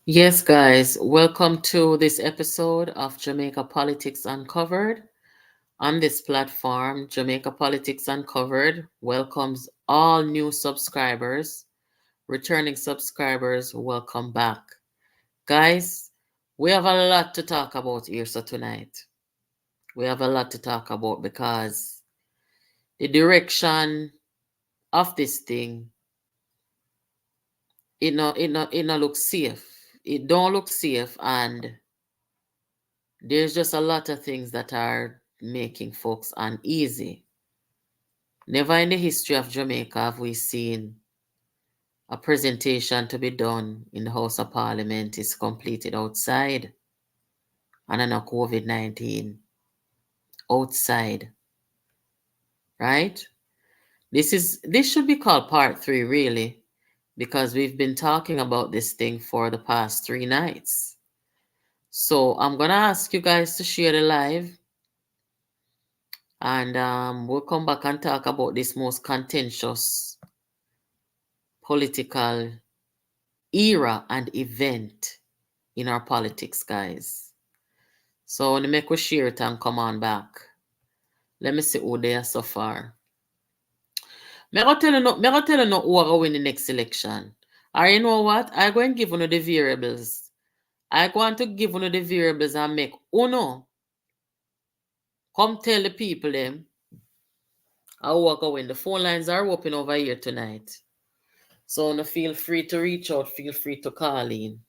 Yes, guys, welcome to this episode of Jamaica Politics Uncovered. On this platform, Jamaica Politics Uncovered welcomes all new subscribers. Returning subscribers, welcome back. Guys, we have a lot to talk about here so tonight. We have a lot to talk about because the direction of this thing, it not look safe. It don't look safe, and there's just a lot of things that are making folks uneasy. Never in the history of Jamaica have we seen a presentation to be done in the House of Parliament is completed outside and then a COVID-19 outside, right? This should be called part three, really, because we've been talking about this thing for the past 3 nights. So I'm gonna ask you guys to share the live, and we'll come back and talk about this most contentious political era and event in our politics, guys. So when make we share it and come on back. Let me see who there so far. Me go tell you no who are going win the next election. Or you know what? I go and give you the variables. I going to give you the variables and make uno come tell the people them how are going. The phone lines are open over here tonight. So no feel free to reach out, feel free to call in.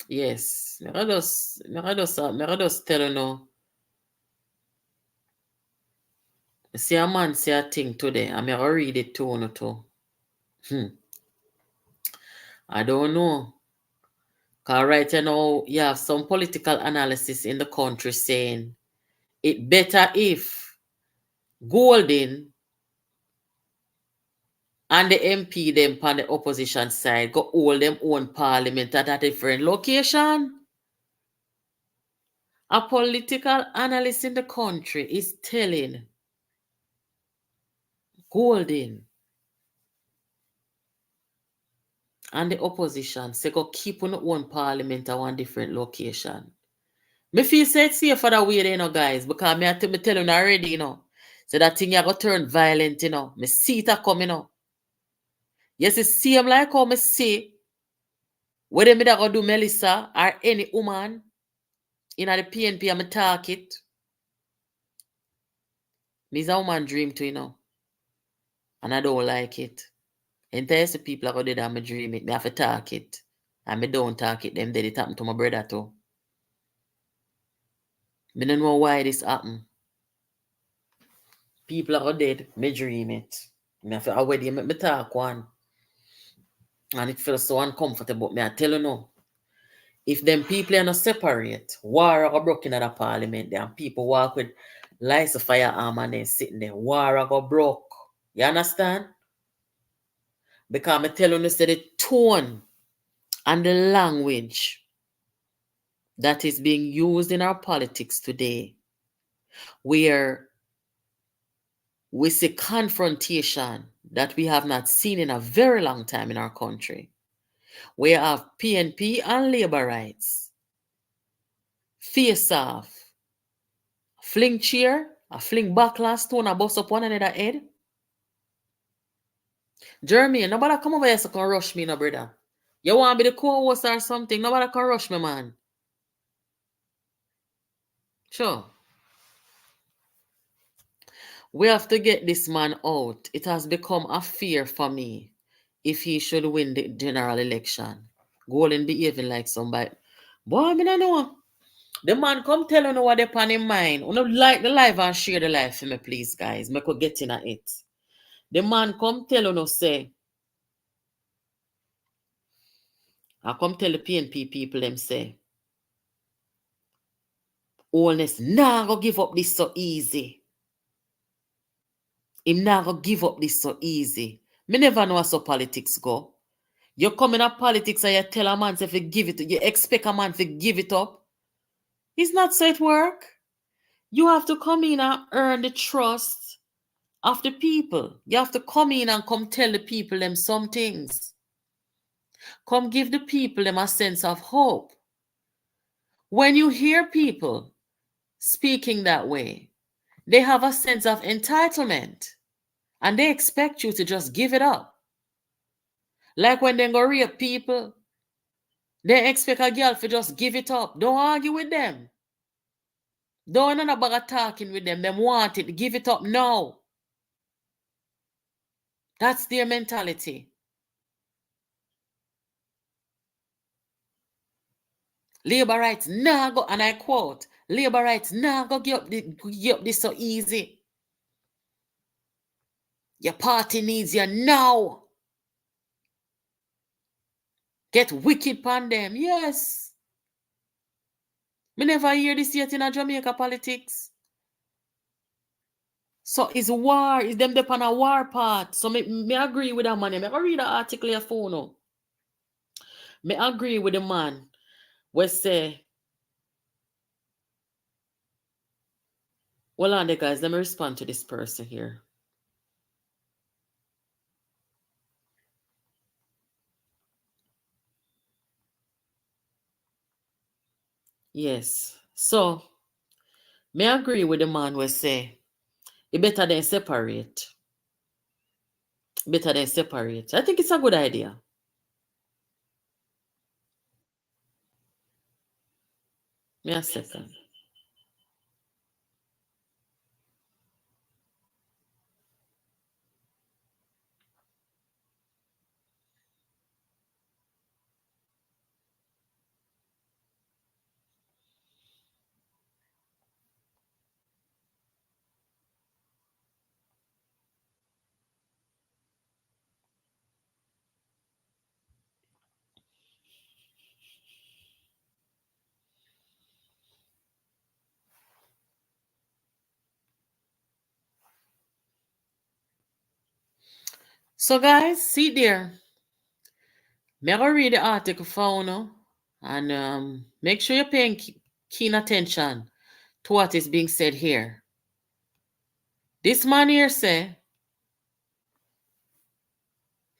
Yes, me I just tell you no. See a man say a thing today. I'm gonna read it to you too. Hmm. I don't know. Cause right now you have some political analysis in the country saying it better if Golden and the MP them on the opposition side go hold them own parliament at a different location. A political analyst in the country is telling Golden and the opposition say go keep on own parliament at one different location. Me feel say it's safe for that way, guys, because me tell you already, So that thing you go turn violent, Me see it a come, Yes, it's same like how me see whether me that go do Melissa or any woman in the PNP and me talk it. Me's a woman dream too, And I don't like it. Entire people are go there and me dream it. Me have to talk it. And me don't talk it. Them did it happen to my brother too. Me don't know why this happen. People are dead. Me dream it. Me have to already make me talk one. And it feels so uncomfortable. Me I tell you no. If them people are not separate, war are broken at the parliament there, and people walk with lights of firearm and then sitting there, war are go broke. You understand? Because I tell you, say the tone and the language that is being used in our politics today, where we see confrontation that we have not seen in a very long time in our country. We have PNP and labor rights, face off, fling chair, a fling backlash stone, a bust up one another head. Jeremy, nobody come over here so can rush me, no brother. You want to be the co-host or something? Nobody can rush me, man. Sure. We have to get this man out. It has become a fear for me if he should win the general election. Golden behaving like somebody. Boy, I mean, I know. The man come tell you what they on him mind. You know, like the live and share the live for me, please, guys. Make we get in at it. The man come tell you say, I come tell the PNP people them say, Holness nah go give up this so easy. Him nah go give up this so easy. Me never know how so politics go. You come in a politics and you tell a man if you give it, you expect a man to give it up. It's not so it work. You have to come in and earn the trust of the people. You have to come in and come tell the people them some things. Come give the people them a sense of hope. When you hear people speaking that way, they have a sense of entitlement and they expect you to just give it up. Like when they go rape people, they expect a girl to just give it up. Don't argue with them. Don't none about talking with them. Them want it. Give it up now. That's their mentality. Labor rights nah go, and I quote, labor rights nah go give up this so easy. Your party needs you now. Get wicked upon them. Yes. Me never hear this yet in a Jamaica politics. So it's war. It's them on a war part. So me agree with that man. Me read the article your phone now. Me agree with the man where say, well on there guys, let me respond to this person here. Yes. So me agree with the man where say it better than separate. Better than separate. I think it's a good idea. Me a second. So guys, see there. Me go read the article for you and make sure you're paying keen attention to what is being said here. This man here say,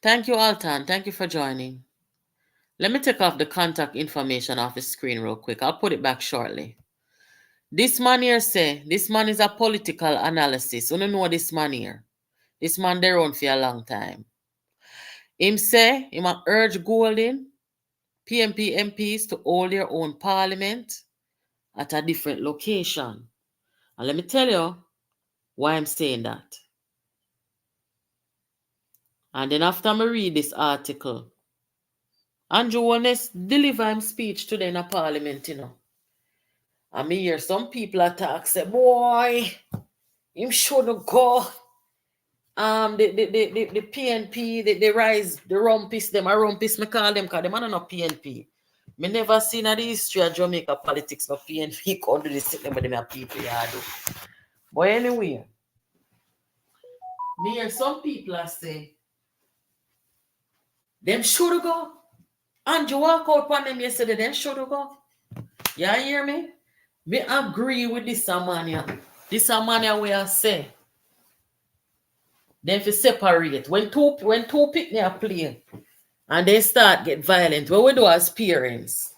thank you, Alton. Thank you for joining. Let me take off the contact information off the screen real quick. I'll put it back shortly. This man here say, this man is a political analysis. You don't know this man here. This man there on for a long time. Him say, him a urge Golden, PMP MPs to hold their own parliament at a different location. And let me tell you why I'm saying that. And then after I read this article, Andrew Holness deliver him speech today in a parliament, And me hear some people attack, say, boy, him shouldn't go. The PNP, they rise, the rumpis, them, me call them, because them are not PNP. Me never seen a the history of Jamaica politics, but PNP can't do this, but them are people, yeah, do. But anyway, me hear some people are say, them should go. Andrew walk out on them yesterday, them should go. You hear me? Me agree with this man. This man where I say, them fi separate. When two picnic are playing and they start get violent, what we do as parents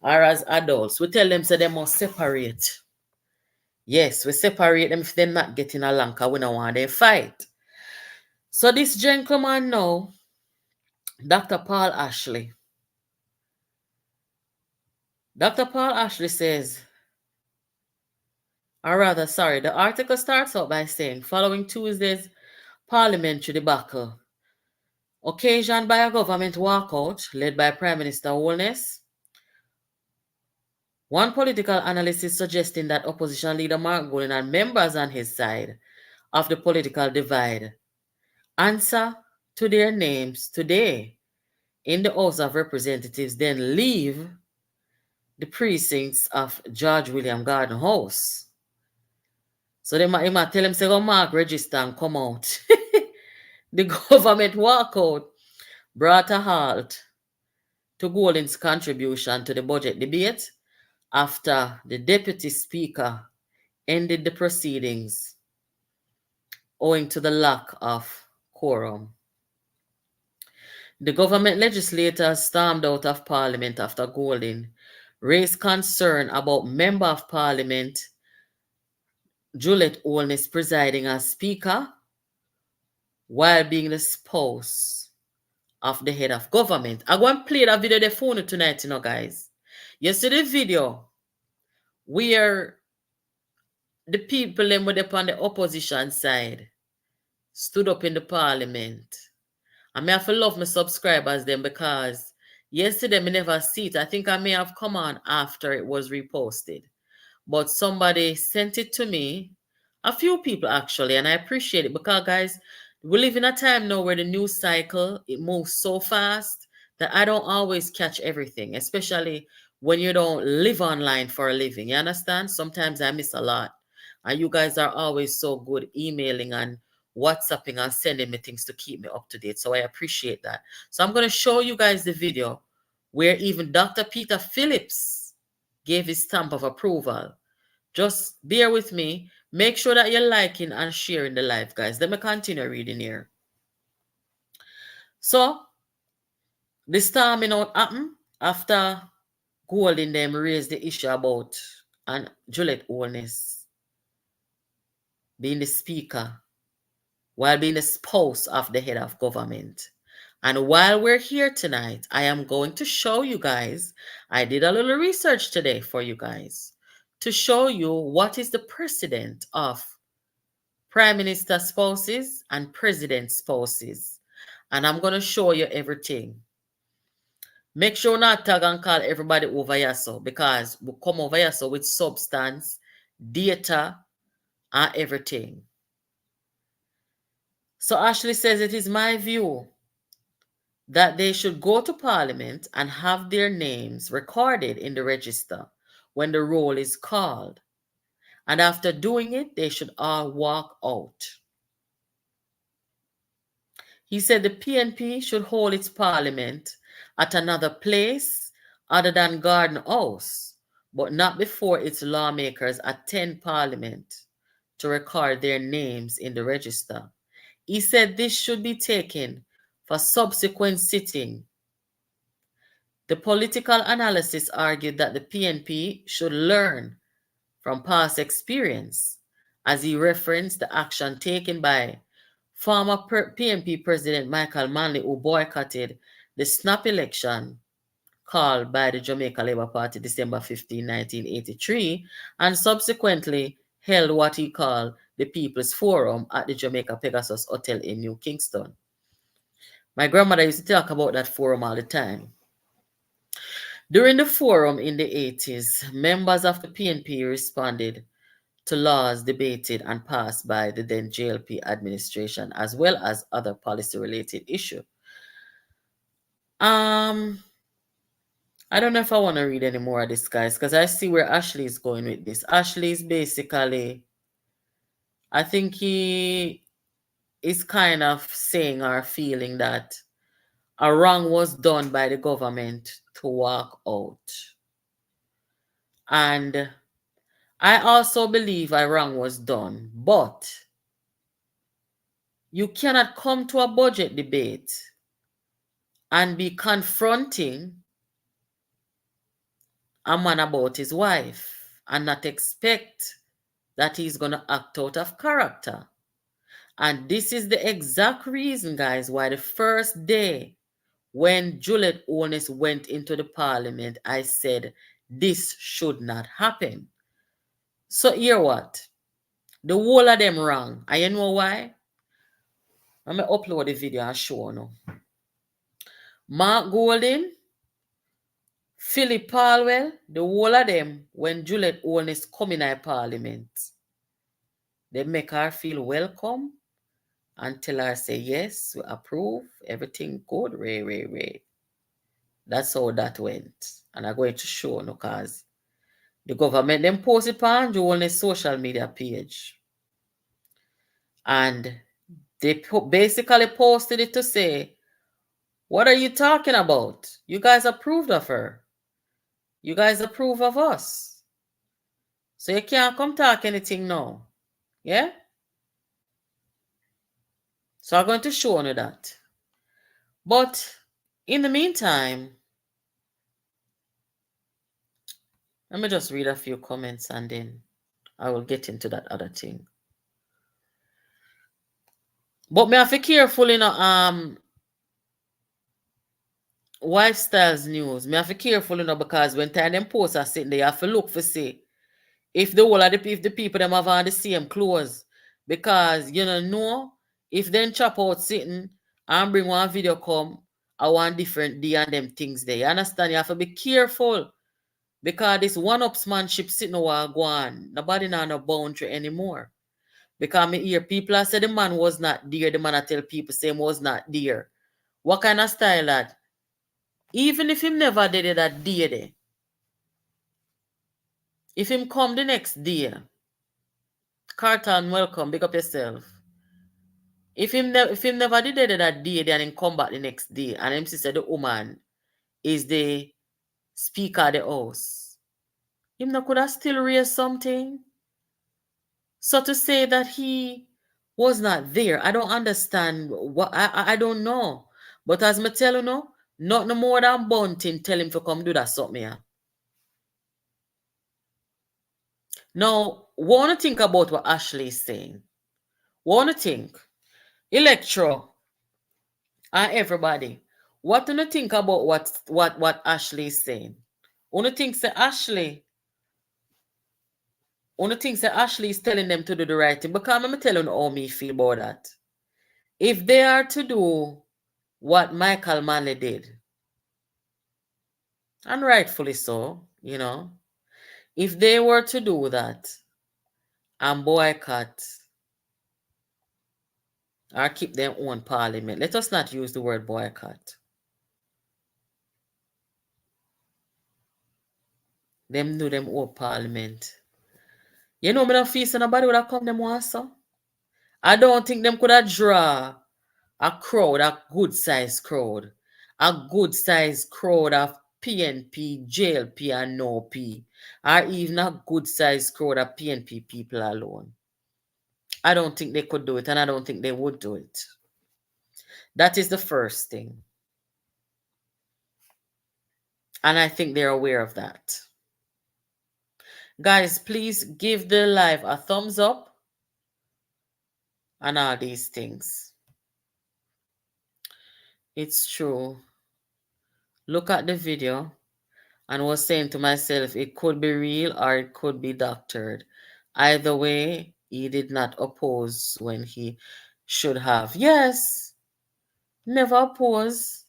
or as adults, we tell them say they must separate. Yes, we separate them if they're not getting along because we don't want them fight. So this gentleman now, Dr. Paul Ashley. Dr. Paul Ashley says, or rather, sorry, the article starts out by saying, following Tuesday's parliamentary debacle, occasioned by a government walkout led by Prime Minister Holness, one political analyst is suggesting that opposition leader Mark Golden and members on his side of the political divide answer to their names today in the House of Representatives, then leave the precincts of George William Garden House. So they might tell him, say, go mark, register and come out. The government walkout brought a halt to Golden's contribution to the budget debate after the deputy speaker ended the proceedings owing to the lack of quorum. The government legislators stormed out of Parliament after Golding raised concern about Member of Parliament Juliet Holness presiding as Speaker while being the spouse of the head of government. I want to play that video the phone tonight, guys. You see the video where the people them were on the opposition side stood up in the Parliament. I may have to love my subscribers then because yesterday I never see it. I think I may have come on after it was reposted. But somebody sent it to me. A few people actually, and I appreciate it because guys, we live in a time now where the news cycle, it moves so fast that I don't always catch everything, especially when you don't live online for a living. You understand? Sometimes I miss a lot. And you guys are always so good emailing and WhatsApping and sending me things to keep me up to date. So I appreciate that. So I'm going to show you guys the video where even Dr. Peter Phillips gave his stamp of approval. Just bear with me. Make sure that you're liking and sharing the live, guys. Let me continue reading here. So, the storming out happened after Golding them raised the issue about and Juliet Holness being the speaker while being the spouse of the head of government. And while we're here tonight, I am going to show you guys, I did a little research today for you guys to show you what is the precedent of prime minister spouses and president spouses. And I'm going to show you everything. Make sure not tag and call everybody over here so because we come over here so with substance, data, and everything. So Ashley says it is my view that they should go to Parliament and have their names recorded in the register when the roll is called. And after doing it, they should all walk out. He said the PNP should hold its Parliament at another place other than Garden House, but not before its lawmakers attend Parliament to record their names in the register. He said this should be taken for subsequent sitting. The political analysis argued that the PNP should learn from past experience, as he referenced the action taken by former PNP President Michael Manley, who boycotted the snap election called by the Jamaica Labour Party December 15, 1983, and subsequently held what he called the People's Forum at the Jamaica Pegasus Hotel in New Kingston. My grandmother used to talk about that forum all the time. During the forum in the 80s, members of the PNP responded to laws debated and passed by the then JLP administration, as well as other policy-related issues. I don't know if I want to read any more of this, guys, because I see where Ashley is going with this. Ashley is basically, I think he is kind of saying or feeling that a wrong was done by the government to walk out. And I also believe a wrong was done, but you cannot come to a budget debate and be confronting a man about his wife and not expect that he's going to act out of character. And this is the exact reason, guys, why the first day when Juliet Holness went into the Parliament, I said this should not happen. So hear what? The whole of them wrong. And you know why? I'm going to upload the video and show you. Mark Golding, Philip Palwell, the whole of them, when Juliet Holness come in our Parliament, they make her feel welcome and tell her, say, yes, we approve, everything good, Ray. That's how that went. And I'm going to show you because the government then posted on Andrew Holness' social media page. And they basically posted it to say, what are you talking about? You guys approved of her. You guys approve of us. So you can't come talk anything now. Yeah? So I'm going to show you that. But In the meantime, let me just read a few comments and then I will get into that other thing. But me have to be careful, Lifestyles News. Me have to be careful, because when time them posts are sitting there, you have to look for see if the whole of the people them have on the same clothes. Because you know if then chop out sitting and bring one video come or one different day and them things there. You understand? You have to be careful. Because this one-upsmanship sitting over go on. Nobody now no boundary anymore. Because me hear people I say the man was not there. The man I tell people say him was not there. What kind of style that? Even if him never did it that day there. If him come the next day, Carlton, welcome, big up yourself. If him never did it that day, then him come back the next day, and him said the woman is the speaker of the house, him no could have still raised something. So to say that he was not there, I don't understand. What I don't know. But as me tell you no, not no more than Bunting tell him to come do that something here. Now, want to think about what Ashley is saying. Want to think. Electro and everybody. What do you think about what Ashley is saying? Want to think say Ashley is telling them to do the right thing? Because I'm telling you how me feel about that. If they are to do what Michael Manley did, and rightfully so, if they were to do that and boycott or keep their own parliament, let us not use the word boycott. Them do them own parliament. Me don't feel so nobody would have come them once, so. I don't think them could have draw a crowd, a good size crowd. A good size crowd of PNP, JLP, and no P. Or even a good size crowd of PNP people alone. I don't think they could do it, and I don't think they would do it. That is the first thing. And I think they're aware of that. Guys, please give the live a thumbs up and all these things. It's true. Look at the video and was saying to myself, it could be real or it could be doctored. Either way, he did not oppose when he should have. Yes, never oppose.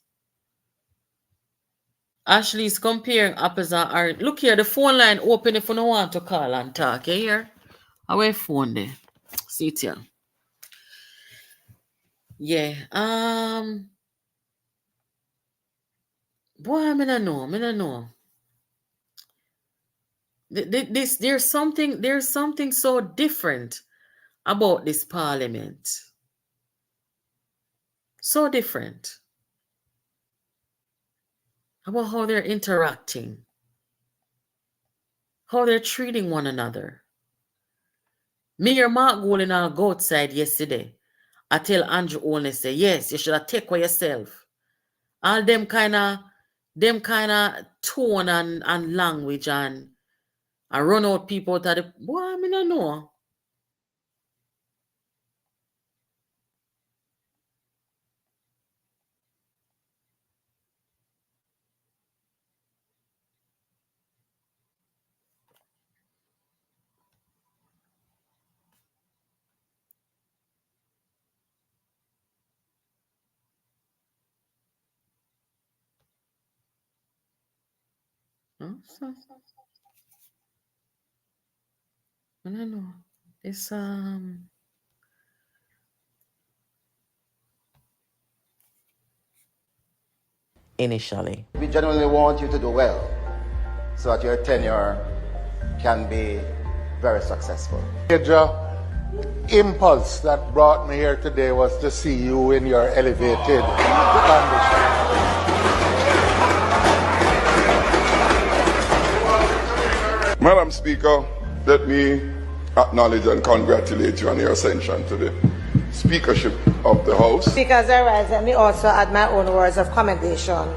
Ashley is comparing apples and oranges. Look here, the phone line open if you don't want to call and talk. You hear? Away phone there. See it here. Yeah. Boy, I don't know. There's something so different about this parliament. So different about how they're interacting, how they're treating one another. Me or Mark Golding and go outside yesterday. I tell Andrew Olney, say, yes, you should have take care yourself. All them kind of tone and language and run out people to the boy, I don't know. I don't know. It's initially. We genuinely want you to do well so that your tenure can be very successful. Major impulse that brought me here today was to see you in your elevated condition. Madam Speaker, let me acknowledge and congratulate you on your ascension today. speakership of the House. Speakers arise, let me also add my own words of commendation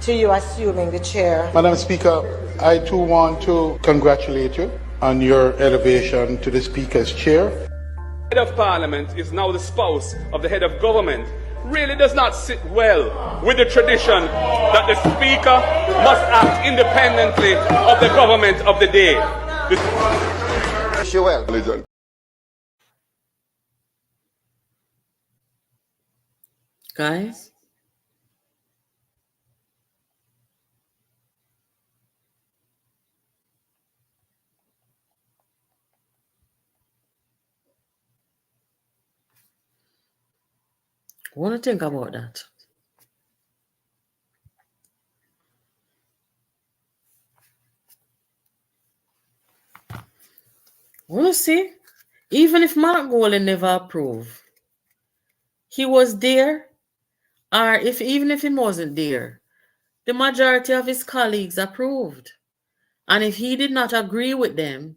to you assuming the chair. Madam Speaker, I too want to congratulate you on your elevation to the Speaker's chair. The head of Parliament is now the spouse of the head of government. Really does not sit well with the tradition that the Speaker must act independently of the government of the day. Wish you well. Legend. Guys, what do you think about that? We'll see. Even if Mark Golan never approved, he was there, or even if he wasn't there, the majority of his colleagues approved. And if he did not agree with them,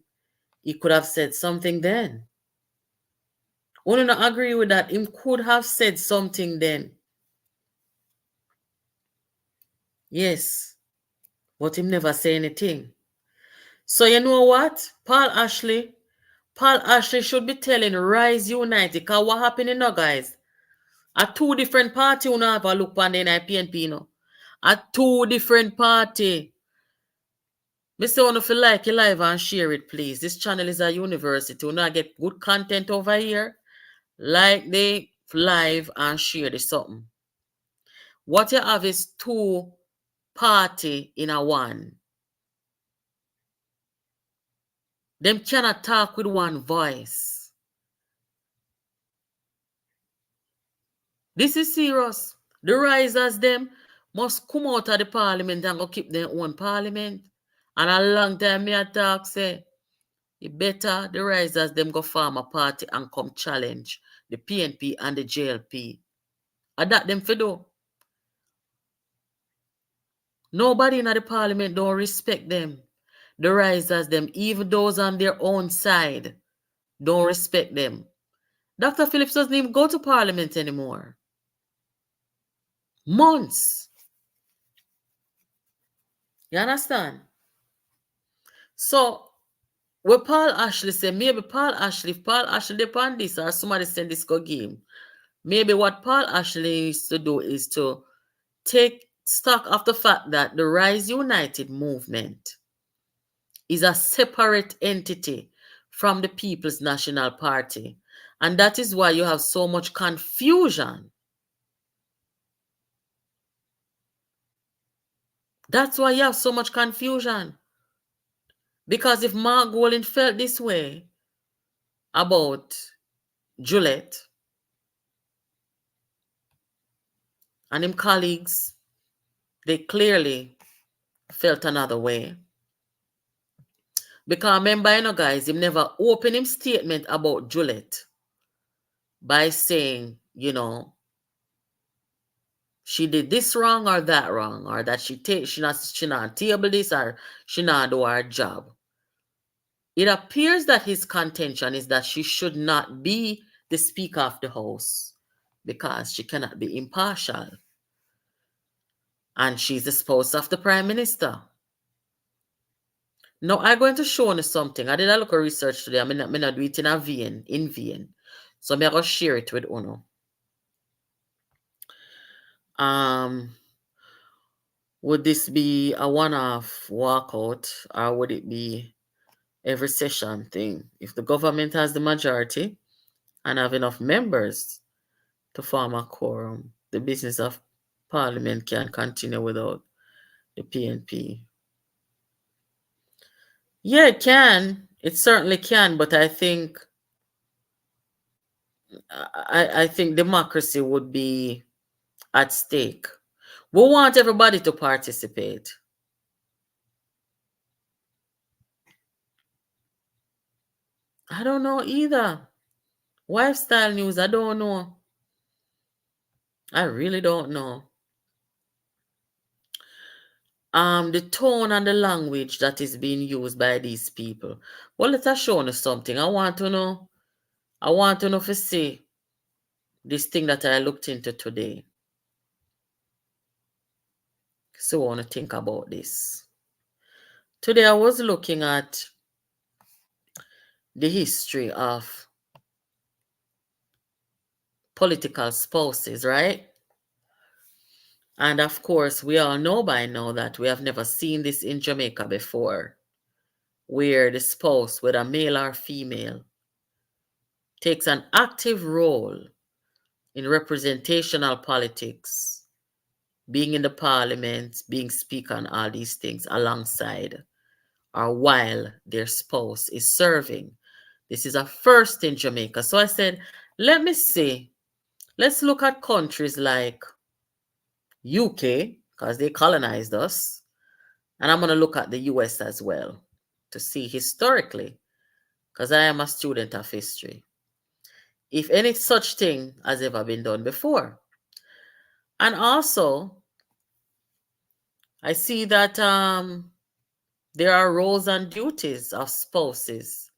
he could have said something then. Only not agree with that, he could have said something then. Yes, but him never say anything. So you know what? Paul Ashley should be telling Rise United, because what happened, you know, guys? At two different parties, you know, have a look on the PNP, no? At two different parties. Mr. One, if you like it live and share it, please. This channel is a university. You know, get good content over here. Like the live and share this something. What you have is two parties in a one. Them cannot talk with one voice. This is serious. The risers them must come out of the parliament and go keep their own parliament. And a long time me a talk say, it better the risers them go form a party and come challenge the PNP and the JLP. And that them for do. Nobody in the parliament don't respect them. The risers them, even those on their own side, don't respect them. Dr. Phillips doesn't even go to parliament anymore. Months. You understand? So, what Paul Ashley said, maybe if Paul Ashley depend this or somebody send this go game, maybe what Paul Ashley needs to do is to take stock of the fact that the Rise United movement is a separate entity from the People's National Party. And that is why you have so much confusion. That's why you have so much confusion. Because if Mark Golan felt this way about Juliet and him colleagues, they clearly felt another way. Because remember, you know, guys, him never opened him statement about Juliet by saying, you know, she did this wrong or that wrong, or that she not table this, or she not do her job. It appears that his contention is that she should not be the Speaker of the House because she cannot be impartial. And she's the spouse of the Prime Minister. Now, I'm going to show you something. I did a look of research today. I'm not do it in vain. So I'm going to share it with Uno. Would this be a one-off walkout, or would it be every session thing? If the government has the majority and have enough members to form a quorum, the business of Parliament can continue without the PNP. Yeah, it can. It certainly can, but I think democracy would be at stake. We want everybody to participate. I don't know either. Lifestyle news, I don't know. I really don't know. The tone and the language that is being used by these people. Well, let us show you something. I want to know if you see this thing that I looked into today. So I want to think about this. Today I was looking at the history of political spouses, right? And of course, we all know by now that we have never seen this in Jamaica before, where the spouse, whether male or female, takes an active role in representational politics, being in the parliament, being speaker, and all these things alongside or while their spouse is serving. This is a first in Jamaica. So I said, let me see. Let's look at countries like UK, because they colonized us. And I'm going to look at the US as well to see historically, because I am a student of history, if any such thing has ever been done before. And also, I see that there are roles and duties of spouses,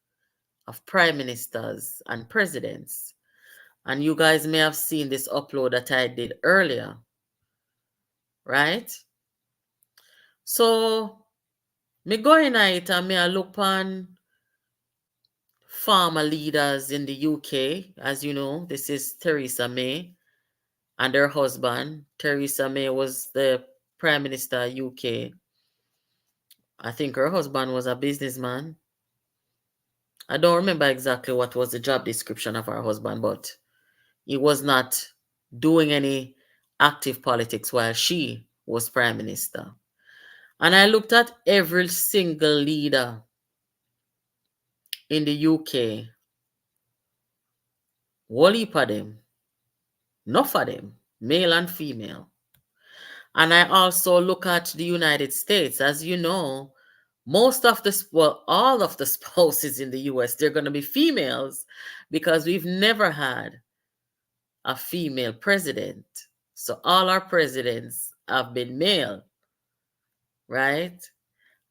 of prime ministers and presidents. And you guys may have seen this upload that I did earlier, right? So, me go in it and me I look on farmer leaders in the UK. As you know, this is Theresa May and her husband. Theresa May was the Prime Minister of UK. I think her husband was a businessman. I don't remember exactly what was the job description of her husband, but he was not doing any active politics while she was Prime Minister. And I looked at every single leader in the UK. Whole heap of them. Enough of them, male and female. And I also look at the United States. As you know, most of the, well, all of the spouses in the US, they're going to be females because we've never had a female president. So all our presidents have been male, right?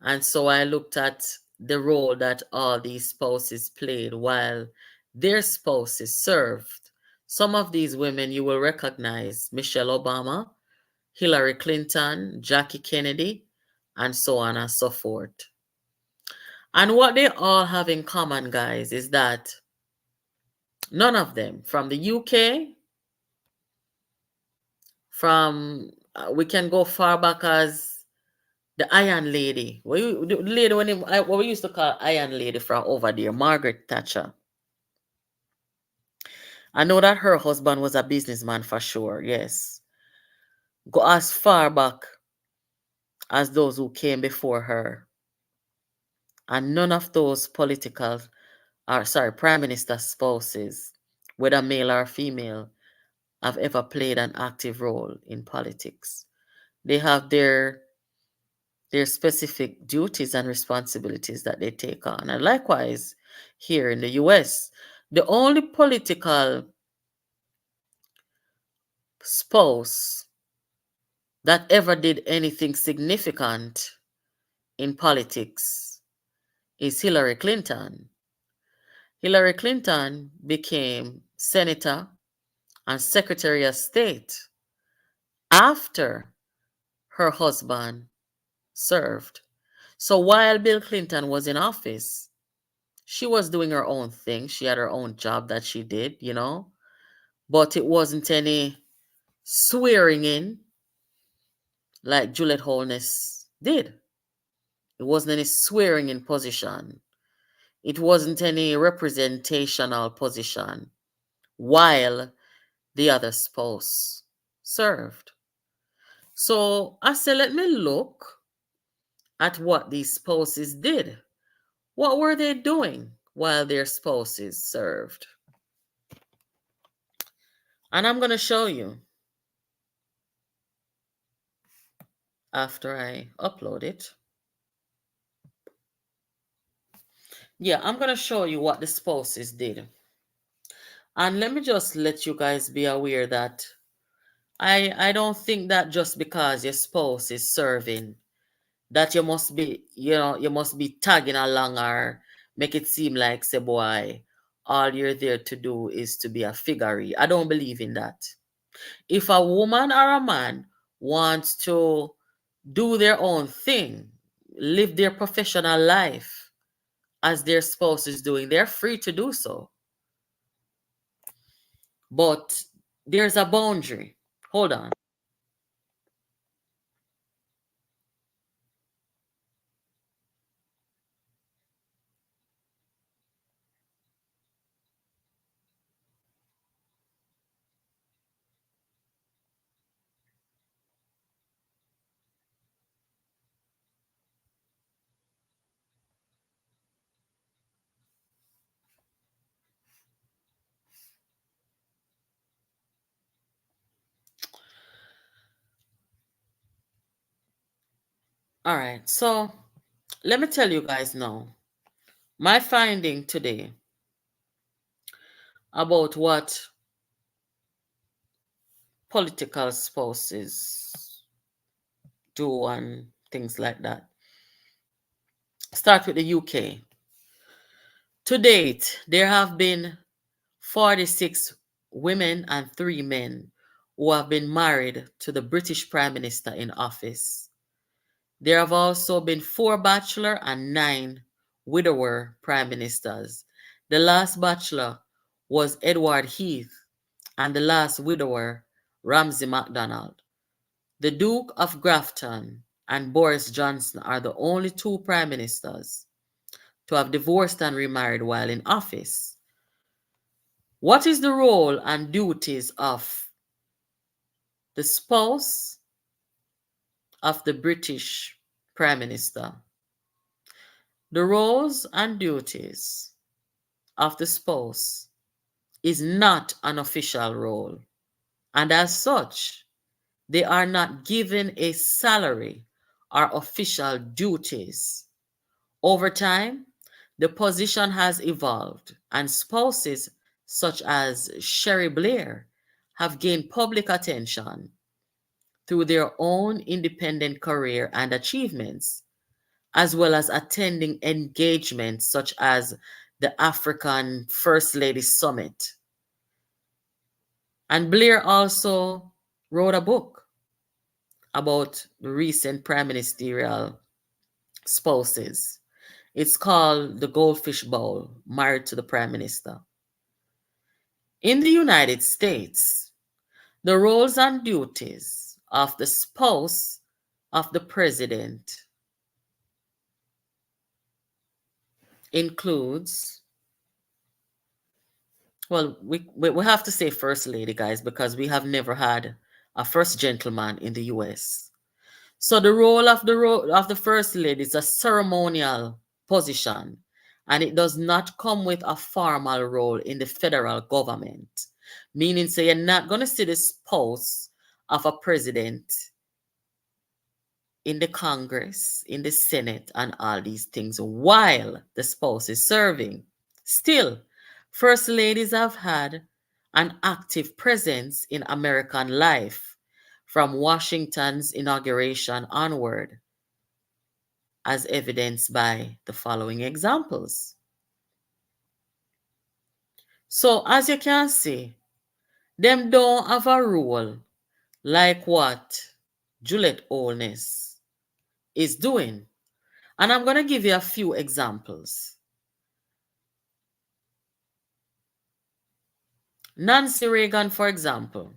And so I looked at the role that all these spouses played while their spouses served. Some of these women you will recognize: Michelle Obama, Hillary Clinton, Jackie Kennedy, and so on and so forth. And what they all have in common, guys, is that none of them, from the UK, from we can go far back as the Iron Lady. The lady what we used to call Iron Lady from over there, Margaret Thatcher. I know that her husband was a businessman for sure, yes. Go as far back as those who came before her. And none of those prime minister spouses, whether male or female, have ever played an active role in politics. They have their specific duties and responsibilities that they take on. And likewise, here in the US, the only political spouse that ever did anything significant in politics is Hillary Clinton. Hillary Clinton became Senator and Secretary of State after her husband served. So while Bill Clinton was in office, she was doing her own thing. She had her own job that she did, you know, but it wasn't any swearing in like Juliet Holness did. It wasn't any swearing in position. It wasn't any representational position while the other spouse served. So I said, let me look at what these spouses did. What were they doing while their spouses served? And I'm going to show you after I upload it. Yeah, I'm going to show you what the spouses did. And let me just let you guys be aware that I don't think that just because your spouse is serving that you must be, you must be tagging along or make it seem like, say, boy, all you're there to do is to be a figuree. I don't believe in that. If a woman or a man wants to do their own thing, live their professional life as their spouse is doing, they're free to do so. But there's a boundary. Hold on. All right, so let me tell you guys now my finding today about what political spouses do and things like that. Start with the UK. To date, there have been 46 women and 3 men who have been married to the British Prime Minister in office. There have also been 4 bachelor and 9 widower prime ministers. The last bachelor was Edward Heath, and the last widower, Ramsay MacDonald. The Duke of Grafton and Boris Johnson are the only 2 prime ministers to have divorced and remarried while in office. What is the role and duties of the spouse of the British Prime Minister? The roles and duties of the spouse is not an official role, and as such, they are not given a salary or official duties. Over time, the position has evolved, and spouses such as Cherie Blair have gained public attention through their own independent career and achievements, as well as attending engagements such as the African First Lady Summit. And Blair also wrote a book about the recent prime ministerial spouses. It's called The Goldfish Bowl, Married to the Prime Minister. In the United States, the roles and duties of the spouse of the president includes, well, we have to say first lady, guys, because we have never had a first gentleman in the US. So the role of the first lady is a ceremonial position, and it does not come with a formal role in the federal government, meaning so you're not going to see the spouse of a president in the Congress, in the Senate, and all these things while the spouse is serving. Still, first ladies have had an active presence in American life from Washington's inauguration onward, as evidenced by the following examples. So, as you can see, them don't have a rule like what Juliette Holness is doing. And I'm going to give you a few examples. Nancy Reagan, for example.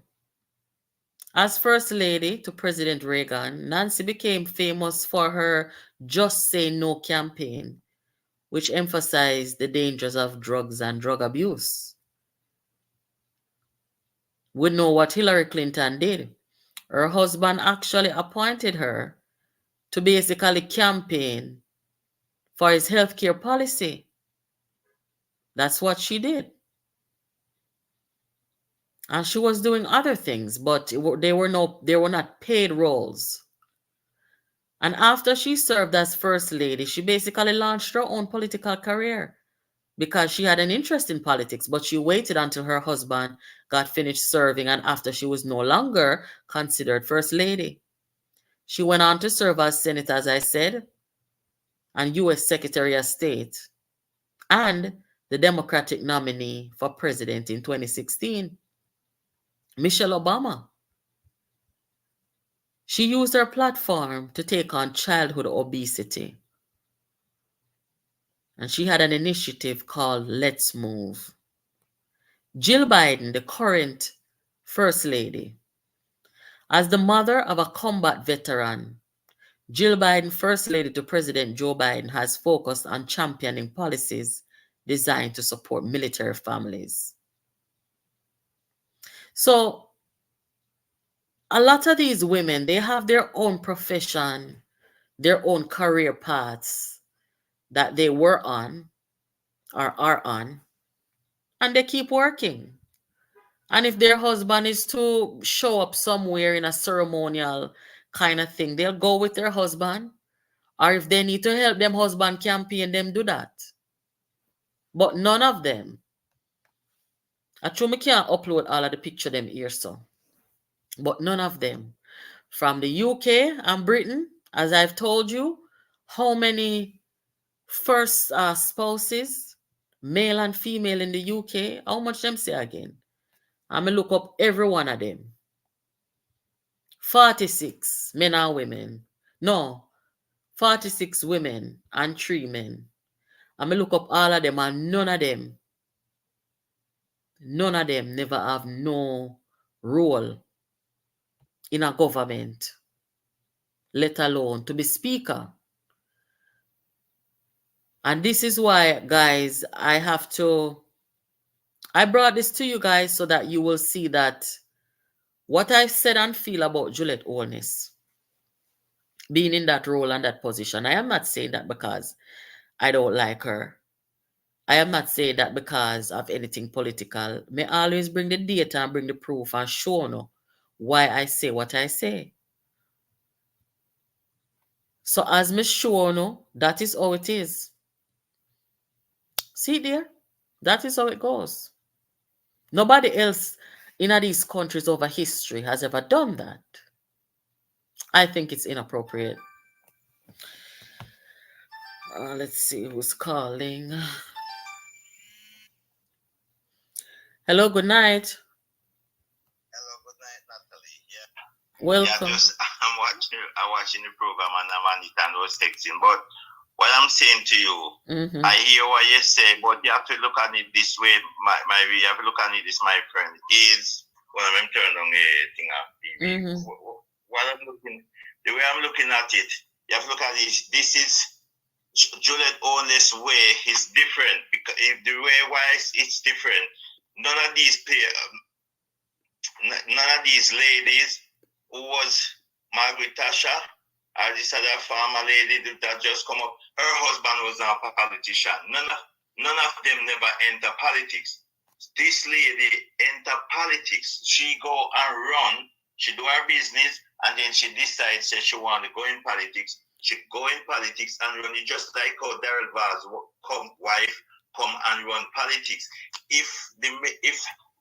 As First Lady to President Reagan, Nancy became famous for her Just Say No campaign, which emphasized the dangers of drugs and drug abuse. We know what Hillary Clinton did. Her husband actually appointed her to basically campaign for his healthcare policy. That's what she did. And she was doing other things, but they were not paid roles. And after she served as First Lady, she basically launched her own political career because she had an interest in politics, but she waited until her husband got finished serving, and after she was no longer considered First Lady. She went on to serve as Senator, as I said, and U.S. Secretary of State, and the Democratic nominee for president in 2016, Michelle Obama. She used her platform to take on childhood obesity. And she had an initiative called Let's Move. Jill Biden, the current First Lady, as the mother of a combat veteran, Jill Biden, First Lady to President Joe Biden, has focused on championing policies designed to support military families. So, a lot of these women, they have their own profession, their own career paths that they were on or are on, and they keep working. And if their husband is to show up somewhere in a ceremonial kind of thing, they'll go with their husband. Or if they need to help them husband campaign, them do that. But none of them. I truly can't upload all of the picture them here, so. But none of them. From the UK and Britain, as I've told you, how many first spouses, male and female in the UK, how much them say again? I'm going to look up every one of them. 46 men and women. No, 46 women and 3 men. I'm going to look up all of them, and none of them never have no role in a government, let alone to be speaker. And this is why, guys, I brought this to you guys so that you will see that what I said and feel about Juliette Holness being in that role and that position. I am not saying that because I don't like her. I am not saying that because of anything political. May always bring the data and bring the proof and show no why I say what I say. So as me show no, that is how it is. See there? That is how it goes. Nobody else in these countries over history has ever done that. I think it's inappropriate. Let's see who's calling. Hello, good night. Hello, good night, Natalie. Yeah. Welcome. Yeah, I'm watching the program and I was texting. But what I'm saying to you, I hear what you say, but you have to look at it this way. You have to look at it this, my friend, is when I'm turning on a thing on TV. The way I'm looking at it, you have to look at it. This is Juliette Holness' way is different because if the way wise it's different. None of these ladies who was Margaret Thatcher or this other farmer lady that just come up, her husband was not a politician. None of them never enter politics. This lady enter politics. She go and run, she do her business, and then she decides that she want to go in politics. She go in politics and run it just like how Daryl Vaz wife come and run politics. If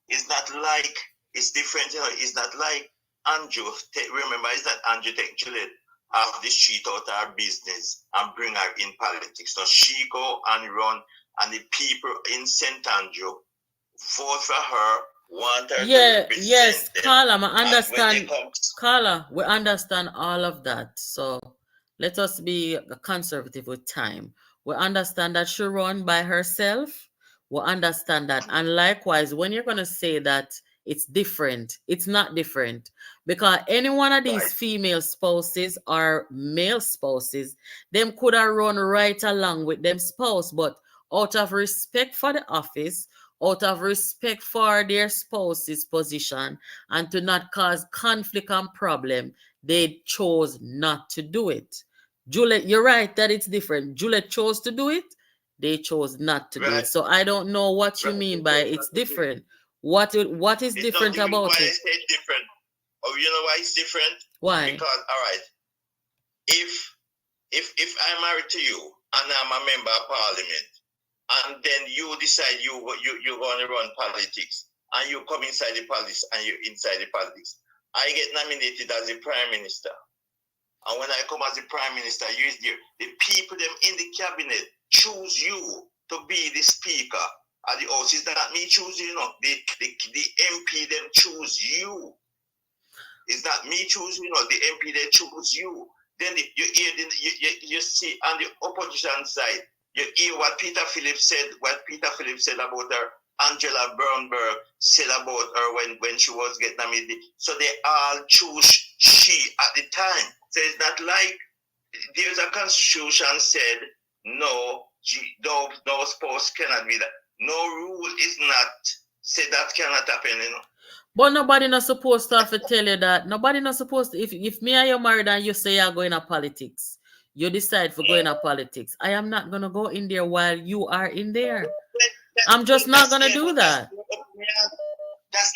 it's not like it's different, it's not like Andrew. Remember, it's not Andrew take Juliette off the street out of her business and bring her in politics. So she go and run, and the people in St. Andrew vote for her, want her to represent yes, them. Carla, I understand. Carla, we understand all of that. So let us be conservative with time. We understand that she run by herself. We understand that. And likewise, when you're going to say that it's different, it's not different. Because any one of these female spouses or male spouses, them could have run right along with them spouse. But out of respect for the office, out of respect for their spouse's position, and to not cause conflict and problem, they chose not to do it. Juliette, you're right that it's different. Juliette chose to do it. They chose not to do it. So I don't know what you mean by it's different. What is different about it? Why is it different? Oh, you know why it's different? Why? Because all right, if I'm married to you and I'm a member of parliament, and then you decide you're going to run politics, and you come inside the politics, and you're inside the politics, I get nominated as the prime minister. And when I come as the prime minister, the people them in the cabinet choose you to be the speaker of the house. It's not me choosing, you know. The MP them choose you. It's not me choosing, you know. The MP they choose you. Then you see on the opposition side, you hear what Peter Phillips said. What Peter Phillips said about her. Angela Bernberg said about her when she was getting nominated. So they all choose she at the time. So it's not like there's a constitution said no spouse cannot be that. No rule is not said that cannot happen, you know. But nobody not supposed to have to tell you that. Nobody not supposed to. If me and you married and you say you're going to politics, you decide for going to politics. I am not going to go in there while you are in there. I'm just not going to do that. That's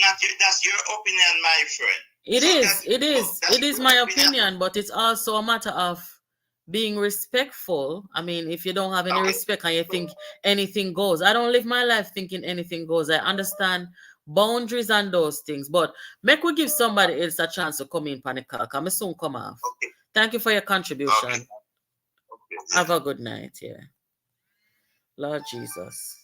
your opinion, my friend. It is my opinion, but it's also a matter of being respectful. I mean, if you don't have any respect and you think anything goes, I don't live my life thinking anything goes. I understand boundaries and those things, but make we give somebody else a chance to come in, Panica. I'm soon come off. Okay. Thank you for your contribution. Okay. Have a good night. Yeah. Lord Jesus.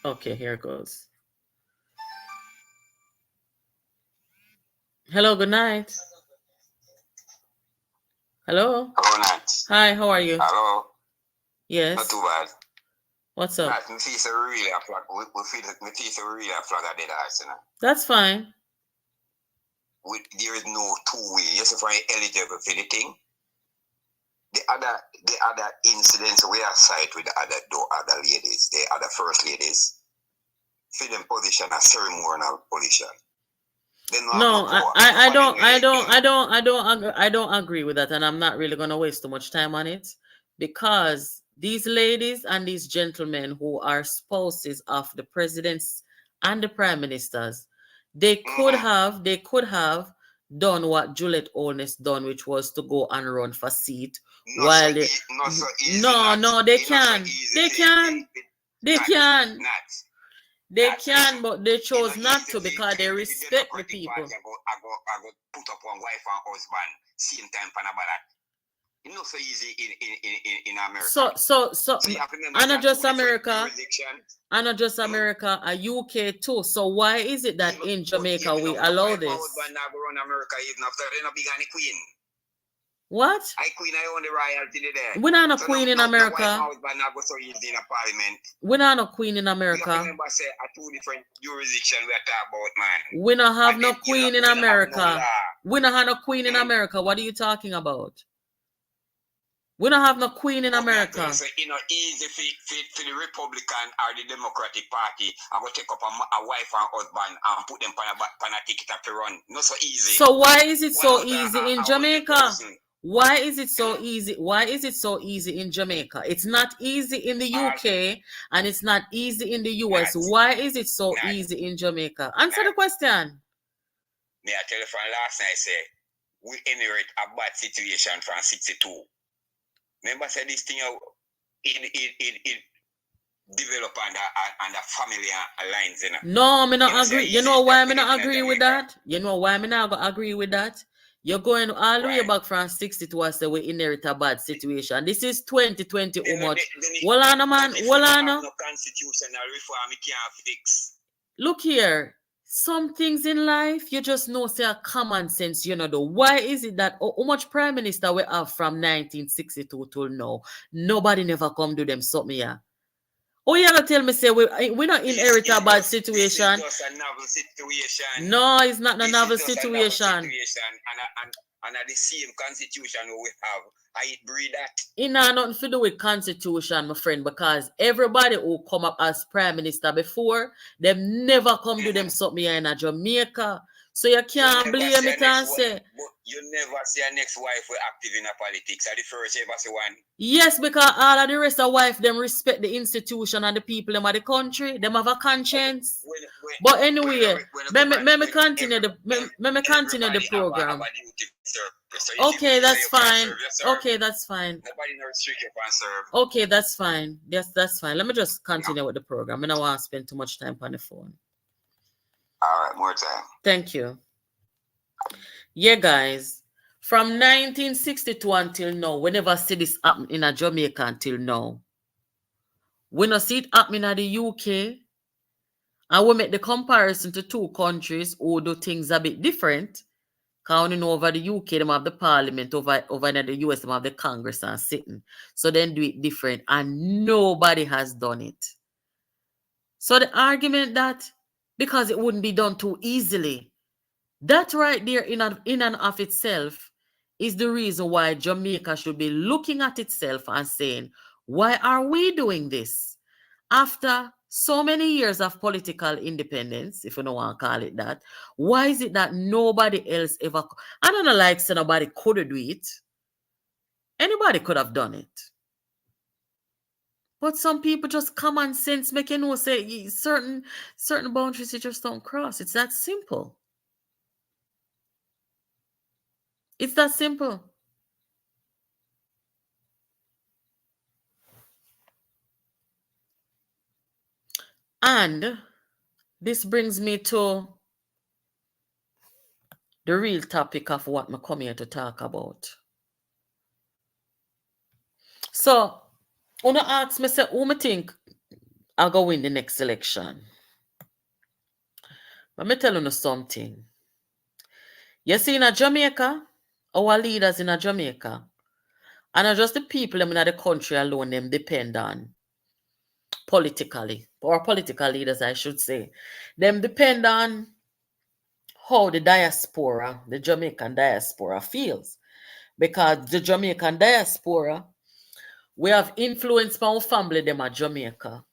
Okay, here goes. Hello, good night. Hello. Hello, Nat. Hi, how are you? Hello. Yes. Not too bad. What's up? Nat, me feel really a flag. We feel really a flag at the hearts, you know. That's fine. There is no two way. Yes, if I'm eligible for the thing. The other incidents we are side with the other ladies, the other first ladies, for them position a ceremonial position. No, I don't agree with that, and I'm not really gonna waste too much time on it, because these ladies and these gentlemen who are spouses of the presidents and the prime ministers, they could have done what Juliet Holness done, which was to go and run for seat. While they can, but they chose not to because they respect the people. I go put up one wife and husband same time for ballot. It's not so easy in America. So and not just America, and not just America, a UK too. So why is it that in Jamaica we allow this? What? I queen, I own the royalty there. We're not a queen in America. We're not a queen in America. Remember, say a two different jurisdiction we are talking about, man. We don't have no queen in America. We don't have no queen in America. What are you talking about? We don't have no queen in America. So, you know, easy for the Republican or the Democratic Party. I will take up a wife and husband and put them on a ticket to run. Not so easy. So why is it so easy in Jamaica? Why is it so easy? Why is it so easy in Jamaica? It's not easy in the UK and it's not easy in the US. Why is it so easy in Jamaica? Answer the question. May I tell you from last night, say, we inherit a bad situation from 62. Remember, say this thing, it develop under family lines. You know? No, I'm not agree. You know why I'm not agree with that? You know why I'm not agree with that? You're going all the way back from 62 and say we inherit a bad situation. This is 2020 how much? Hold on, man. Hold on. No constitutional reform it can't fix. Look here. Some things in life, you just know, say a common sense, you know, though. Why is it that how much prime minister we have from 1962 till now? Nobody never come do them something here. Oh, you gonna tell me, say, we not inherit a bad situation. It's just a novel situation. No, it's not a novel situation. And the same constitution we have, I breed that. It not nothing to do with constitution, my friend, because everybody who come up as prime minister before, them never come do them something here in Jamaica. So you can't blame it and say. But you never see a next wife who active in a politics. Are the first ever see one? Yes, because all of the rest of wife, them respect the institution and the people them of the country. Them have a conscience. But anyway, let me continue the program. Okay, that's fine. Okay, that's fine. Nobody no restrict you can serve. Okay, that's fine. Yes, that's fine. Let me just continue with the program. I don't want to spend too much time on the phone. All right, more time. Thank you. Yeah, guys. From 1962 until now, we never see this happen in a Jamaica until now. We not see it happening in the UK. And we make the comparison to two countries who do things a bit different. Counting over the UK, them have the parliament, over in the US, them have the Congress and sitting. So then do it different. And nobody has done it. So the argument that because it wouldn't be done too easily, that right there in and of itself is the reason why Jamaica should be looking at itself and saying, why are we doing this? After so many years of political independence, if you don't want to call it that, why is it that nobody else ever... I don't know, like say nobody could do it. Anybody could have done it. But some people just common sense make you know, say certain boundaries you just don't cross. It's that simple. It's that simple. And this brings me to the real topic of what I come here to talk about. So, when I ask me, say, who I think I'll go win the next election? Let me tell you something. You see, in Jamaica, our leaders in Jamaica, and not just the people in the country alone, them depend on politically, or political leaders, I should say. Them depend on how the diaspora, the Jamaican diaspora feels. Because the Jamaican diaspora, we have influence from our family, them at Jamaica.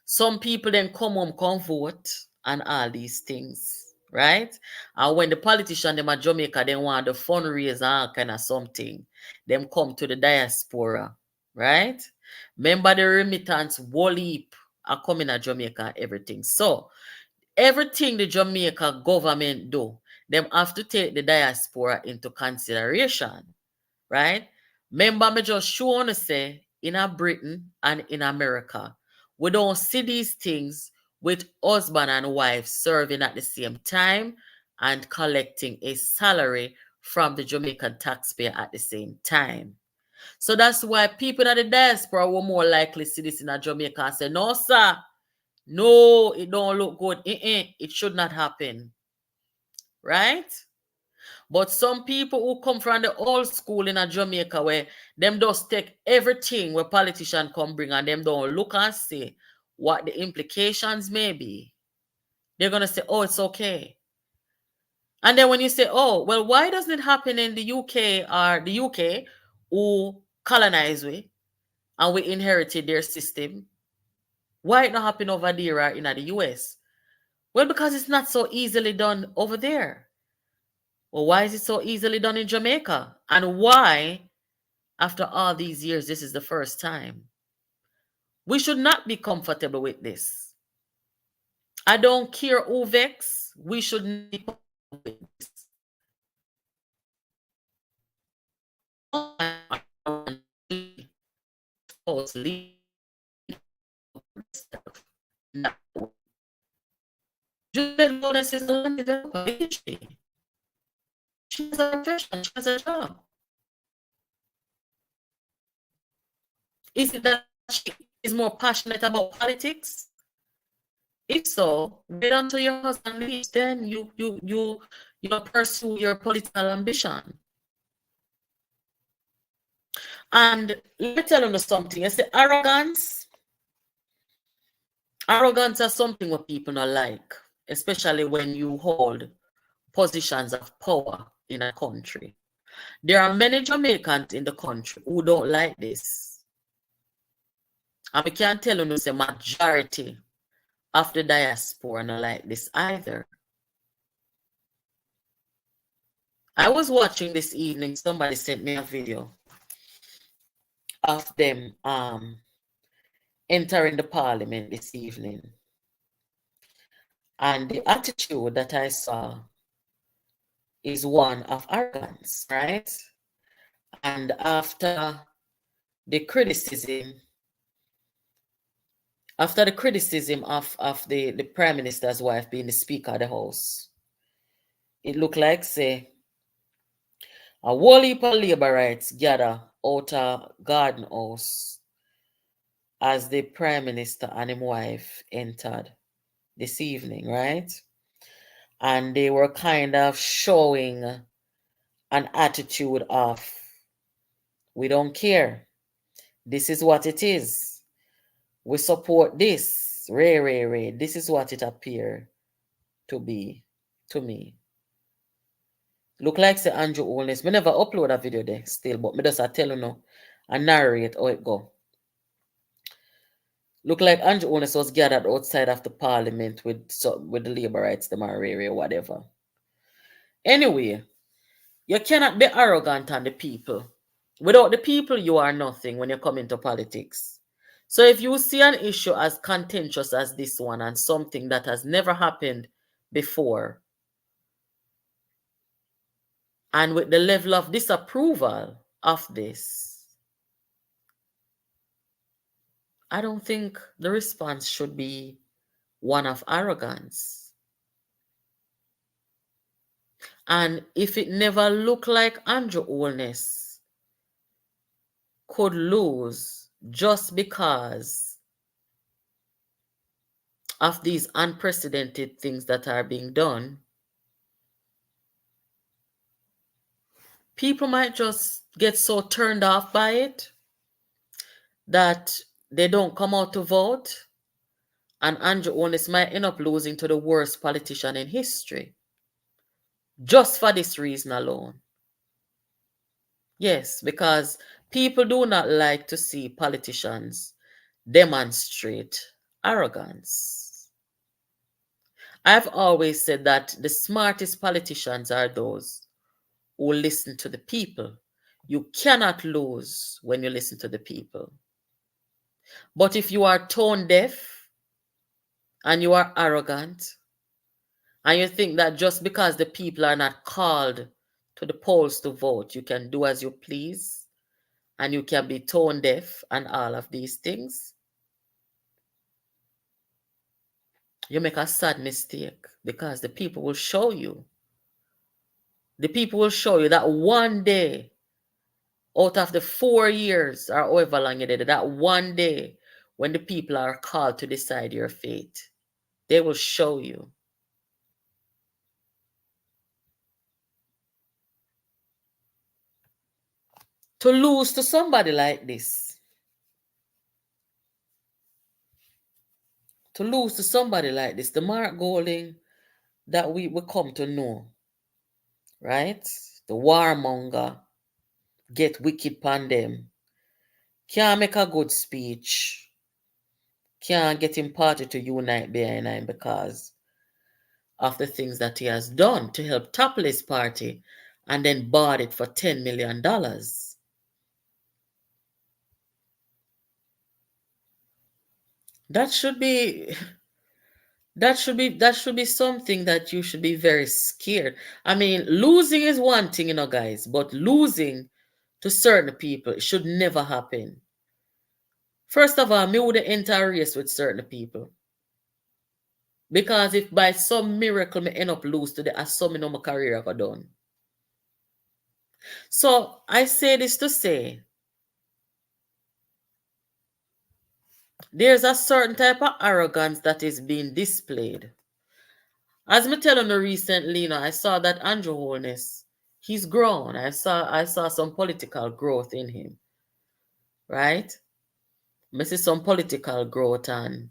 Some people then come home, come vote, and all these things, right? And when the politician, them at Jamaica, they want the fundraiser and kind of something, them come to the diaspora, right? Remember the remittance, whole heap are coming at Jamaica and everything. So, everything the Jamaica government do, them have to take the diaspora into consideration, right? Remember, me just show on say, in Britain and in America, we don't see these things with husband and wife serving at the same time and collecting a salary from the Jamaican taxpayer at the same time. So that's why people at the diaspora were more likely to see this in Jamaica and say, no, sir, no, it don't look good. It should not happen. Right? But some people who come from the old school in Jamaica where them just take everything where politicians come bring and them don't look and see what the implications may be. They're going to say, oh, it's okay. And then when you say, oh, well, why doesn't it happen in the UK or the UK who colonized we and we inherited their system? Why it not happen over there or in the US? Well, because it's not so easily done over there. Well, why is it so easily done in Jamaica? And why, after all these years, this is the first time? We should not be comfortable with this. I don't care who vex. We should not be comfortable with this. She has a profession, she has a job. Is it that she is more passionate about politics? If so, wait until your husband leaves, then you pursue your political ambition. And let me tell you something. It's the arrogance. Arrogance is something what people don't like, especially when you hold positions of power in a country. There are many Jamaicans in the country who don't like this. And we can't tell you the majority of the diaspora not like this either. I was watching this evening, somebody sent me a video of them entering the parliament this evening. And the attitude that I saw is one of arrogance, right? And after the criticism of the Prime Minister's wife being the Speaker of the House, it looked like, say, A whole heap of labor rights gather out of Garden House as the Prime Minister and his wife entered this evening, right? And they were kind of showing an attitude of, we don't care. This is what it is. We support this. Ray. This is what it appeared to be to me. Look like say Andrew Holness. Me never upload a video there still, but me just I tell you now and narrate how it go. Look like Andrew Holness was gathered outside of the parliament with the labor rights, the Ray, whatever. Anyway, you cannot be arrogant on the people. Without the people, you are nothing when you come into politics. So if you see an issue as contentious as this one and something that has never happened before, and with the level of disapproval of this, I don't think the response should be one of arrogance. And if it never looked like Andrew Holness could lose just because of these unprecedented things that are being done, people might just get so turned off by it that they don't come out to vote, and Andrew Holness might end up losing to the worst politician in history. Just for this reason alone. Yes, because people do not like to see politicians demonstrate arrogance. I've always said that the smartest politicians are those who listen to the people. You cannot lose when you listen to the people. But if you are tone deaf and you are arrogant, and you think that just because the people are not called to the polls to vote, you can do as you please, and you can be tone deaf and all of these things, you make a sad mistake, because the people will show you. The people will show you that one day, out of the 4 years or however long you did it, that one day when the people are called to decide your fate, they will show you. To lose to somebody like this, the Mark Golding that we come to know, right? The warmonger, get wicked pan them, can't make a good speech, can't get him party to unite behind him because of the things that he has done to help topple his party and then bought it for $10 million. That should be something that you should be very scared. I mean, losing is one thing, guys, but losing to certain people, it should never happen. First of all, me would enter a race with certain people. Because if by some miracle me end up lose to the assuming my career got done. So I say this to say, there's a certain type of arrogance that is being displayed. As me telling you recently, I saw that Andrew Holness, he's grown. I saw some political growth in him. Right? I see some political growth, and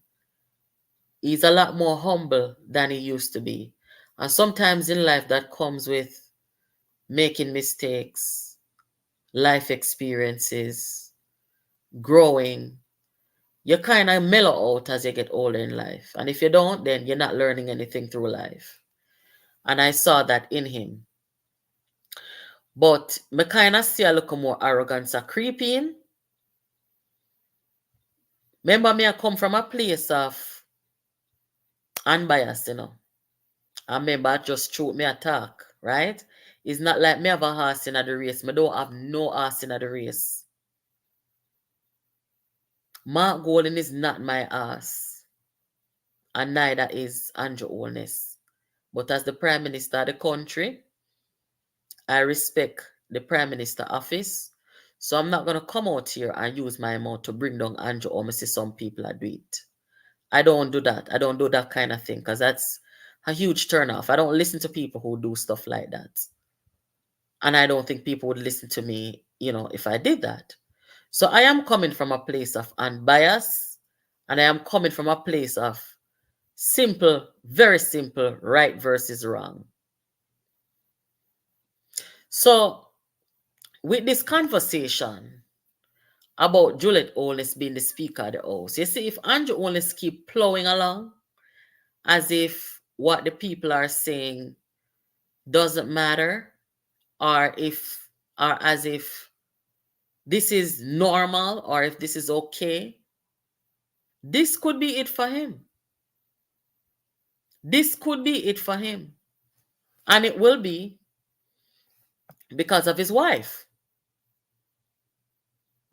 he's a lot more humble than he used to be. And sometimes in life that comes with making mistakes, life experiences, growing. You kind of mellow out as you get older in life. And if you don't, then you're not learning anything through life. And I saw that in him. But me kind of see a little more arrogance a creeping. Remember me, I come from a place of unbiased, I remember I just shoot me attack, right? It's not like me have a horse in the race. Me don't have no horse in the race. Mark Golding is not my ass, and neither is Andrew Holness. But as the Prime Minister of the country, I respect the Prime Minister office. So I'm not going to come out here and use my mouth to bring down Andrew or see some people that do it. I don't do that. I don't do that kind of thing because that's a huge turnoff. I don't listen to people who do stuff like that. And I don't think people would listen to me, if I did that. So I am coming from a place of unbiased, and I am coming from a place of simple, very simple, right versus wrong. So with this conversation about Juliet Owens being the Speaker of the House, you see, if Andrew Owens keep plowing along as if what the people are saying doesn't matter, or as if this is normal, or if this is okay, this could be it for him. This could be it for him. And it will be because of his wife.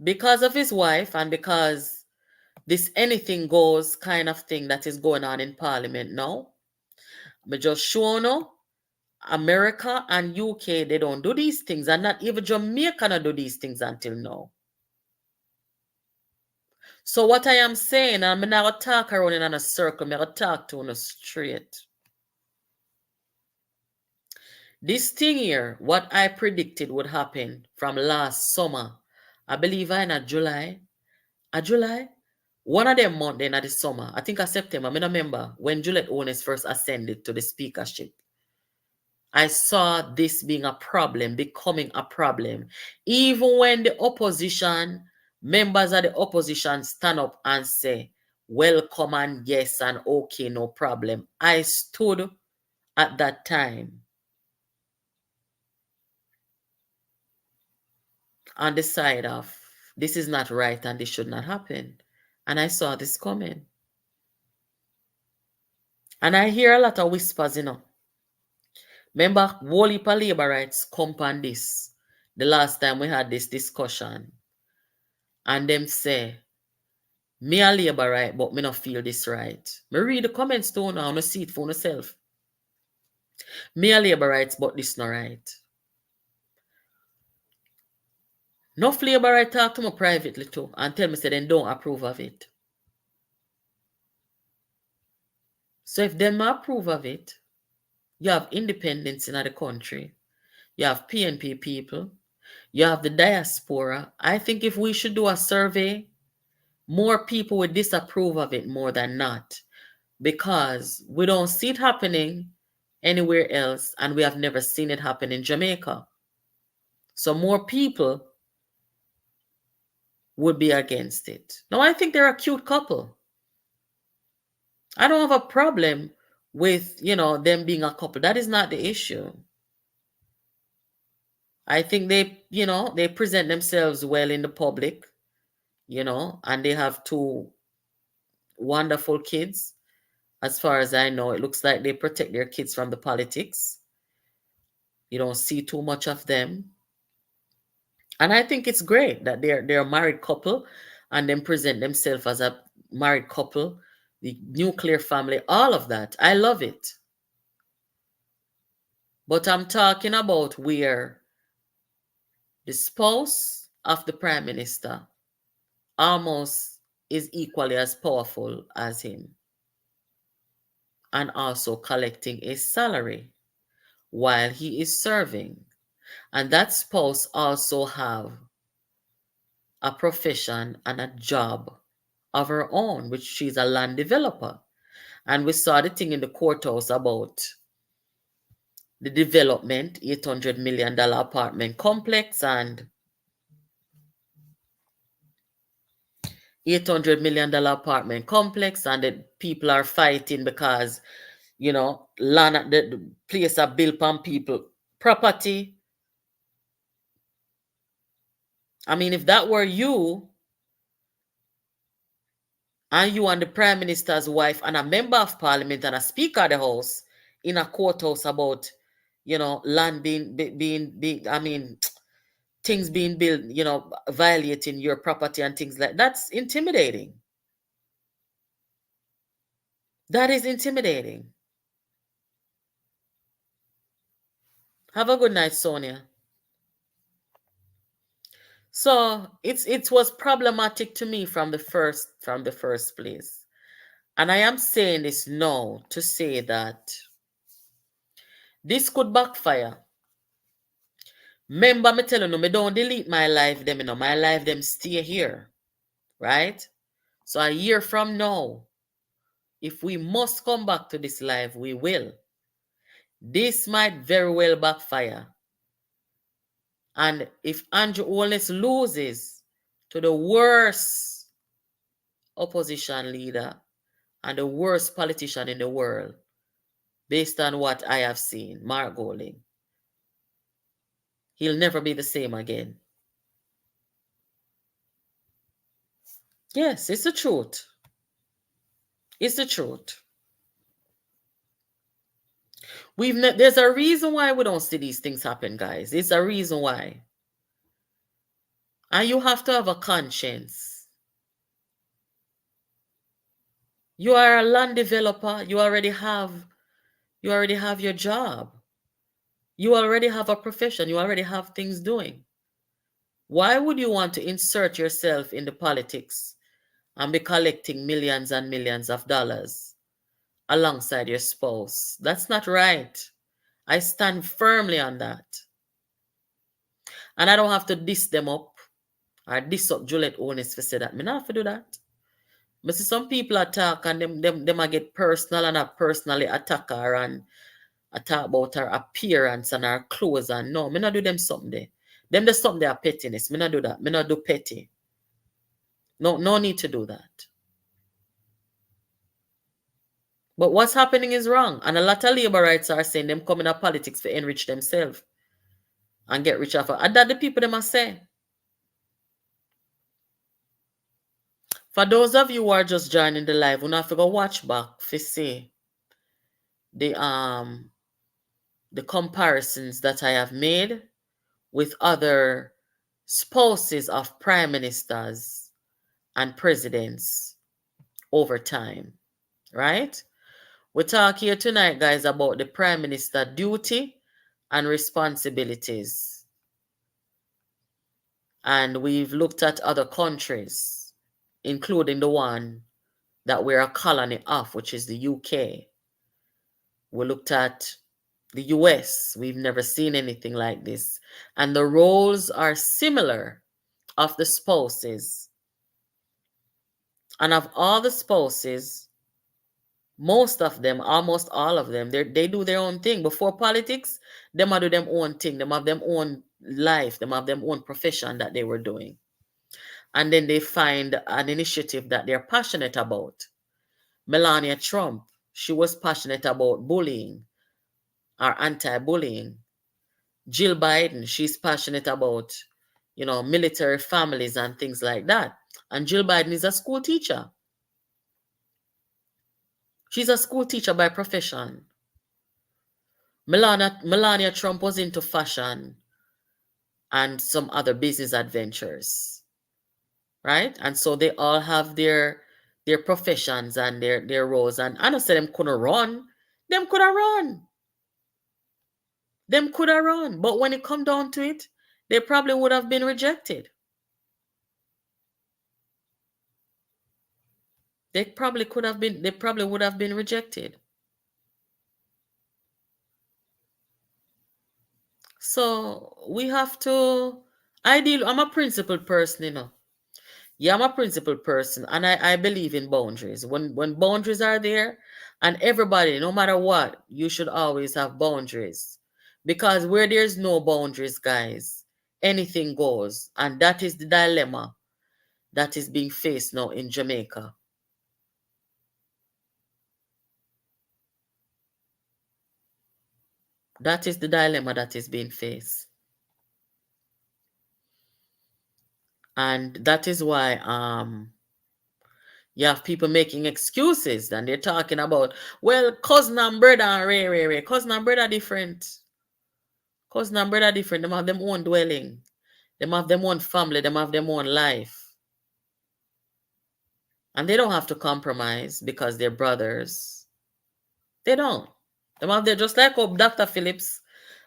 Because of his wife, and because this anything goes kind of thing that is going on in Parliament now. But just show you, America and UK, they don't do these things, and not even Jamaica don't do these things until now. So what I am saying, I'm not going to talk around in a circle, I'm going to talk to you straight. This thing here, what I predicted would happen from last summer, I believe in July. One of them months in the summer, I think September, I don't remember, when Juliet Owens first ascended to the speakership. I saw this being a problem, becoming a problem. Even when the opposition, members of the opposition stand up and say, welcome and yes and okay, no problem. I stood at that time on the side of, this is not right and this should not happen. And I saw this coming. And I hear a lot of whispers, Remember, whole heap of labor rights come on this. The last time we had this discussion. And them say, me a labor right, but me not feel this right. Me read the comments too now, I see it for myself. Me a labor rights, but this not right. Enough labor right talk to me privately too and tell me say they don't approve of it. So if them approve of it, you have independence in the country, you have PNP people, you have the diaspora. I think if we should do a survey, more people would disapprove of it more than not, because we don't see it happening anywhere else, and we have never seen it happen in Jamaica. So more people would be against it. Now, I think they're a cute couple. I don't have a problem with, them being a couple. That is not the issue. I think they, they present themselves well in the public, and they have 2 wonderful kids. As far as I know, it looks like they protect their kids from the politics. You don't see too much of them. And I think it's great that they're a married couple and then present themselves as a married couple, the nuclear family, all of that. I love it. But I'm talking about where the spouse of the Prime Minister almost is equally as powerful as him, and also collecting a salary while he is serving. And that spouse also have a profession and a job of her own, which she's a land developer. And we saw the thing in the courthouse about the development, $800 million apartment complex, and $800 million apartment complex, and the people are fighting because, land, the place are built on people property. I mean, if that were you and the Prime Minister's wife and a member of Parliament and a Speaker of the House in a courthouse about, land being, things being built, violating your property and things like that, that's intimidating. That is intimidating. Have a good night, Sonia. So it was problematic to me from the first place. And I am saying this now to say that this could backfire. Remember, me telling you, me don't delete my life them, my life them stay here. Right? So a year from now, if we must come back to this life, we will. This might very well backfire. And if Andrew Holness loses to the worst opposition leader and the worst politician in the world, based on what I have seen, Mark Golding, he'll never be the same again. Yes, it's the truth. It's the truth. There's a reason why we don't see these things happen, guys. It's a reason why. And you have to have a conscience. You are a land developer. You already have your job. You already have a profession. You already have things doing. Why would you want to insert yourself in the politics and be collecting millions and millions of dollars alongside your spouse? That's not right. I stand firmly on that. And I don't have to diss them up or diss up Juliette Holness for say that. I don't have to do that. But see some people attack and them get personal and personally attack her and talk about her appearance and her clothes and no, me not do them something there. Them the something they are pettiness. Me not do that. Me not do petty. No need to do that. But what's happening is wrong. And a lot of labor rights are saying them come in politics to enrich themselves and get rich off of. And that the people them are saying. For those of you who are just joining the live, we have to go watch back to see the comparisons that I have made with other spouses of prime ministers and presidents over time, right? We talk here tonight, guys, about the prime minister duty and responsibilities. And we've looked at other countries, including the one that we're a colony of, which is the UK. We looked at the US. We've never seen anything like this. And the roles are similar of the spouses. And of all the spouses, most of them, almost all of them, they do their own thing. Before politics, them do their own thing. Them have their own life. Them have their own profession that they were doing. And then they find an initiative that they're passionate about. Melania Trump, she was passionate about bullying or anti-bullying. Jill Biden, she's passionate about, military families and things like that. And Jill Biden is a school teacher. She's a school teacher by profession. Melania Trump was into fashion and some other business adventures, right? And so they all have their professions and their roles. And I don't say them couldn't run. Them could have run. Them could have run. But when it come down to it, they probably would have been rejected. They probably would have been rejected. So we have to, I'm a principled person, Yeah, I'm a principled person and I believe in boundaries. When boundaries are there, and everybody, no matter what, you should always have boundaries. Because where there's no boundaries, guys, anything goes. And that is the dilemma that is being faced now in Jamaica. That is the dilemma that is being faced. And that is why you have people making excuses and they're talking about, well, cousin and brother and Ray. Cousin and brother different. Cousin and brother different. Them have them own dwelling. Them have them own family. Them have them own life. And they don't have to compromise because they're brothers. They don't. Them have their, just like how Dr. Phillips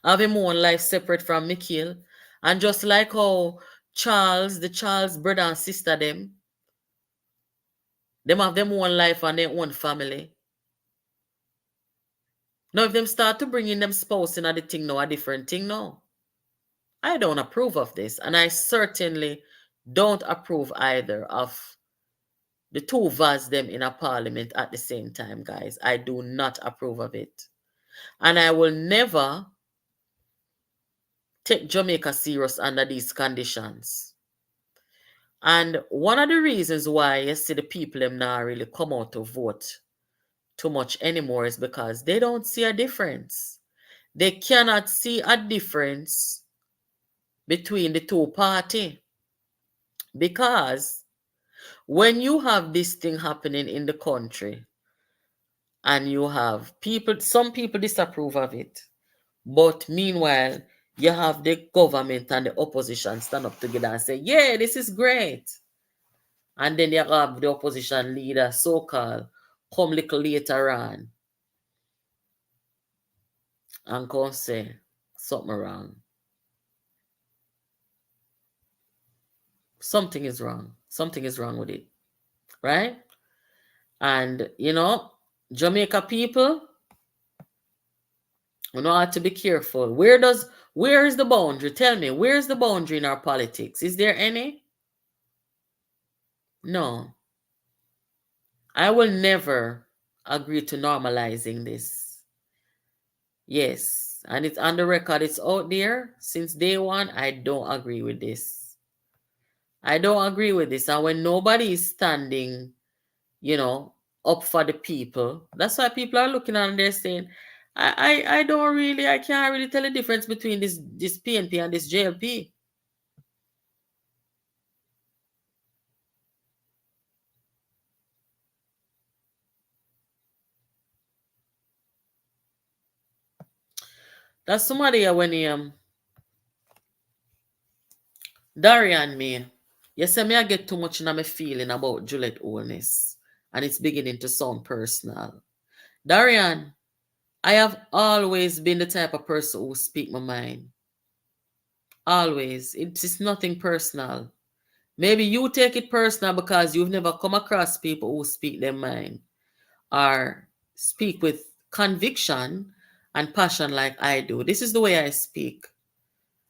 have his own life separate from Mikhail. And just like how the Charles brother and sister them have them own life and their own family. Now, if them start to bring in them spouse in the thing now, a different thing now. I don't approve of this, and I certainly don't approve either of the two Vaz them in a parliament at the same time, guys. I do not approve of it. And I will never take Jamaica serious under these conditions. And one of the reasons why you see the people them now really come out to vote too much anymore is because they don't see a difference. They cannot see a difference between the two parties. Because when you have this thing happening in the country and you have people, some people disapprove of it, but meanwhile, you have the government and the opposition stand up together and say, yeah, this is great. And then you have the opposition leader, so-called, come little later on and come say something wrong. Something is wrong. Something is wrong with it. Right? And, you know, Jamaica people, we know how to be careful. Where is the boundary? Tell me, where's the boundary in our politics? Is there any? No. I will never agree to normalizing this. Yes. And it's on the record, it's out there since day one. I don't agree with this. I don't agree with this. And when nobody is standing, you know, up for the people, that's why people are looking and they're saying, I can't really tell the difference between this PNP and this JLP. That's somebody when Darian me. You say me I get too much in my feeling about Juliet Holness, and it's beginning to sound personal. Darian, I have always been the type of person who speak my mind. Always. It's nothing personal. Maybe you take it personal because you've never come across people who speak their mind or speak with conviction and passion like I do. This is the way I speak.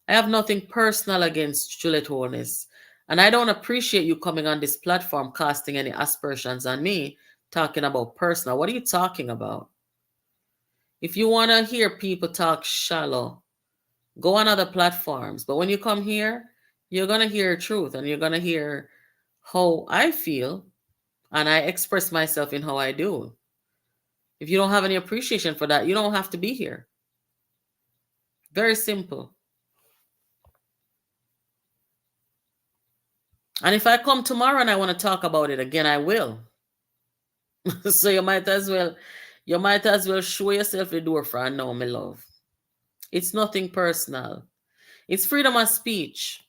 I have nothing personal against Juliet Holness. And I don't appreciate you coming on this platform casting any aspersions on me, talking about personal. What are you talking about? If you want to hear people talk shallow, go on other platforms. But when you come here, you're going to hear truth and you're going to hear how I feel. And I express myself in how I do. If you don't have any appreciation for that, you don't have to be here. Very simple. And if I come tomorrow and I want to talk about it again, I will. So you might as well show yourself the door for now, my love. It's nothing personal. It's freedom of speech.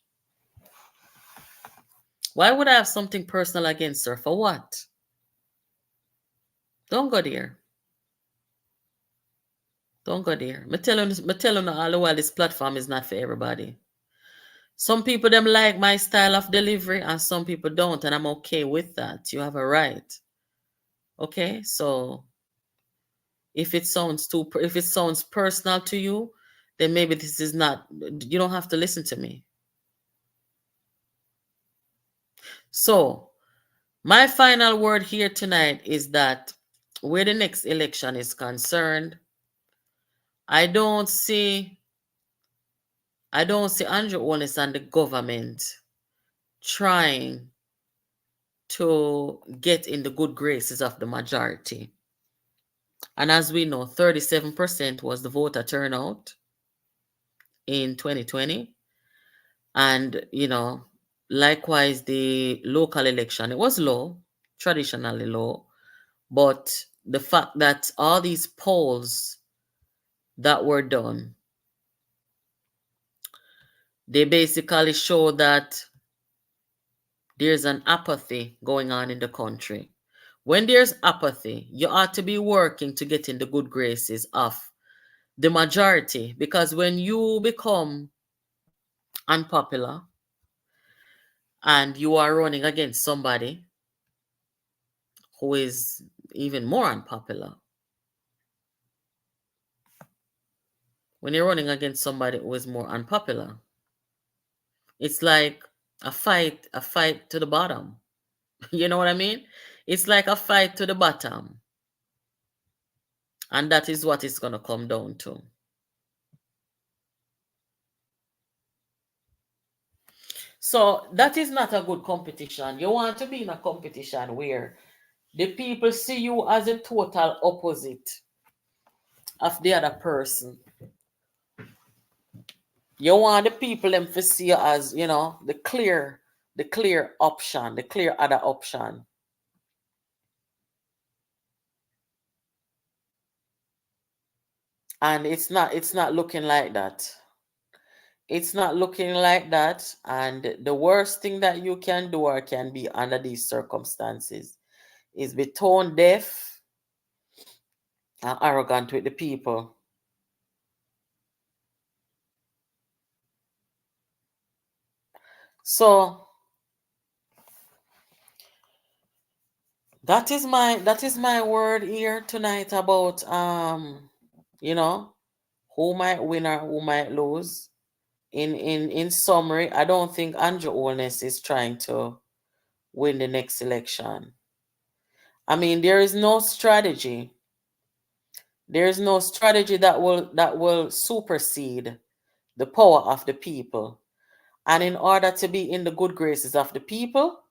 Why would I have something personal against her? For what? Don't go there. Don't go there. Me tell you all the while this platform is not for everybody. Some people them like my style of delivery and some people don't, and I'm okay with that. You have a right. Okay? So if it sounds personal to you, then maybe this is not, you don't have to listen to me. So my final word here tonight is that where the next election is concerned, I don't see Andrew Holness and the government trying to get in the good graces of the majority. And as we know, 37% was the voter turnout in 2020. And, you know, likewise, the local election, it was low, traditionally low. But the fact that all these polls that were done, they basically show that there's an apathy going on in the country. When there's apathy, you ought to be working to get in the good graces of the majority, because when you become unpopular, and you are running against somebody who is even more unpopular. When you're running against somebody who is more unpopular, it's like a fight to the bottom. You know what I mean? It's like a fight to the bottom. And that is what it's going to come down to. So that is not a good competition. You want to be in a competition where the people see you as a total opposite of the other person. You want the people them to see you as, you know, the clear option, the clear other option. And it's not looking like that. It's not looking like that. And the worst thing that you can do or can be under these circumstances is be tone deaf and arrogant with the people. So that is my word here tonight about you know, who might win or who might lose. In summary, I don't think Andrew Holness is trying to win the next election. I mean, there is no strategy. There is no strategy that will supersede the power of the people. And in order to be in the good graces of the people,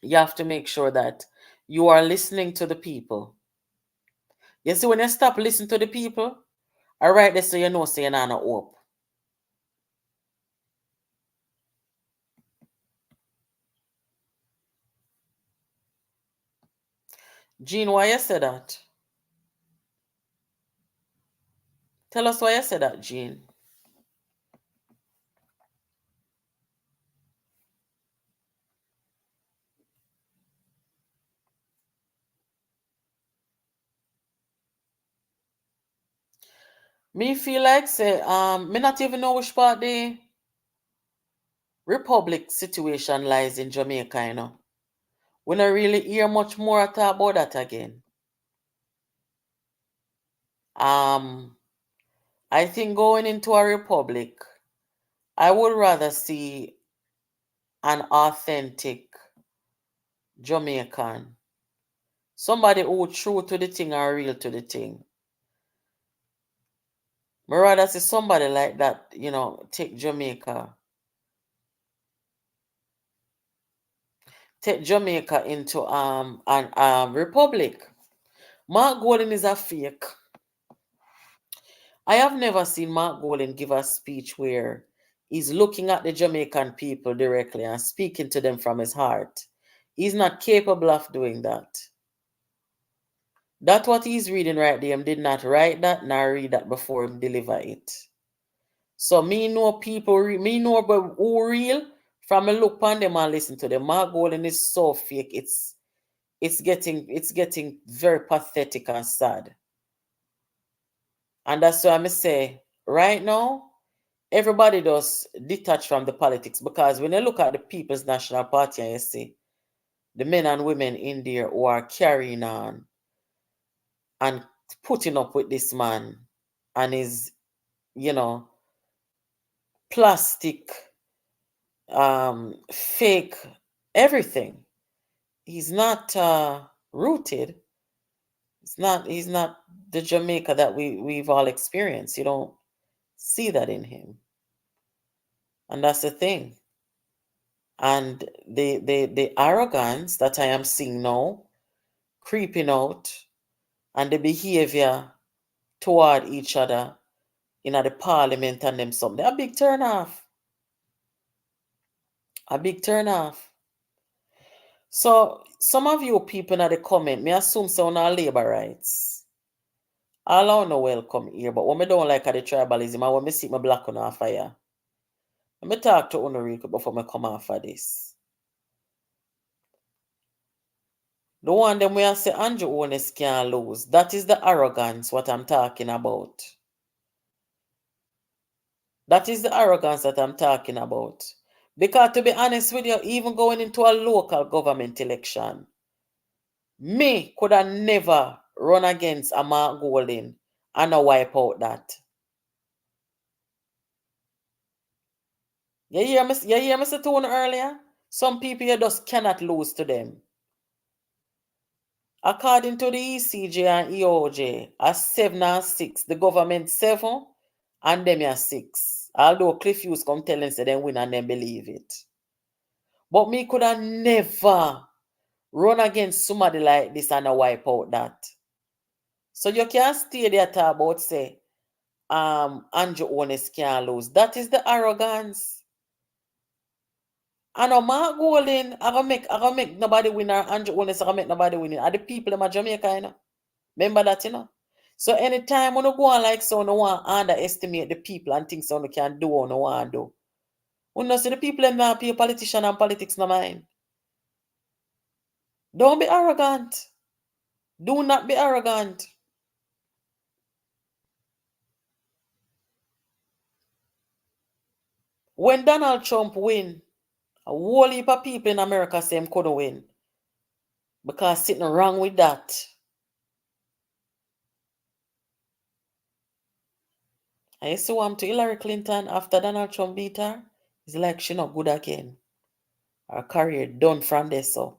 you have to make sure that you are listening to the people. You see, when you stop listening to the people, all right, they say you know, say you're not no hope. Jean, why you say that? Tell us why you say that, Jean. Me feel like say me not even know which part the Republic situation lies in Jamaica, you know. We don't really hear much more talk about that again. I think going into a republic, I would rather see an authentic Jamaican. Somebody who true to the thing and real to the thing. I rather see somebody like that, you know, take Jamaica. Take Jamaica into an republic. Mark Golding is a fake. I have never seen Mark Golding give a speech where he's looking at the Jamaican people directly and speaking to them from his heart. He's not capable of doing that. That's what he's reading right there. He did not write that nor read that before him deliver it. So me know people, me know who real from a look on them and listen to them. Mark Golding is so fake. It's getting very pathetic and sad. And that's why I say right now, everybody does detach from the politics, because when you look at the People's National Party and you see the men and women in there who are carrying on and putting up with this man and his, you know, plastic, fake everything. He's not rooted. He's not the Jamaica that we've all experienced. You don't see that in him. And that's the thing. And the arrogance that I am seeing now creeping out, and the behavior toward each other in the parliament and them something, a big turn off. A big turn off. So some of you people in the comment, me assume so on our labor rights. All I know welcome here, but what me don't like at the tribalism, I want me see my black on our fire. Let me talk to Unorico before me come off of this. The one them we say Andrew Holness can't lose. That is the arrogance what I'm talking about. That is the arrogance that I'm talking about. Because to be honest with you, even going into a local government election, me could have never run against a Mark Golding and a wipe out that. You hear me say Tone earlier? Some people you just cannot lose to them. According to the ECJ and EOJ, a 7 and 6, the government 7 and them are 6. Although Cliff Hughes come tell and say them win and them believe it. But me could have never run against somebody like this and wipe out that. So you can't stay there talk about say Andrew Honest can't lose. That is the arrogance. And Mark Golding, I gonna make nobody win, or Andrew Honest, I gonna make nobody win. Are the people in Jamaica, you know? Remember that, you know? So anytime when you go on like so, no one underestimate the people and things so you can do or no one do. When you see the people in not pay politician and politics no mind. Don't be arrogant. Do not be arrogant. When Donald Trump win, a whole heap of people in America say him couldn't win. Because something wrong with that. I used to want to Hillary Clinton after Donald Trump beat her. It's like she not good again. Her career done from there so.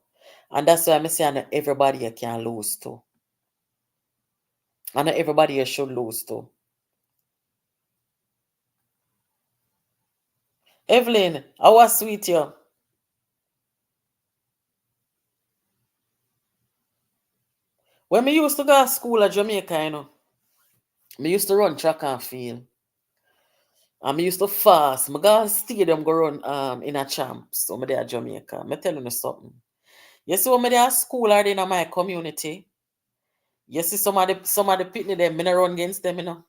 And that's why I'm saying everybody you can lose to. And everybody you should lose to. Evelyn, how was sweet you? When me used to go to school at Jamaica, you know, me used to run track and field. And me used to fast. Me go to stadium go run in a champs. So me there at Jamaica. Me telling you something. You see when me there at school or in my community, you see some of the pitney them, me not run against them, you know.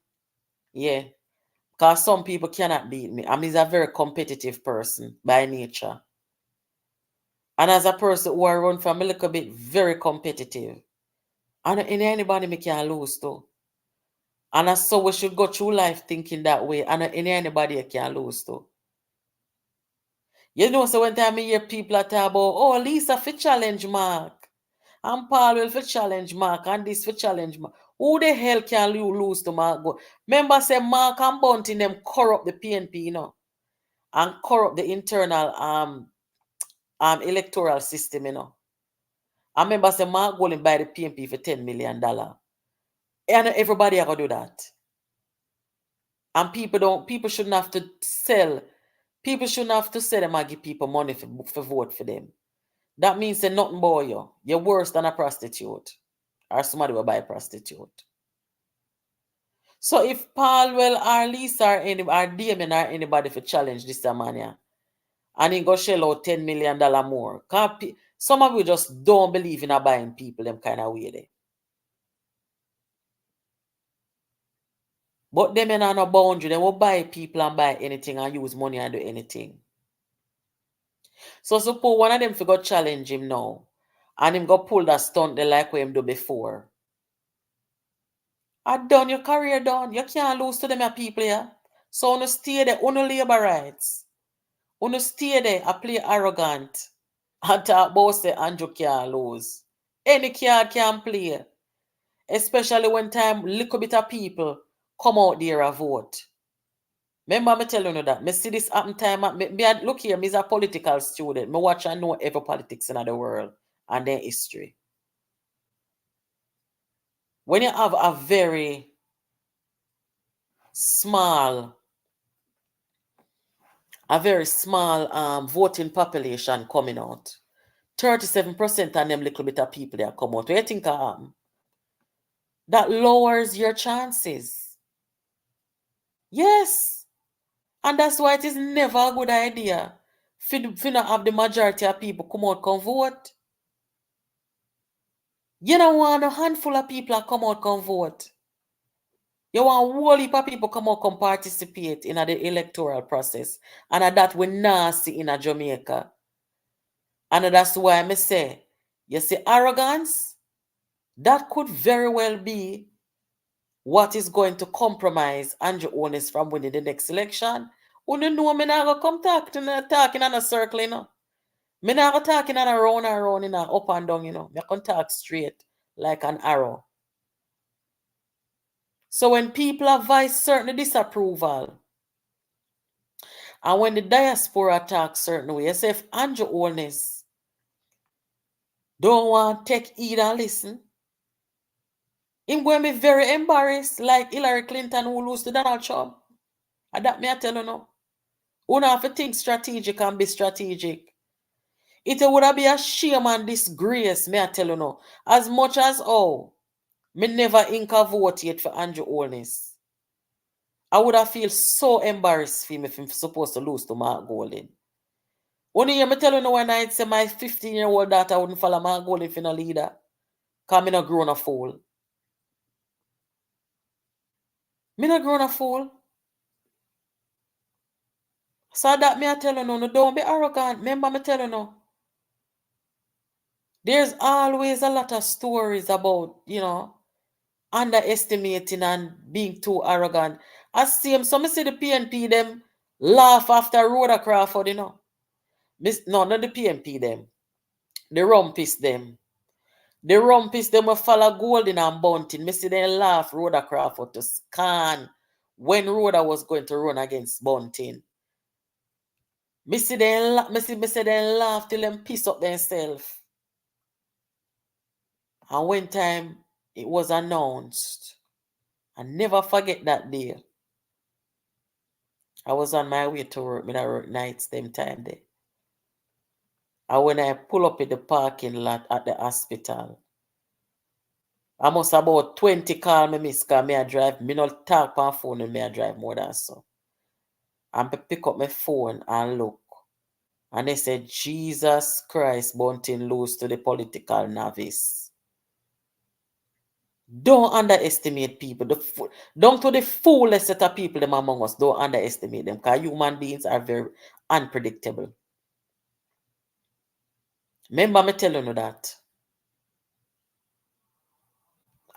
Yeah. Because some people cannot beat me. I'm a very competitive person by nature. And as a person who I run from a little bit very competitive. And in anybody me can lose to. And so we should go through life thinking that way. And in anybody you can lose to. You know, so when time I hear people talk about, oh, Lisa for challenge Mark. And Paul will for challenge Mark. And this for challenge Mark. Who the hell can you lose to Mark? Remember, say Mark and Bunting them corrupt the PNP, you know. And corrupt the internal electoral system, you know. I remember say Mark Golding buy the PNP for $10 million. And everybody are gonna do that. And people shouldn't have to sell. People shouldn't have to sell them and give people money for vote for them. That means they're nothing about you. You're worse than a prostitute. Or somebody will buy a prostitute. So if Paul or Lisa or Damien or anybody for challenge this man here, and he go shell out $10 million more. Some of you just don't believe in buying people them kind of way there. But them in no boundary, they will buy people and buy anything and use money and do anything. So suppose one of them for go challenge him now, and him go pull that stunt they like what him do before. I done your career done. You can't lose to them people here. So you stay there, you labor rights. You stay there, I play arrogant. And talk about say Andrew can't lose. Any card can play. Especially when time little bit of people come out there and vote. Remember me telling you that. Me see this happen time. Look here, me's a political student. Me watch and know every politics in the world and their history. When you have a very small voting population coming out, 37% of them little bit of people that come out. What do you think that lowers your chances? Yes. And that's why it is never a good idea for not have the majority of people come out come vote. You don't want a handful of people that come out come vote. You want a whole heap of people come out come participate in the electoral process. And that we not see in Jamaica. And that's why I say, you see arrogance, that could very well be what is going to compromise Andrew Honest from winning the next election Who know me not go come talking in a circle, you know. Me not go talking on a round and round, you know, up and down, you know. Me can talk straight like an arrow. So when people have voiced certain disapproval, and when the diaspora talk certain way, you say if Andrew Holness don't want to take heed and listen, him going to be very embarrassed like Hillary Clinton who lose to Donald Trump. And that me I tell you now. You don't have to think strategic and be strategic. It would have been a shame and disgrace, me I tell you now. As much as me never vote yet for Andrew Holness. I would have feel so embarrassed for him if I'm supposed to lose to Mark Golding. Only you me tell you now when I say my 15-year-old daughter wouldn't follow Mark Golding for no leader. Because me not grown a fool. Me not grown a fool. So that me I tell you no, don't be arrogant. Remember me tell you no. There's always a lot of stories about, you know, underestimating and being too arrogant. As same, so me see the PNP them laugh after Rhoda Crawford, you know. No, not the PNP them. The Rumpis them. The Rumpis them will follow Golden and Bunting. Me see them laugh Rhoda Crawford to scan when Rhoda was going to run against Bunting. Me see them laugh till them piss up themselves. And when time it was announced, I never forget that day. I was on my way to work. I work nights them time there. And when I pull up in the parking lot at the hospital, I must about 20 call me miss because me I drive. Me not talk on phone and me I drive more than so. And I pick up my phone and look. And they said, Jesus Christ, Bunting lose to the political novice. Don't underestimate people. Don't to the foolish set of people them among us. Don't underestimate them. Because human beings are very unpredictable. Remember me telling you that.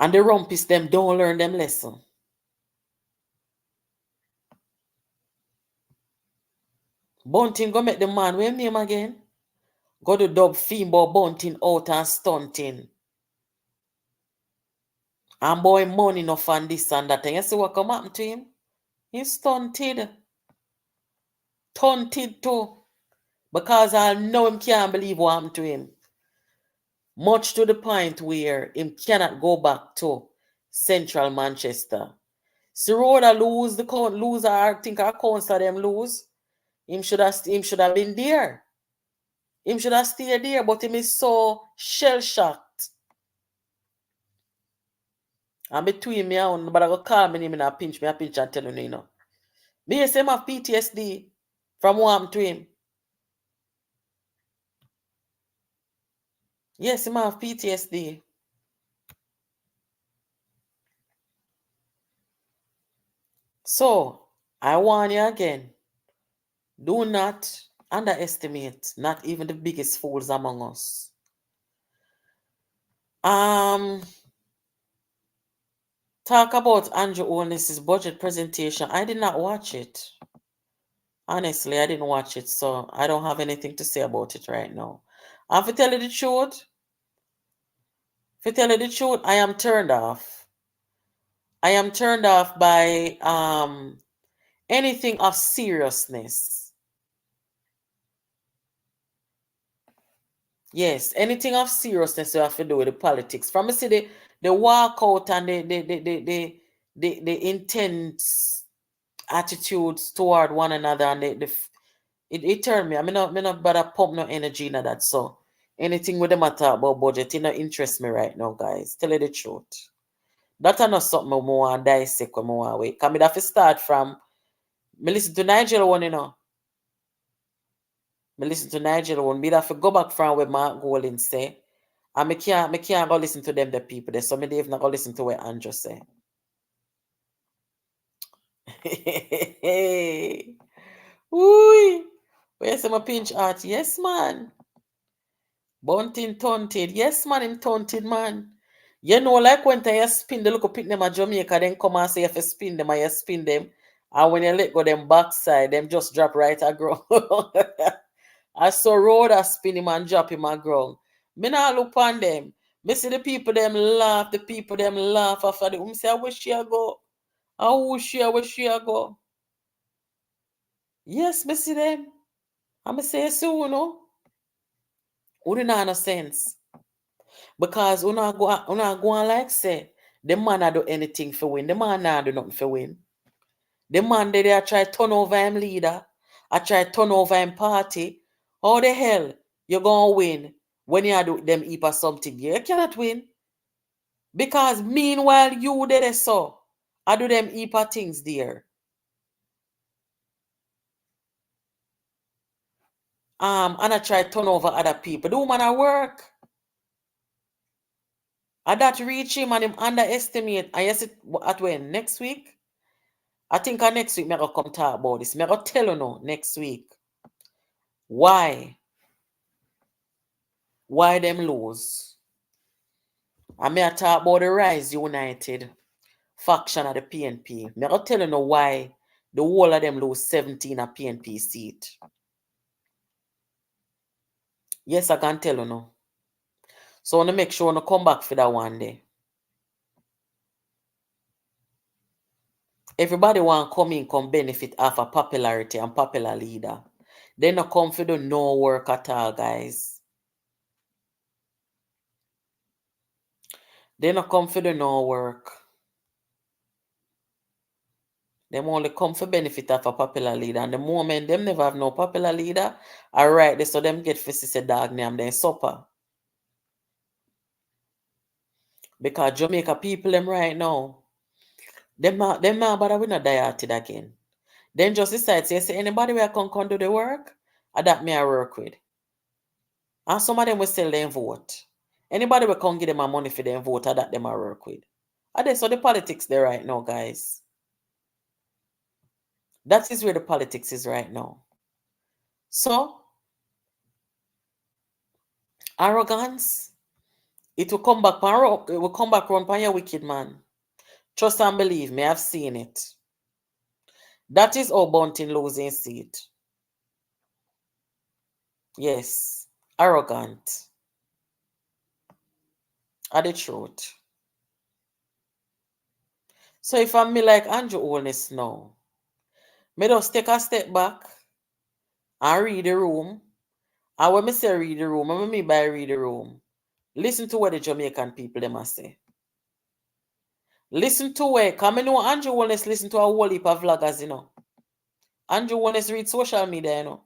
And the Rumpis them don't learn them lesson. Bunting go make the man, what's name again? Go to dub Fimbo Bunting out and stunting. And boy money enough and this and that. And you see what come happen to him? He's stunted. Stunted too. Because I know him can't believe what happened to him. Much to the point where him cannot go back to Central Manchester. So Rhoda lose the count, lose I think our council them lose. Him should have been there. Him should have stayed there, but him is so shell-shocked. And between me and but I go call me him and I pinch and tell him, you know. Me yes, him have PTSD from what happened to him. Yes, him have PTSD. So, I warn you again. Do not underestimate not even the biggest fools among us. Talk about Andrew Holness's budget presentation. I did not watch it. Honestly, I didn't watch it, so I don't have anything to say about it right now. And to tell you the truth, I am turned off. I am turned off by anything of seriousness. Yes, anything of seriousness you have to do with the politics. From see the walkout and the intense attitudes toward one another, and it turned me. I mean, not bother pump no energy in that. So anything with them talk about budget, it don't interest me right now, guys. Tell you the truth. That's not something I want to dissect when I want to wait. Because I have to start from, me listen to Nigel one, you know. Me listen to Nigel one. Me have to go back from where Mark Golding say. And me can't go listen to them, the people there. So me even not go listen to what Andrew say. Ooh. Where's my pinch art? Yes, man. Bunting taunted. Yes, man, him taunted, man. You know, like when you spin the look up them at Jamaica, then come and say if you spin them and you spin them, And when you let go them backside, them just drop right at ground. I saw road a spin him and drop him at ground. Me not look on them. Me see the people them laugh, after the say where she a go? Where she a go? Yes, me see them. I'm say so, Who not no sense. Because una go on like say, the man not do anything for win. The man not do nothing for win. The man they try turn over him leader. I try turn over him party. How the hell you gonna win when you do them heap of something? You cannot win. Because meanwhile you did so. I do them heap of things there. And I try turn over other people. The woman at work. I that reach him and him underestimate. I guess it at when? Next week? I think next week, I'm going to come talk about this. I'm going to tell you now next week. Why them lose? I'm going to talk about the Rise United faction of the PNP. I'm going to tell you now why the whole of them lose 17 a PNP seat. Yes, I can tell you now. So I want to make sure I come back for that one day. Everybody want to come benefit off a popularity and popular leader. They not come for the no work at all, guys. They not come for the no work. Them only come for benefit of a popular leader. And the moment them never have no popular leader, alright, so them get for a dog name then supper. Because Jamaica people them right now, them not bother we not dieted again. Then just decide say anybody where can do the work, that me I work with. And some of them will sell them vote. Anybody will come give them a money for them vote, that them I work with. And so the politics there right now, guys. That is where the politics is right now. So, arrogance, it will come back around upon your wicked man. Trust and believe me, I've seen it. That is how Bunting losing seat. Yes, arrogant. Are the truth. So if I'm me like Andrew Holness now, me just take a step back and read the room. And when me say read the room, I mean by read the room. Listen to what the Jamaican people them must say. Listen to where, because I know Andrew Holness listen to a whole heap of vloggers, Andrew Holness read social media,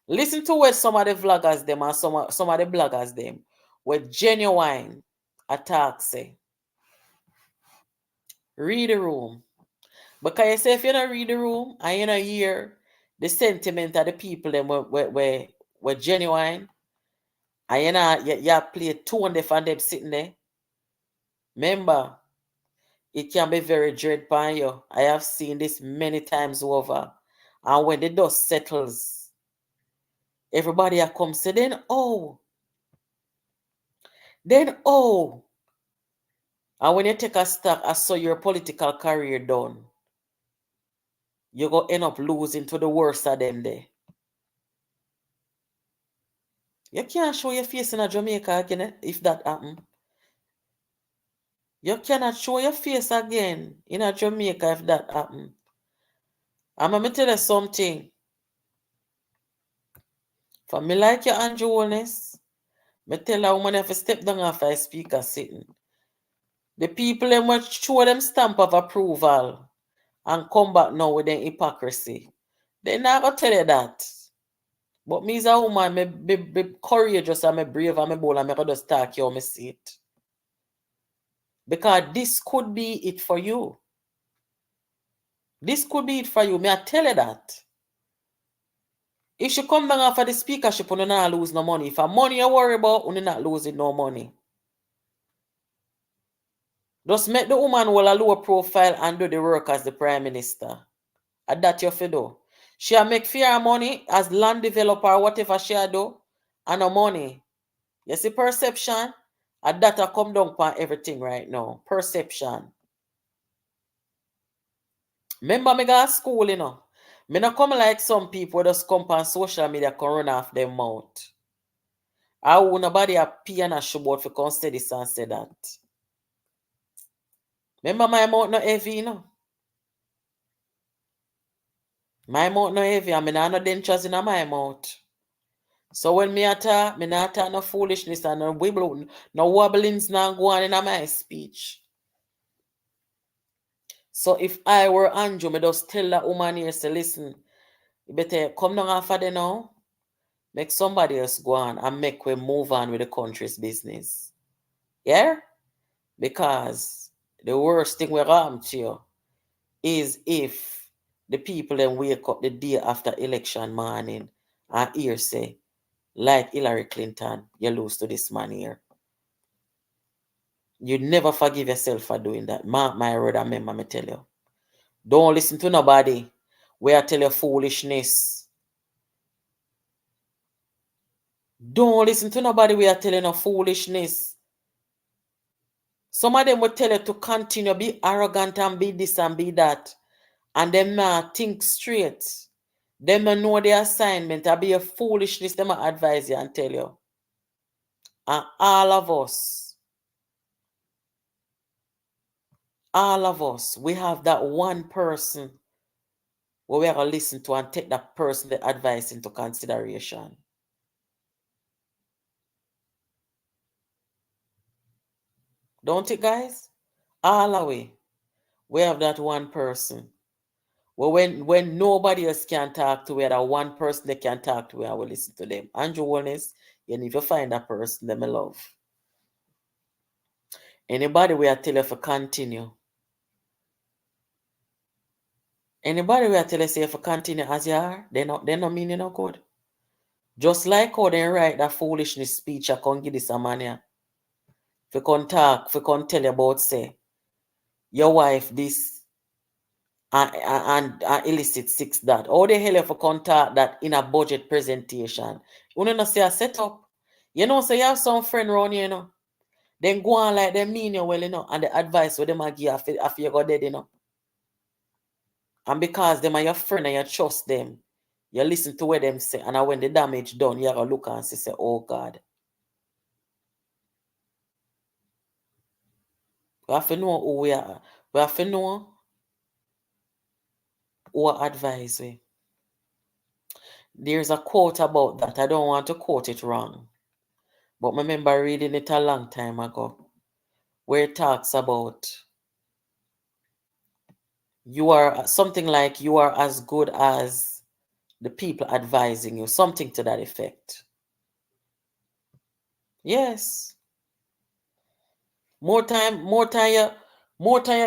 Listen to what some of the vloggers them and some of the bloggers them with genuine attacks say. Read the room. Because you say if you don't read the room and you don't hear the sentiment of the people them were genuine, and you play two on them sitting there. Remember, it can be very dread upon you. I have seen this many times over. And when the dust settles, everybody will come say, then and when you take a stock, I saw your political career done, you're going to end up losing to the worst of them there. You can't show your face in a Jamaica again if that happens. You cannot show your face again in a Jamaica if that happens. I'm going to tell you something. For me like your Andrew Holness, me tell a woman if you step down off a speaker sitting. The people them will show them stamp of approval and come back now with their hypocrisy. They never tell you that. But me as a woman, me be courageous and me brave and me bold and me can just talk you on me seat. Because this could be it for you. This could be it for you. Me I tell you that. If you come down after the speakership, you not lose no money. If a money you worry about, you not losing no money. Just make the woman with a lower profile and do the work as the prime minister. And that you fi do. She make fair money as land developer or whatever she do, and no money. You see perception? And that come down upon everything right now. Perception. Remember me go to school, you know. Me not come like some people who just come on social media can run off their mouth. I will nobody a pee and a show about for come say this and say that. Remember my mouth not heavy, you know. My mouth not heavy and me not no dentures in my mouth. So when me attack, me not attack no foolishness and no wibble, no wobblings now go on in my speech. So if I were Andrew, me just tell that woman here, say, listen, you better come down after there now, make somebody else go on and make we move on with the country's business. Yeah? Because the worst thing will happen to you is if the people then wake up the day after election morning and hear say, like Hillary Clinton, you lose to this man here. You never forgive yourself for doing that. Mark my word, I remember me tell you. Don't listen to nobody where I tell you foolishness. Don't listen to nobody where I tell you no foolishness. Some of them will tell you to continue, be arrogant and be this and be that. And them not think straight. Them not know their assignment. I be a foolishness, them advise you and tell you. And all of us, we have that one person where we are going to listen to and take that person, the advice into consideration. Don't it, guys? All the way. We have that one person. Well, when nobody else can talk to, we have that one person they can talk to, I will listen to them. Andrew Holness, you need to find that person that I love. Anybody where I tell you to continue. Anybody where I tell you say if you continue as you are, they not mean you no good. Just like how they write that foolishness speech, I can't give this a man here. If you can talk, if you can tell you about say, your wife this and illicit 6 that. How the hell if you can talk that in a budget presentation? You know say a setup. You know say you have some friend around here, you know. Then go on like they mean you well, you know, and the advice with them a give after you go dead, you know. And because them are your friend and you trust them, you listen to what them say, and when the damage done, you gotta look and say, oh God. We have to know who we are. We have to know who advise we. There's a quote about that. I don't want to quote it wrong. But I remember reading it a long time ago, where it talks about you are something like you are as good as the people advising you, something to that effect. Yes. More time you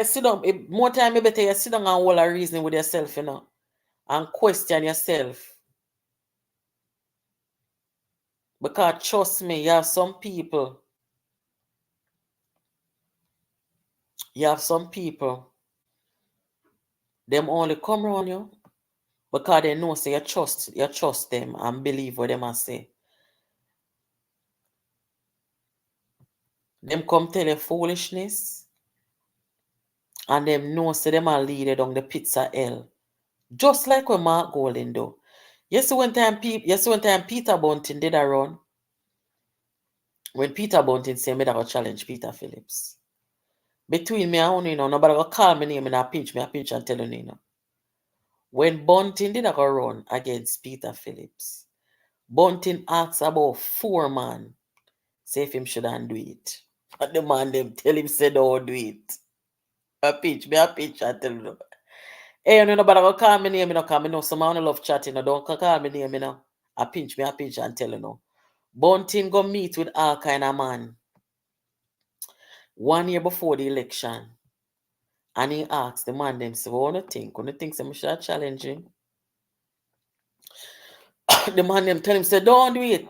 sit down, more time you better you sit down and hold a reason with yourself, you know, and question yourself. Because trust me, you have some people, them only come around you because they know say you trust them and believe what they must say. Them come tell you foolishness and them know say them are lead you down the pits of hell. Just like what Mark Golding do. Yes, one time Peter Bunting did a run. When Peter Bunting said me that I challenge Peter Phillips. Between me and you know, nobody will call me name and I pinch and tell you know. When Bunting did a run against Peter Phillips, Bunting asked about 4 man, say if him shouldn't do it. But the man them tell him say don't do it. I pinch and tell you. Hey, you know, nobody will call me name, you know, because I know some man love chatting, you know, don't call me name, you know. I pinch and tell you know. Bunting go meet with all kind of man 1 year before the election. And he asked the man them, say, what do you think? When you think some should challenge him? The man them tell him, say, don't do it.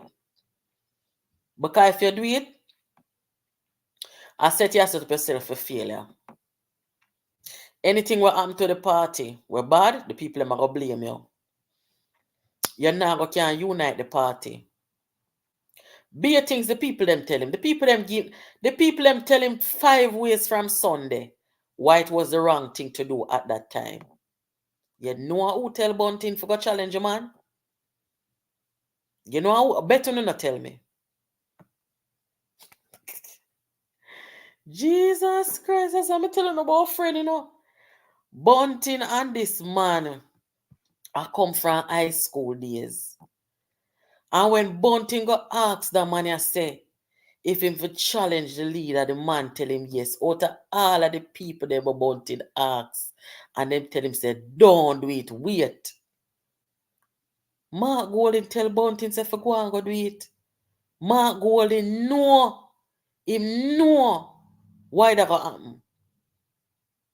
Because if you do it, I set yourself up yourself for failure. Anything will happen to the party, we're bad, the people are going to blame you. You're not going to unite the party. Be your things the people them tell him. The people them tell him 5 ways from Sunday why it was the wrong thing to do at that time. You know who tell Bunting for go challenge a man? You know how? I bet you not tell me. Jesus Christ, that's what I'm telling about friend, you know. Bunting and this man, I come from high school days. And when Bunting got asked that man, I say, if him for challenge the leader, the man tell him yes. Out of all of the people they were Bunting asked, and them tell him, say, don't do it, wait. Mark Golding tell Bunting, say, for go and go do it. Mark Golding know, him know why that go happen.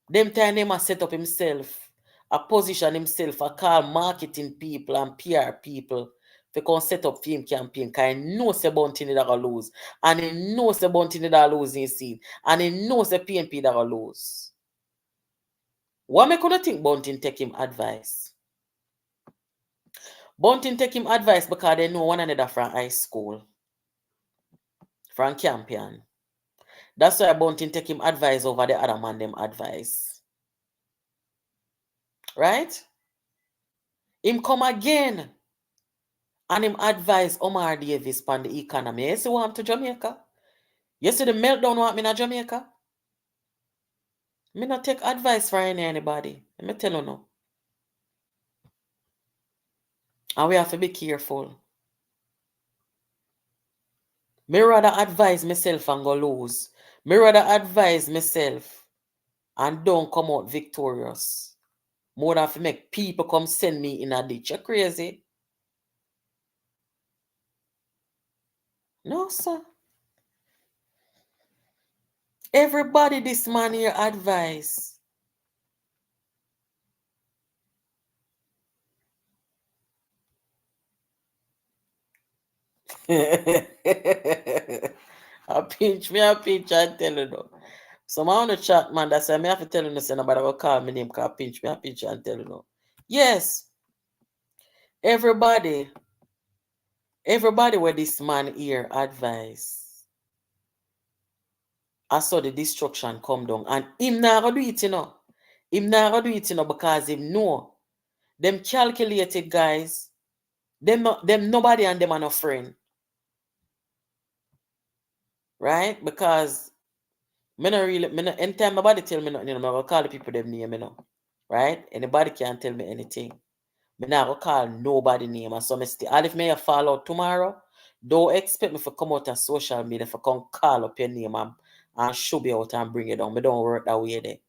Them time him a set up himself, a position himself, a call marketing people and PR people to come set up film campaign, because he knows say Bunting that go lose. And he knows say Bunting that lose in seat. And he knows the PNP that go lose. What make you think Bunting take him advice? Bunting take him advice because they know one another from high school. From campaign. That's why Bunting take him advice over the other man them advice. Right? Him come again. And him advise Omar Davis on the economy. You see what I'm to Jamaica? You see the meltdown what me in Jamaica? Me not take advice from anybody. Let me tell you now. And we have to be careful. Me rather advise myself and go lose. Me rather advise myself and don't come out victorious. More than to make people come send me in a ditch. You crazy? No, sir. Everybody this man here advice. I pinch, I tell you no. So I want to chat, man. That's why I have to tell you no, say nobody will call me name because I pinch and tell you no. Yes. Everybody where this man here advise. I saw the destruction come down. And him not gonna do it, you know. Him not gonna do it, you know, because him know. Them calculated guys, them nobody and them are no friend. Right? Because anytime nobody tell me nothing, you know, I will call the people them name, you know. Right? Anybody can tell me anything. I not go call nobody name. And so I still, all if me fall out tomorrow, don't expect me to come out on social media for come call up your name and show me out and bring it down. Me don't work that way there.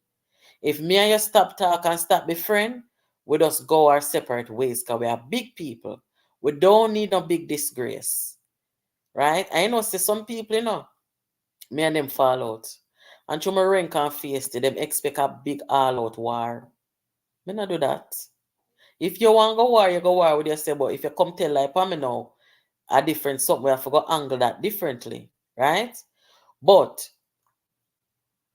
If me and you stop talk and stop be friend, we just go our separate ways because we are big people. We don't need no big disgrace. Right? I know say some people, you know, me and them fall out. And to my rank and face, them expect a big all-out war. Me not do that. If you want to go war, you go war with yourself. But if you come tell like me now, a different something, we have to go angle that differently. Right? But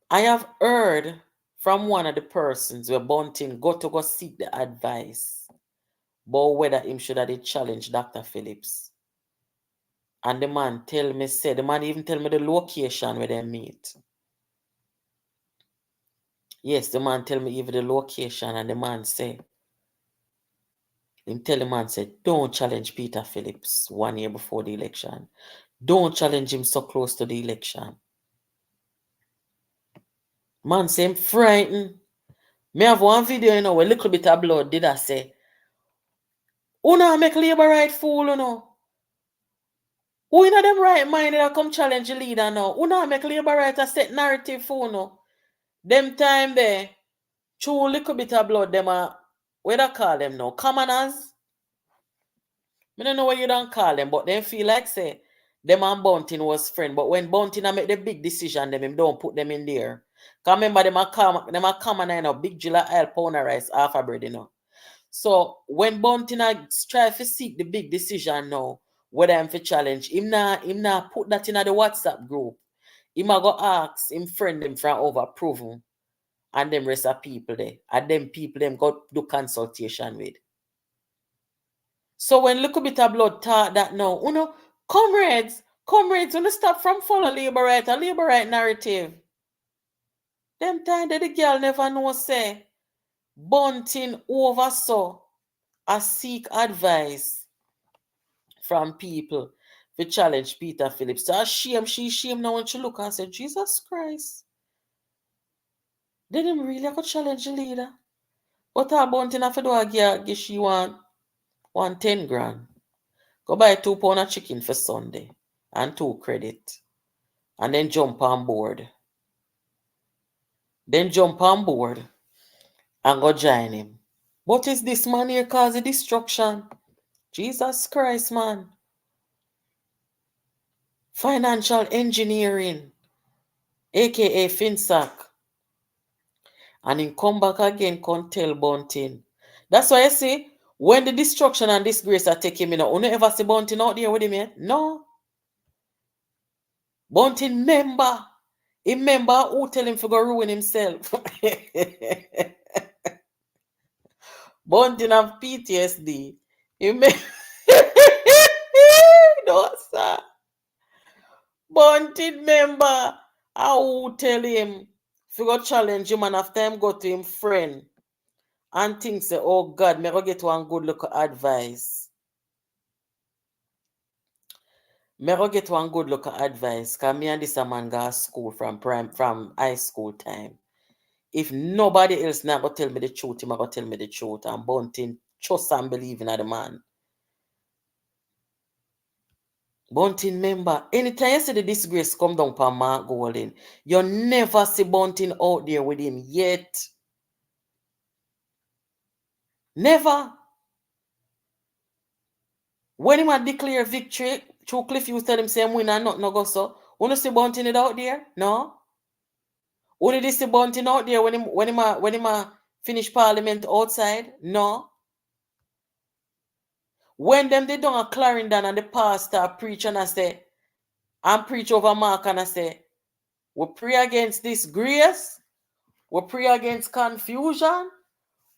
I have heard from one of the persons where Bunting go seek the advice about whether him should have challenge Dr. Phillips. And the man the man even tell me the location where they meet. Yes, the man tell me even the location, and the man say, him tell the man say, don't challenge Peter Phillips 1 year before the election. Don't challenge him so close to the election. Man say him frightened. Me have one video, you know, where a little bit of blood did I say, who not make Labour right fool, you know? Who in them right mind that come challenge the leader now? Who not make Labour right a set narrative for, you know? Them time there, chew little bit of blood, them are, what do I call them now? Commoners? I don't know what you don't call them, but they feel like say them and Bunting was friend. But when Bunting make the big decision, them him don't put them in there. Cause remember them a come and a big jilla oil pound of rice, half a bread, you know. So when Bunting try to seek the big decision now, whether him for challenge, him not put that in the WhatsApp group. Him a go ask him friend them from over proven and them rest of people there. And them people them go do consultation with. So when little bit of blood talk that now, you know, comrades, when stop from follow Labour right, a Labour right narrative. Them time that the girl never know say Bunting oversaw I seek advice from people to challenge Peter Phillips. So she shame now when she look and say, Jesus Christ. They didn't really have to challenge the leader. But her Bunting have to do a give she want 10 grand. Go buy 2 pound of chicken for Sunday and 2 credit. And then jump on board. And go join him. What is this man here causing destruction? Jesus Christ, man. Financial engineering, aka FinSac. And him come back again, come tell Bunting. That's why I say, when the destruction and disgrace are taking him, you ever see Bunting out there with him yet? No. Bunting member. He member who tell him to go ruin himself. Bunting have PTSD. No, sir. Bunting member who tell him to go challenge him, and after him go to him friend and think say, oh God, me go get one good look at advice. Cause me and this man go to school from high school time. If nobody else not go tell me the truth, him go tell me the truth. And Bunting trust and believe in the man. Bunting member, anytime you see the disgrace come down for Mark Golding, you never see Bunting out there with him yet. Never. When him declare victory, through Cliff you tell him say him win and nothing no go so. Wanna see Bunting it out there? No. Wanna see Bunting out there when him finish parliament outside? No. When them they done a Clarendon and the pastor preach and I say, and preach over Mark and I say, we pray against this grace, we pray against confusion,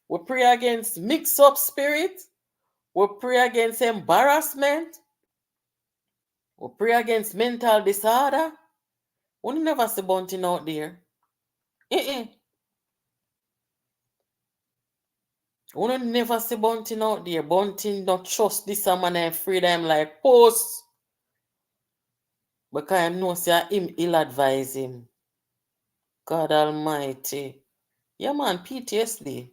we pray against mix-up spirit, we pray against embarrassment, we pray against mental disorder. We never see Bunting out there. We never see Bunting out there. Bunting don't trust this man and afraid I'm like post. Because I know say him ill advise him. God Almighty. Yeah man, PTSD.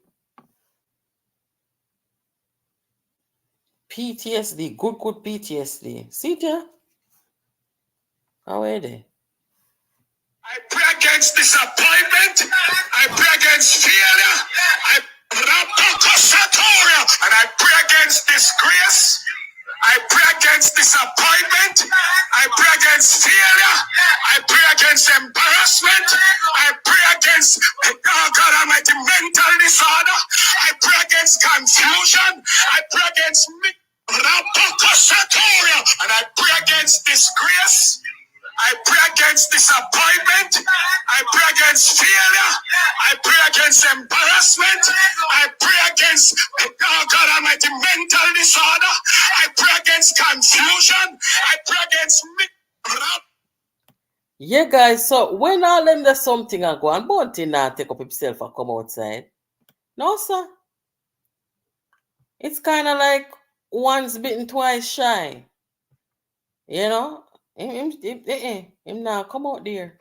PTSD, good PTSD. See there? How are they? I pray against disappointment. I pray against failure. And I pray against disgrace. I pray against disappointment. I pray against failure. I pray against embarrassment. I pray against, God Almighty, mental disorder. I pray against confusion. I pray against and I pray against disgrace. I pray against disappointment. I pray against failure. I pray against embarrassment. I pray against, God Almighty, mental disorder. I pray against confusion. I pray against. Yeah, guys, so when all them there's something I go and Bunting now take up himself and come outside. No, sir. It's kind of like once bitten, twice shy. You know? Him now come out there.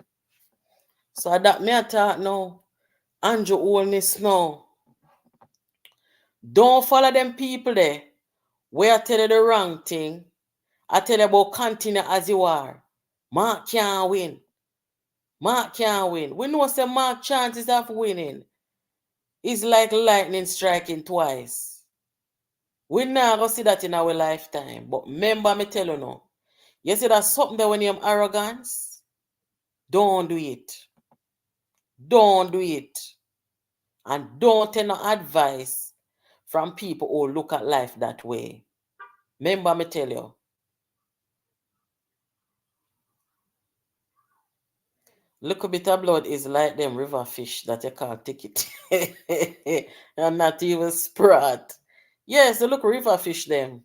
So that me I talk now. Andrew Holness now. Don't follow them people there. Where I tell you the wrong thing. I tell you about continue as you are. Mark can't win. We know some Mark chances of winning is like lightning striking twice. We not gonna see that in our lifetime. But remember me tell you now. You see that something there when you have arrogance? Don't do it. Don't do it. And don't take no advice from people who look at life that way. Remember me tell you. Little bit of blood is like them river fish that you can't take it. And not even sprat. Yes, the look river fish them.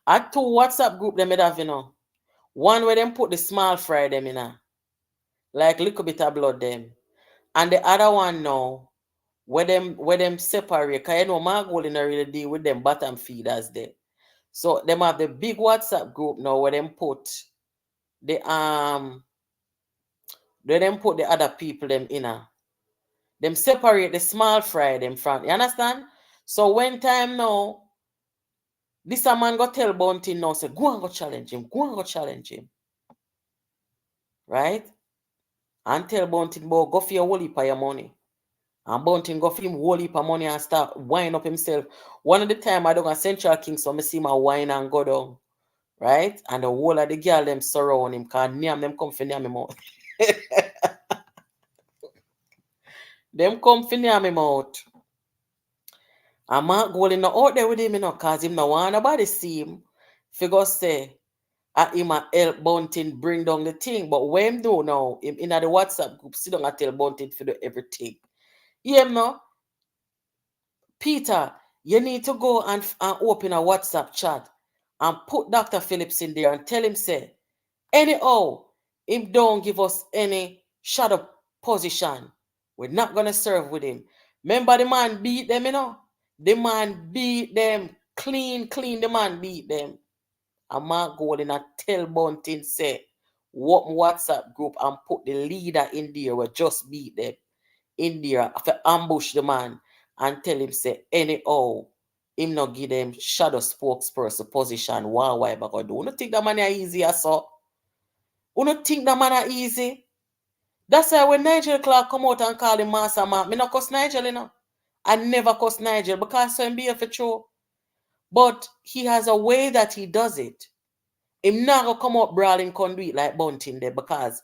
I 2 WhatsApp group them have, you know. One where them put the small fry them in like little bit of blood them. And the other one now, where them separate, because you know Margolin really deal with them bottom feeders there. So them have the big WhatsApp group now where them put the other people them in them separate the small fry them from, you understand? So when time now, this a man go tell Bunting now, say, go and go challenge him, right? And tell Bunting, boy, go for your whole heap of your money. And Bunting go for him whole heap of money and start wine up himself. One of the time I don't go Central King, so I see my wine and go down, right? And the whole of the girl them surround him, because name them come for near me mouth. Them come for near me mouth. I'm not going out there with him, because him no want nobody see him. Figure say, him a help Bunting bring down the thing. But when him do now, him in the WhatsApp group, sit down and tell Bunting to do everything. Yeah, no? Peter, you need to go and open a WhatsApp chat and put Dr. Phillips in there and tell him, say, anyhow, him don't give us any shadow position. We're not going to serve with him. Remember the man beat them, The man beat them. Clean, the man beat them. And Mark Golding and tell Bunting, say, what WhatsApp group and put the leader in there will just beat them in there after ambush the man and tell him, say, anyhow, him not give them shadow spokesperson position. Why back do? You don't think that man is easy as so? You don't think that man is easy? That's why when Nigel Clark come out and call him Master Mark, me not cuss Nigel, I never cuss Nigel because so him be for true. But he has a way that he does it. Him not gonna come up brawling conduit like Bunting there because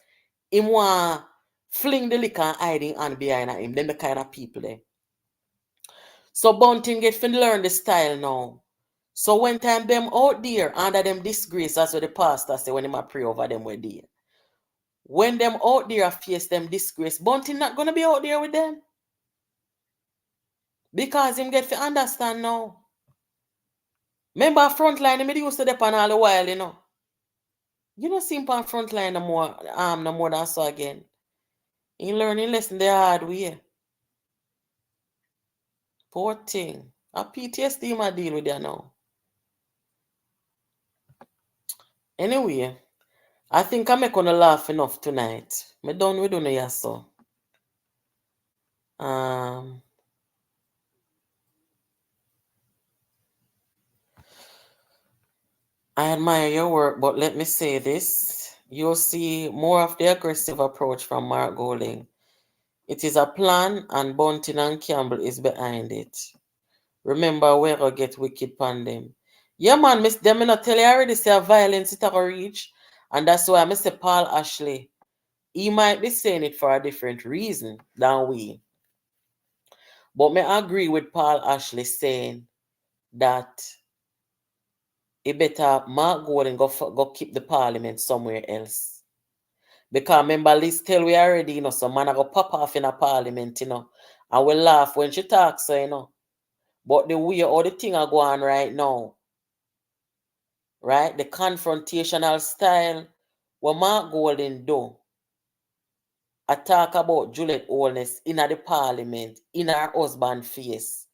him want fling the liquor and hiding and behind him. Them the kind of people there. So Bunting get to learn the style now. So when time them out there under them disgrace, that's what the pastor say when him a pray over them were there. When them out there face them disgrace, Bunting not gonna be out there with them. Because him get to understand now. Remember frontline, him used to depend all the while, You don't see him on frontline no more than so again. He learning lesson the hard way. Poor thing. A PTSD might deal with that now. Anyway, I think I'm gonna laugh enough tonight. Me done with no so. I admire your work, but let me say this. You'll see more of the aggressive approach from Mark Golding. It is a plan, and Bunting and Campbell is behind it. Remember, we're going to get wicked pan them. Yeah, man, them not tell you already say violence it will reach. And that's why I say Paul Ashley, he might be saying it for a different reason than we. But me agree with Paul Ashley saying that it better Mark Golding go keep the parliament somewhere else. Because remember, Liz tell we already, some man go pop off in a parliament, and we laugh when she talks, so, But the way all the thing are going right now, right? The confrontational style, what Mark Golding do, I talk about Juliet Holness in the parliament, in her husband's face.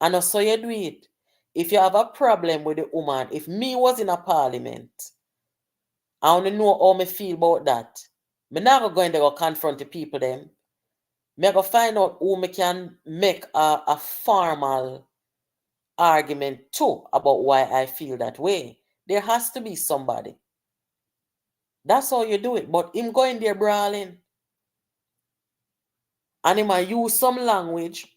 And also you do it. If you have a problem with the woman, if me was in a parliament, I want to know how me feel about that. Me not going to go confront the people them. Me go find out who me can make a formal argument too about why I feel that way. There has to be somebody. That's how you do it. But him going there brawling, and he might use some language.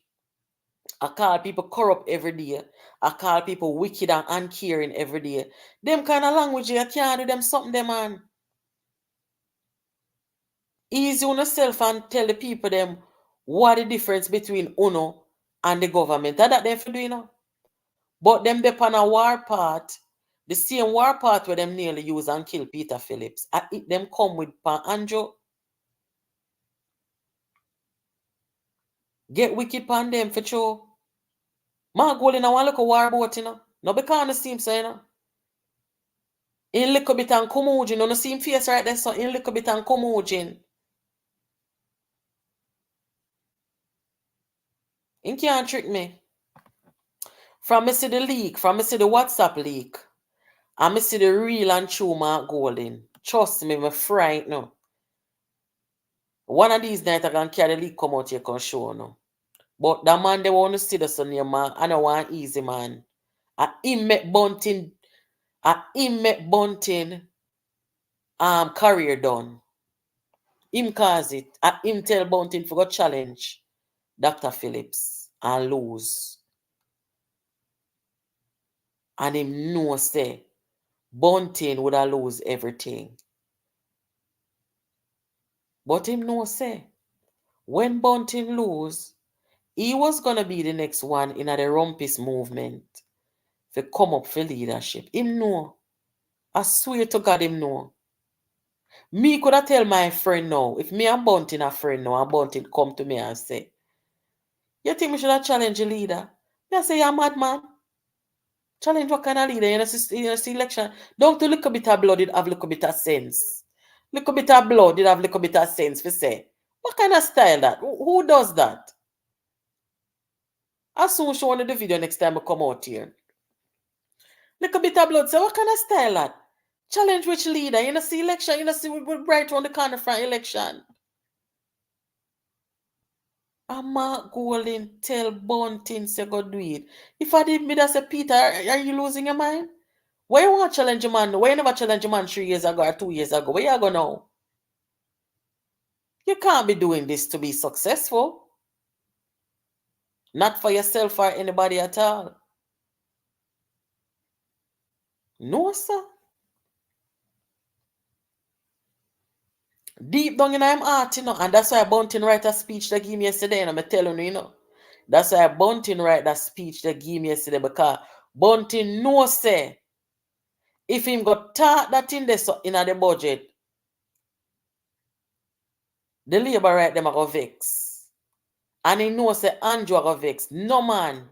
I call people corrupt every day. I call people wicked and uncaring every day. Them kind of language, you can't do them something, them man. Easy on yourself and tell the people them what the difference between UNO and the government. That them for doing, But them depend on a war part, the same war part where them nearly use and kill Peter Phillips. Them come with Pan Andrew. Get wicked pan them for sure. Mark Golding, I want to look a war boat, No, because I see him, so, In little bit and Kumujin, no see him face right there, so in little bit and Kumujin. He can't trick me. From me see the leak, from me see the WhatsApp leak, and me see the real and true Mark Golding. Trust me, me frightened no. One of these nights I can carry the leak come out here can show no. But the man they want to see the son here, man. I don't want easy man. Him make Bunting career done. Him cause it. Him tell Bunting for go challenge Dr. Phillips and lose. And him know say Bunting would have lose everything. But him know say when Bunting lose, he was gonna be the next one in the Rumpus movement to come up for leadership. Him know. I swear to God him know. Me could have tell my friend now, if me and Bunting a friend now, and Bunting come to me and say, you think we should have challenge a leader? Me I say, you're mad man. Challenge what kind of leader? You know, see election. Don't do little bit of blood, it have little bit of sense. Little bit of blood, it have little bit of sense for say. What kind of style that? Who does that? I'll soon show you the video next time I come out here. Little bit of blood, say what kind of style that? Challenge which leader? You know, see election, you know, see we're right around the corner from election. And Mark Golding tell Bunting say go do it. If I did me that say, Peter, are you losing your mind? Why you want to challenge a man? Why you never challenge a man 3 years ago or 2 years ago? Where you go now? You can't be doing this to be successful. Not for yourself or anybody at all. No, sir. Deep down in my heart, you know, and that's why Bunting write a speech that gave me yesterday, and I'm telling you, you know. That's why Bunting write that speech that gave me yesterday, because Bunting knows say if him got taught that in the budget, the Labour right them a go vex. And he knows say Andrew a go vex. No man.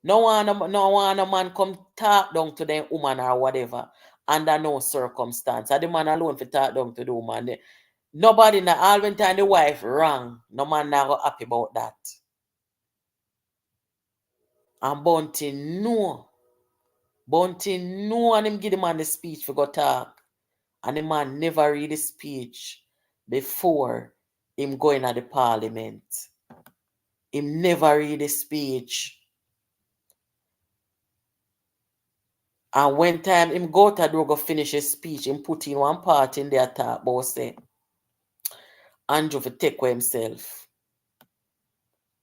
No one a man come talk down to the woman or whatever under no circumstance. And the man alone for talk down to the woman. Nobody na all when time the wife wrong. No man now go happy about that. And Bunting know. Bunting know and him give the man the speech for go talk. And the man never read the speech before him going at the parliament. Him never read the speech. And when time him go to go finish his speech, him put in one part in there talk about say Andrew for take away himself.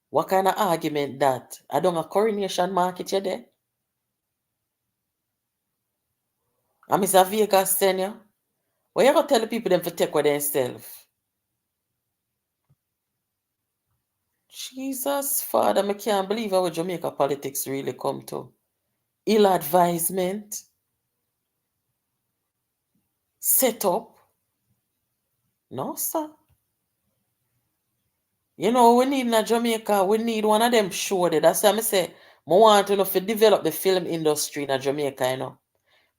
What kind of argument that? I don't have coronation market you there. And Mr. Vegas senior, what you gonna tell the people them for take away themselves? Jesus, Father, I can't believe how Jamaica politics really come to. Ill advisement, set up. No, sir. You know, we need in Jamaica, we need one of them show there. That's why I say, I want to develop the film industry in Jamaica, you know.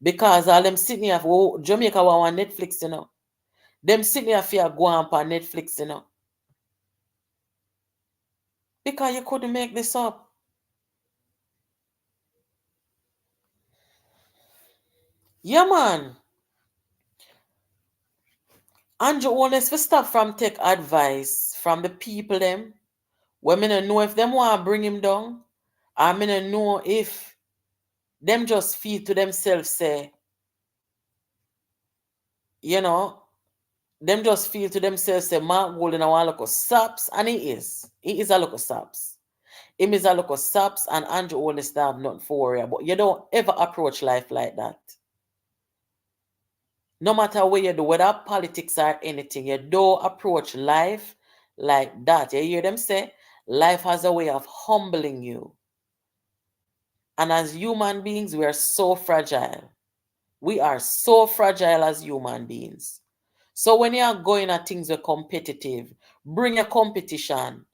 Because all them sitting here, Jamaica want Netflix, you know. Them sitting here for go on Netflix, you know. Because you couldn't make this up. Yeah, man. Andrew Holness for stop from take advice from the people them. When me don't know if them want to bring him down. I me don't know if them just feel to themselves say, you know, them just feel to themselves say Mark Golding a one look of saps, and he is. He is a look of saps. Him is a look of saps, and Andrew Holness have nothing for worry about. You don't ever approach life like that. No matter what you do, whether politics or anything, you don't approach life like that. You hear them say, life has a way of humbling you. And as human beings, we are so fragile. We are so fragile as human beings. So when you are going at things that are competitive, bring a competition.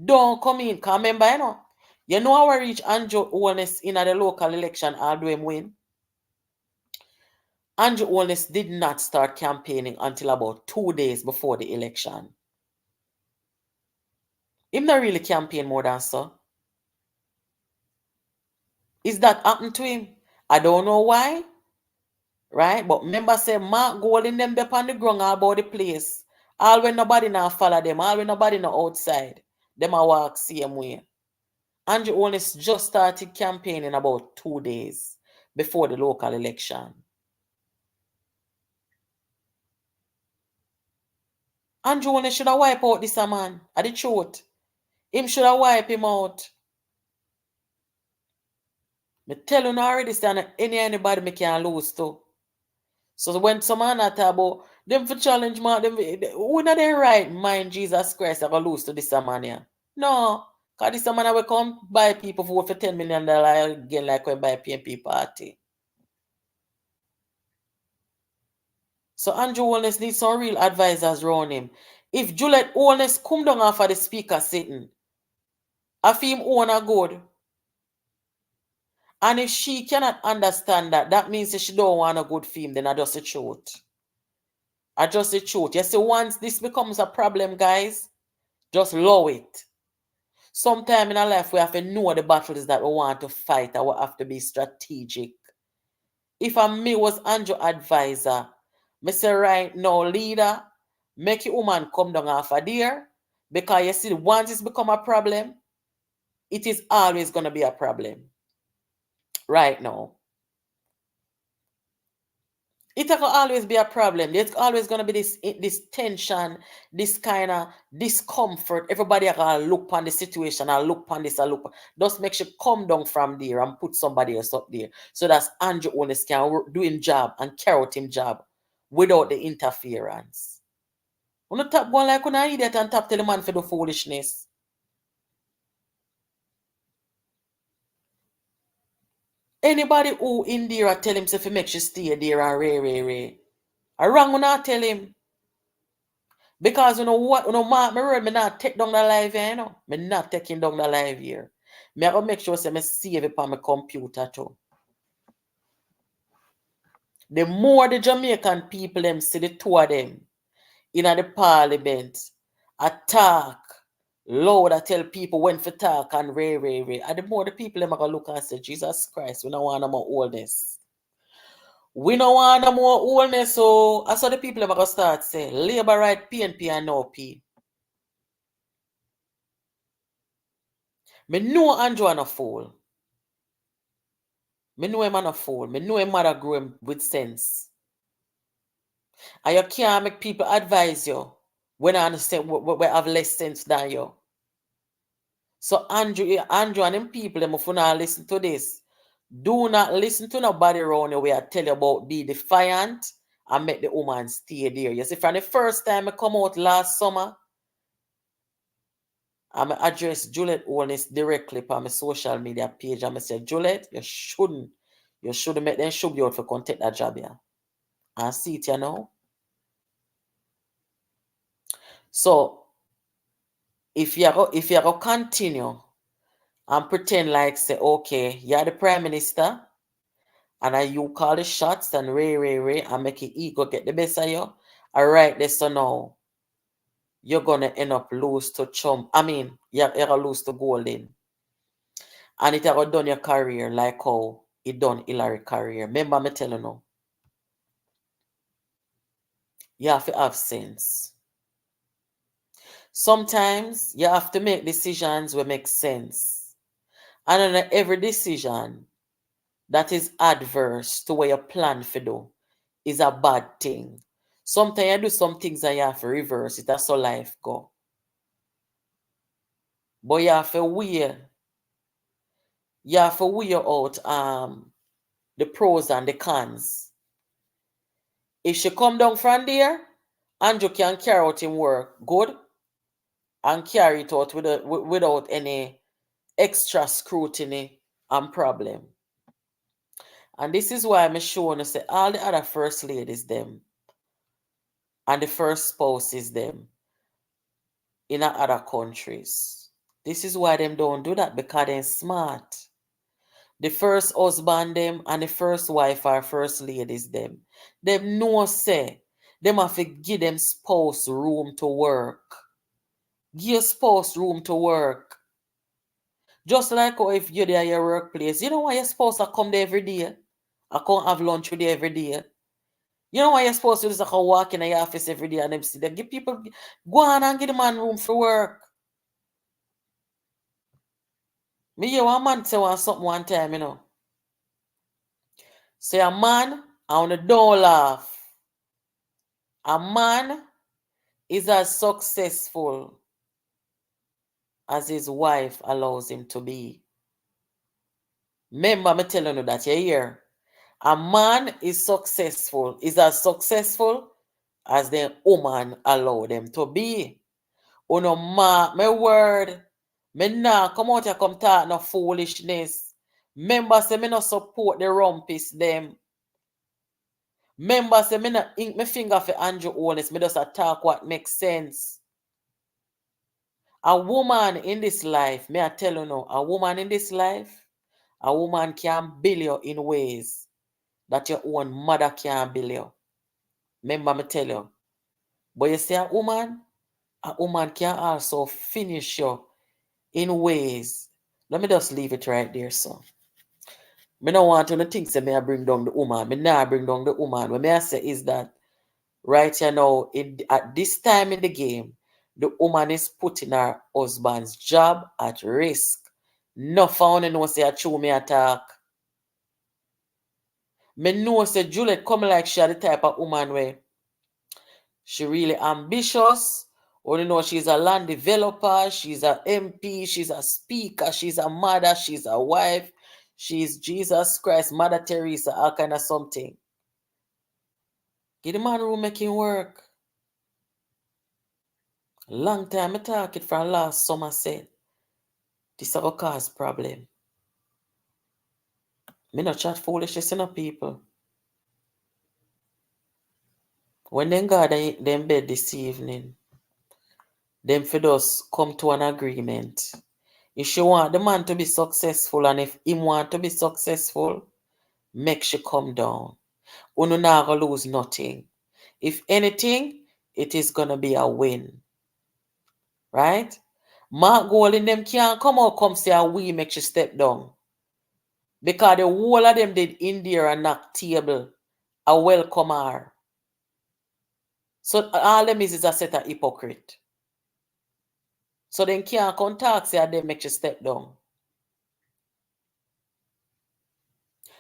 Don't come in. Because remember, you know how I reach Andrew Holness in the local election, although him win? Andrew Holness did not start campaigning until about 2 days before the election. Him not really campaign more than so. Is that happened to him? I don't know why. Right? But remember, say Mark Golding them up on the ground all about the place. All when nobody now follow them, all when nobody now outside. Them a walk same way. Andrew Holness just started campaigning about 2 days before the local election. Andrew Holness should have wiped out this man. At the truth. Him should have wiped him out. Me tell you already, stand anybody me can lose to. So when someone talk about them for challenge man, them who not their right mind Jesus Christ are gonna lose to this man here. No, cause this man will come buy people vote for $10 million again like when buy PNP party. So Andrew Holness needs some real advisors around him. If Juliet Holness come down off of the speaker sitting, I feel him own a good. And if she cannot understand that, that means that she don't want a good film, then I just the truth. I just the truth. You see, once this becomes a problem, guys, just allow it. Sometime in our life, we have to know the battles that we want to fight, and we have to be strategic. If me was Andrew advisor, me say right now, leader, make your woman come down off of there, because you see, once it's become a problem, it is always going to be a problem. Right now. It will always be a problem. There's always going to be this tension, this kind of discomfort. Everybody are going to look on the situation and look on this and look. Just make sure come down from there and put somebody else up there. So that Andrew Holness can do his job and carry out his job without the interference. You not tap going like an idiot and tap tell the man for the foolishness. Anybody who in there tell him if he make you stay there and ray. I wrong when I tell him. Because you know what, mark my word, me not take down the live here, you know. Me not taking down the live here. Me I gotta make sure say me save it on my computer too. The more the Jamaican people them see the two of them in the parliament attack, loud, I tell people when to talk and ray. And the more the people them are gonna look and say, Jesus Christ, we don't want no more oldness. We don't want no more oldness, so that's how the people them are gonna start say, Labour right, PNP and no P. Me know Andrew and a fool. Me know him and a fool. Me know him mother grew him with sense. And you can't make people advise you when I understand we have less sense than you. So Andrew and them people, them if you not listen to this, do not listen to nobody around you where I tell you about be defiant and make the woman stay there. You see, from the first time I come out last summer, I'm address Juliet Holness directly on my social media page. I'm say, Juliet, you shouldn't make them shove you out for come take that job here. And see it, you know. So if you go continue and pretend like say, okay, you're the prime minister, and you call the shots and ray, and make your ego get the best of you. Alright, this so now you're gonna end up lose to Trump. I mean, you're gonna lose to Golding. And it have done your career like how it done Hillary career. Remember me telling you. You have to have sense. Sometimes you have to make decisions that make sense. And on every decision that is adverse to what you plan to do is a bad thing. Sometimes you do some things that you have to reverse it. That's how life go. But you have to weigh out the pros and the cons. If she come down from there, Andrew can carry out his work good and carry it out without any extra scrutiny and problem. And this is why I'm showing you say all the other first ladies them and the first spouses them in other countries. This is why them don't do that, because they're smart. The first husband them and the first wife or first ladies them know say them have to give them spouse room to work. Give your spouse room to work. Just like how if you're there at your workplace, you know why you're supposed to come there every day? I come have lunch with you every day. You know why you're supposed to just like walk in your office every day and them see them. Give people, go on and give the man room for work. Me hear one man say something one time, you know. Say a man, I wanna don't laugh. A man is as successful as his wife allows him to be. Remember me telling you that you hear. A man is as successful as the woman allow them to be. Oh no, mark my word. Me nah come out here come talk no foolishness. Remember say me no support the rumpis them. Remember say me no ink my finger for Andrew Holness. Me just talk what makes sense. A woman in this life, may I tell you now, a woman in this life, a woman can build you in ways that your own mother can't build you. Remember me tell you. But you see a woman can also finish you in ways. Let me just leave it right there, so. Me don't want to think say me I bring down the woman. Me not bring down the woman. What me I say is that right here now, at this time in the game, the woman is putting her husband's job at risk. No found no say I chew me attack. Me know say Juliet come like she the type of woman where she really ambitious. Or you know, she's a land developer, she's a MP, she's a speaker, she's a mother, she's a wife, she's Jesus Christ, Mother Teresa, all kind of something. Give the man room making work. Long time I talk it from last summer said. This will cause problem. Me not chat foolishness in people. When them got them bed this evening, them for us come to an agreement. If she want the man to be successful and if him want to be successful, make she come down. Uno not gonna lose nothing. If anything, it is gonna be a win. Right? Mark Golding them can't come out come say we make she step down. Because the whole of them did in there and knock table a welcome her. So all them is a set of hypocrite. So then can't contact say they make you step down.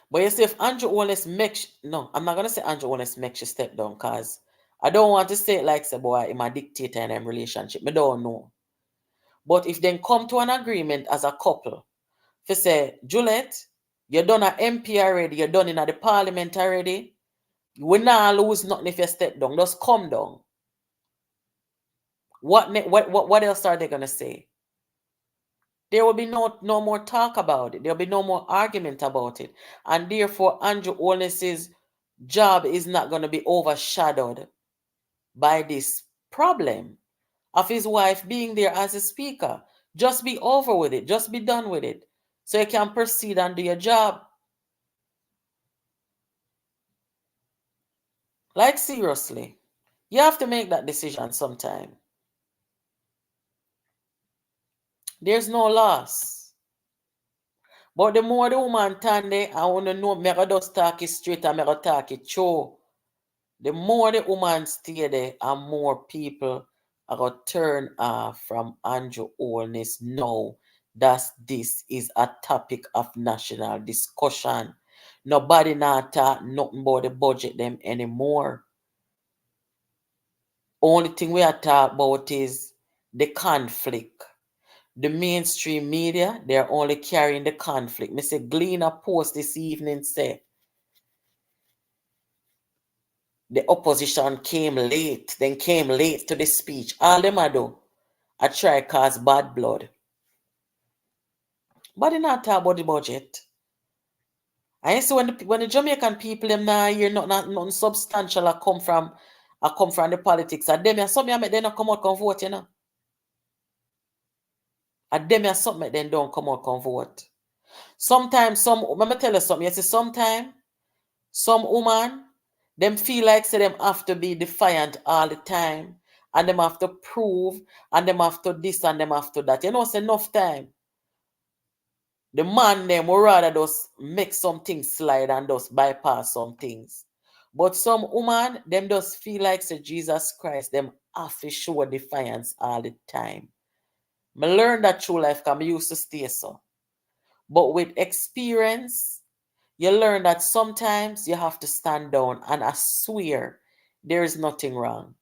But you see if Andrew Holness no, I'm not gonna say Andrew Holness makes you step down because I don't want to say it like say boy I'm a dictator in them relationship. I don't know. But if they come to an agreement as a couple, if you say, Juliet, you're done at MP already, you're done in the parliament already, you will not lose nothing if you step down. Just come down. What else are they gonna say? There will be no more talk about it. There will be no more argument about it. And therefore, Andrew Holness's job is not going to be overshadowed by this problem of his wife being there as a speaker. Just be over with it. Just be done with it. So you can proceed and do your job. Like seriously. You have to make that decision sometime. There's no loss. But the more the woman turn there, I want to know, me I just talk it straight and me I talk it true. The more the woman stay there, and more people are going to turn off from Andrew Holness now that this is a topic of national discussion. Nobody not talk nothing about the budget them anymore. Only thing we are talk about is the conflict. The mainstream media, they're only carrying the conflict. Mr. Gleaner post this evening say, the opposition came late to the speech. All them I do, I try cause bad blood. But they not talk about the budget. I see when the Jamaican people them now hear nothing substantial I come from the politics. And them some make they not come out come vote, you know. And them some make them don't come out come vote. Sometimes let me tell you something. You see, sometimes some woman them feel like say them have to be defiant all the time. And them have to prove, and them have to this, and them have to that. You know, it's enough time. The man them would rather just make some things slide and just bypass some things. But some woman, them just feel like say Jesus Christ, them have to show defiance all the time. I learned that through life because I used to stay so. But with experience, you learn that sometimes you have to stand down, and I swear there is nothing wrong.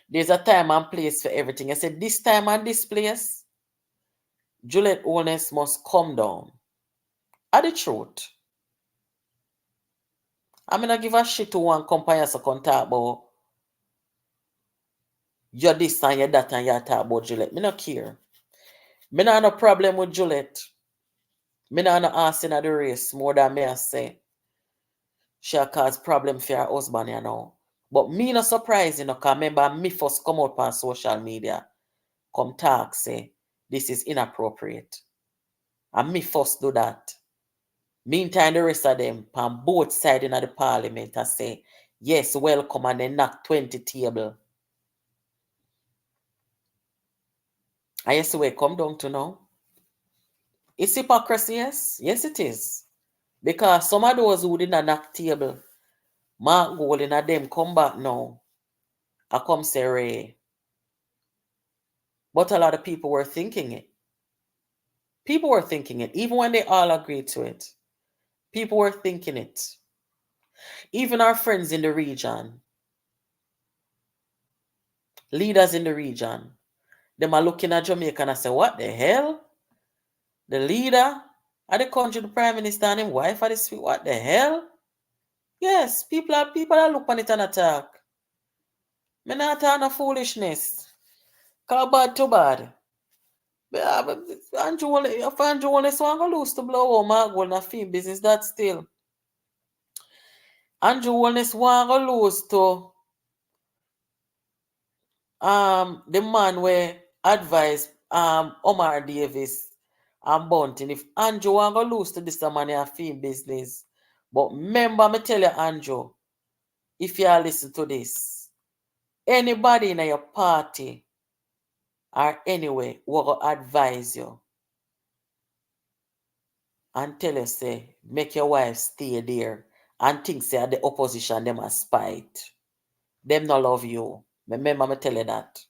There's a time and place for everything. I said this time and this place, Juliet Holness must come down. Are the truth. I'm gonna give a shit to one company so can talk about you're this and you're that and you talk about Juliet. Me not care. Me not have no problem with Juliet. Me not no asking at the race more than me I say. She cause problem for her husband, you know. But me not surprised, you know, because remember me first come out on social media, come talk, say, this is inappropriate. And me first do that. Meantime, the rest of them, on both sides in the parliament, I say, yes, welcome, and then knock 20 table. I see where it come down to now. It's hypocrisy, yes? Yes, it is. Because some of those who didn't knock table, Mark Golding and them come back now. I come say Ray. But a lot of people were thinking it. People were thinking it, even when they all agreed to it. People were thinking it. Even our friends in the region, leaders in the region, them are looking at Jamaica and I say, what the hell? The leader of the country, the prime minister and his wife are the sweet, what the hell? Yes, people are look on it and attack. Me not talk no foolishness. Call bad to bad. But Andrew Wallace want to lose to blow Mark Gold in film business, that still. Andrew Wallace want to lose to the man where advised Omar Davis and Bunting. If Andrew want to lose to this man in film business. But remember, me tell you, Andrew, if you listen to this, anybody in your party or anyway will advise you and tell you, say, make your wife stay there and think, say, the opposition, them are spite. Them not love you. Remember, me tell you that.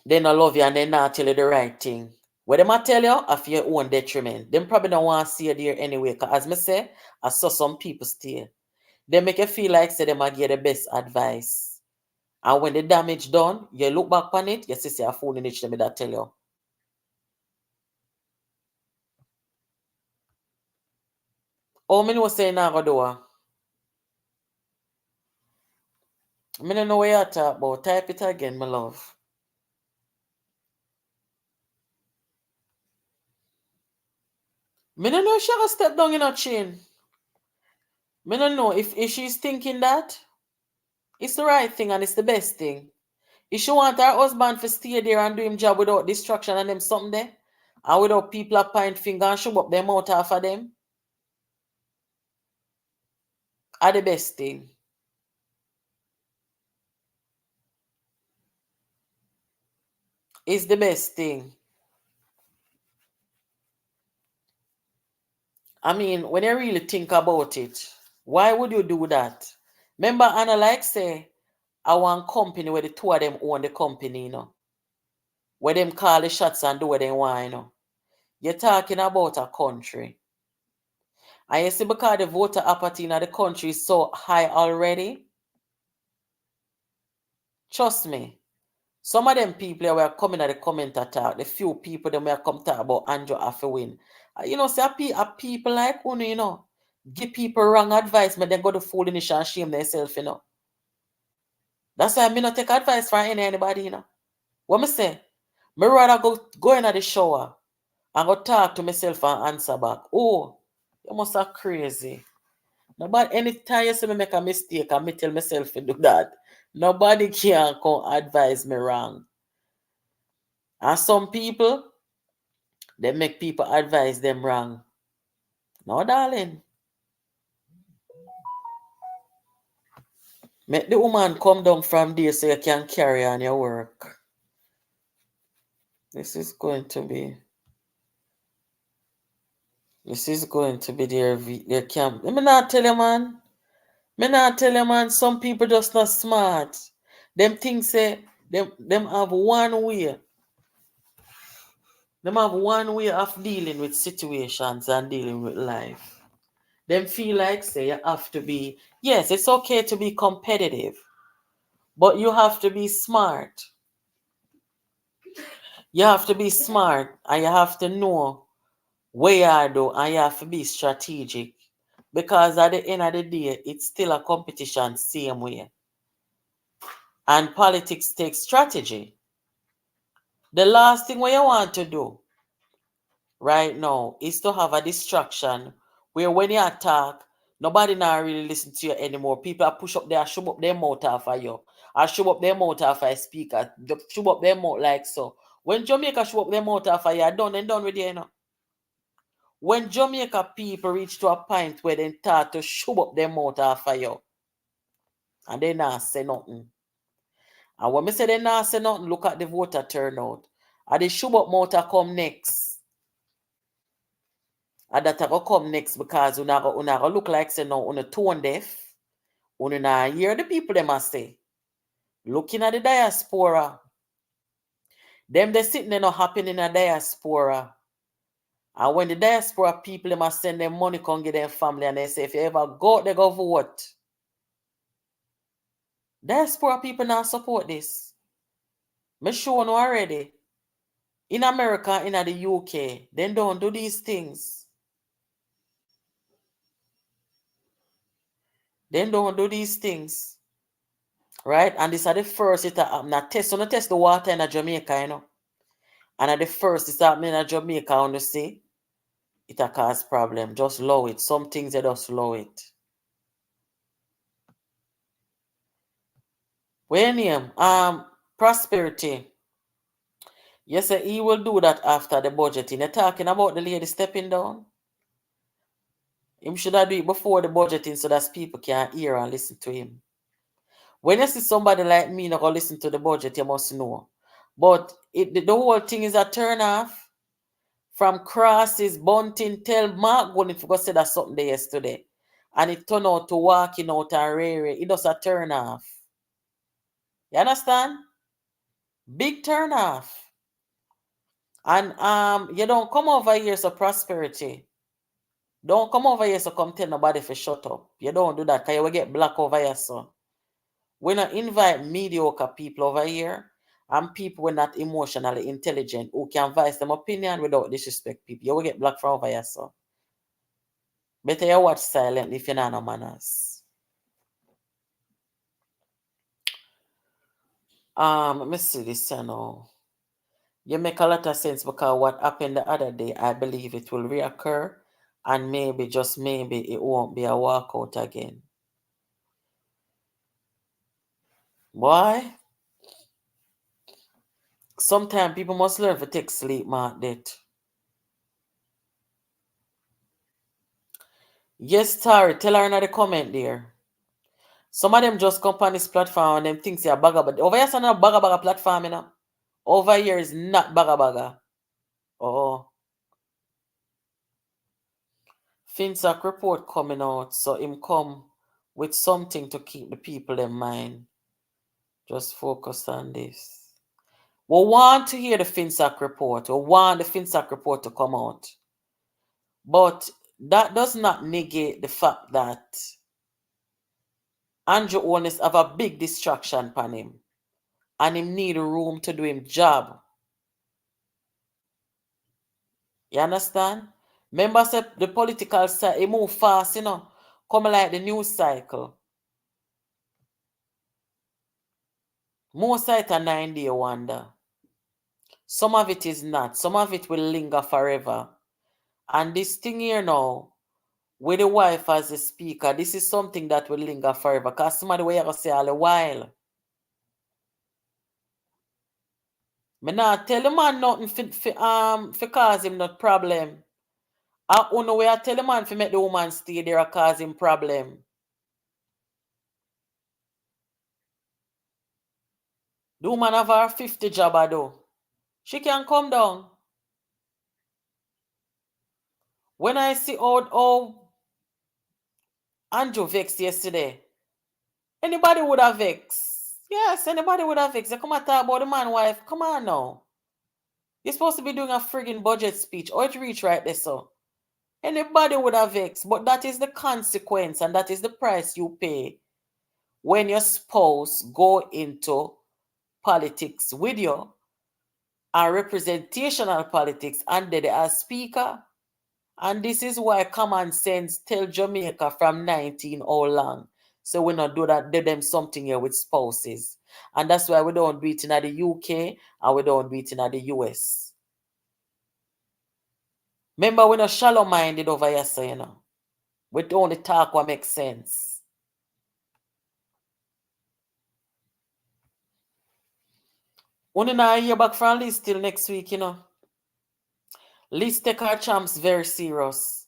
They not love you and they not tell you the right thing. What them I tell you, of your own detriment. Them probably don't want to see you there anyway. Because as me say, I saw some people stay. They make you feel like, say, them I give the best advice. And when the damage done, you look back on it, you see, say, a fool in it, them that tell you. Oh, me know say now go do. Me don't know what you talk about. Type it again, my love. Me don't know if she gonna step down in her chin. Me don't know if she's thinking that it's the right thing and it's the best thing. If she want her husband to stay there and do him job without distraction and them something there, and without people a point finger and shove up them out half of them, are the best thing. It's the best thing. I mean, when you really think about it, why would you do that? Remember, Anna like say, I want company where the two of them own the company, you know. Where them call the shots and do what they want, you know. You're talking about a country. And you see, because the voter apathy in the country is so high already, trust me, some of them people were coming at the comment attack, the few people that were come talk about Andrew have to win. You know, see, a people like Uno, you know, give people wrong advice, but then go to foolish and shame themselves, you know. That's why I not take advice from anybody, you know. What me say? Me rather go in the shower and go talk to myself and answer back. Oh, you must have crazy. Nobody, anytime you see me make a mistake, I me tell myself to do that. Nobody can come advise me wrong. And some people, they make people advise them wrong. No, darling. Make the woman come down from there so you can carry on your work. This is going to be their camp. Let me not tell you, man. Some people just not smart. Them things say them have one way. Them have one way of dealing with situations and dealing with life. Them feel like say you have to be, yes, it's okay to be competitive, but you have to be smart. You have to be smart and you have to know where you are though, and you have to be strategic. Because at the end of the day, it's still a competition same way. And politics takes strategy. The last thing what you want to do right now is to have a distraction where when you attack, nobody now really listen to you anymore. People are push up there, shove up their mouth off of you. Or shove up their mouth off of a speaker. Shove up their mouth like so. When Jamaica shove up their mouth off of you, done and done with you, you know. When Jamaica people reach to a point where they start to shove up their mouth off of you, and they not say nothing. And when me say they not say nothing, look at the voter turnout. And the shove up mouth come next. And that will come next because una look like say no, una tone deaf. Una hear the people them a say. Looking at the diaspora. Them they sitting there not happen in a diaspora. And when the diaspora people them a send them money come get their family and they say if you ever go out, they go vote. Diaspora people not support this. Me sure no already. In America, in the UK, they don't do these things. They don't do these things. Right? And this are the first it happen. Now test the water in Jamaica, you know. And at the first it's happening in Jamaica on the sea. It a cause problem. Just low it. Some things they just low it. Where name? Prosperity. Yes, he will do that after the budgeting. They're talking about the lady stepping down. Him should have do it before the budgeting so that people can hear and listen to him. When you see somebody like me not gonna listen to the budget, you must know. But the whole thing is a turn off. From crosses, bunting, tell Mark going if you go say that something there yesterday. And it turned out to walking out and rare. It does a turn off. You understand? Big turn off. And you don't come over here so prosperity. Don't come over here so come tell nobody to shut up. You don't do that because you will get black over here, so. We not invite mediocre people over here and people who are not emotionally intelligent who can voice them opinion without disrespect people. You will get black from over here, so. Better you watch silently if you not no manners. Let me see this now. You make a lot of sense because what happened the other day, I believe it will reoccur and maybe, just maybe, it won't be a walkout again. Why? Sometimes people must learn to take sleep, mark that. Yes, Tari, tell her in the comment there. Some of them just come on this platform and them think they are bagger, but over here it's not a bagger platform, you know. Over here is not bagger. Oh. FinSac report coming out, so him come with something to keep the people in mind. Just focus on this. We want to hear the FinSac report. We want the FinSac report to come out. But that does not negate the fact that Andrew Holness have a big distraction upon him. And him need room to do him job. You understand? Remember, say the political side, it move fast, you know. Come like the news cycle. Most of it a 9-day wonder. Some of it is not. Some of it will linger forever. And this thing here now, with the wife as the speaker, this is something that will linger forever. Because somebody will ever say all a while. Me not tell the man nothing for cause him not problem. I only way I tell the man for make the woman stay there and cause him problem. The woman have her 50 job I do. She can come down. When I see how Andrew vexed yesterday, anybody would have vexed. Yes, anybody would have vexed. They come and talk about the man wife. Come on now. You're supposed to be doing a friggin' budget speech. Or it reach right there, so. Anybody would have vexed. But that is the consequence and that is the price you pay when your spouse go into politics with you and representational politics and they are speaker. And this is why common sense tell Jamaica from 19 all long. So we not do that, do them something here with spouses. And that's why we don't do it in the UK and we don't do it in the US. Remember, we're not shallow-minded over here, so, you know. We only talk what makes sense. Only now I hear back from Liz till next week, you know. Liz take her champs very serious.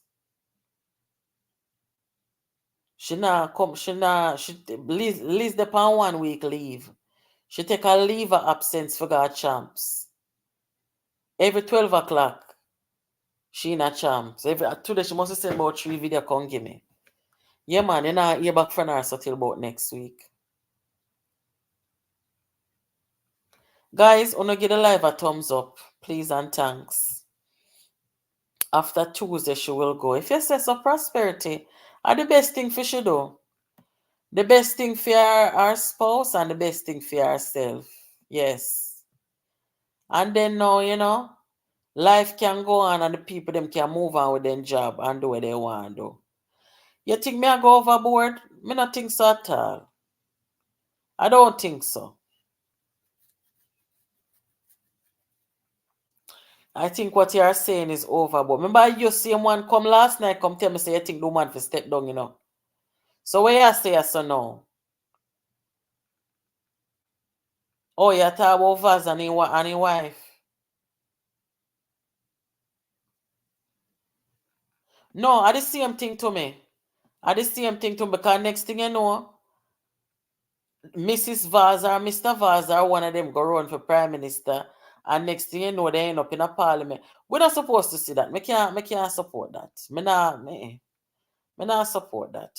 Liz the on 1 week leave. She take a leave of absence for her champs. Every 12 o'clock, she in a champs. Today she must send about 3 videos come give me. Yeah, man, you know, hear back from her so till about next week. Guys, wanna give the live a thumbs up, please and thanks. After Tuesday, she will go. If you say so, prosperity are the best thing for she do. The best thing for our spouse and the best thing for herself. Yes. And then now, you know, life can go on and the people them can move on with their job and do what they want to do. You think me I go overboard? Me not think so at all. I don't think so. I think what you are saying is overboard. Remember you see one come last night, come tell me say you think the woman for step down, you know. So where you say so now? Oh, you talk about Vaz and his wife. No, I the same thing to me. I the same thing to me because next thing you know, Mrs. Vaz or Mr. Vaz or one of them go run for Prime Minister and next thing you know they end up in a parliament. We're not supposed to see that. Me can't support that. Me not support that.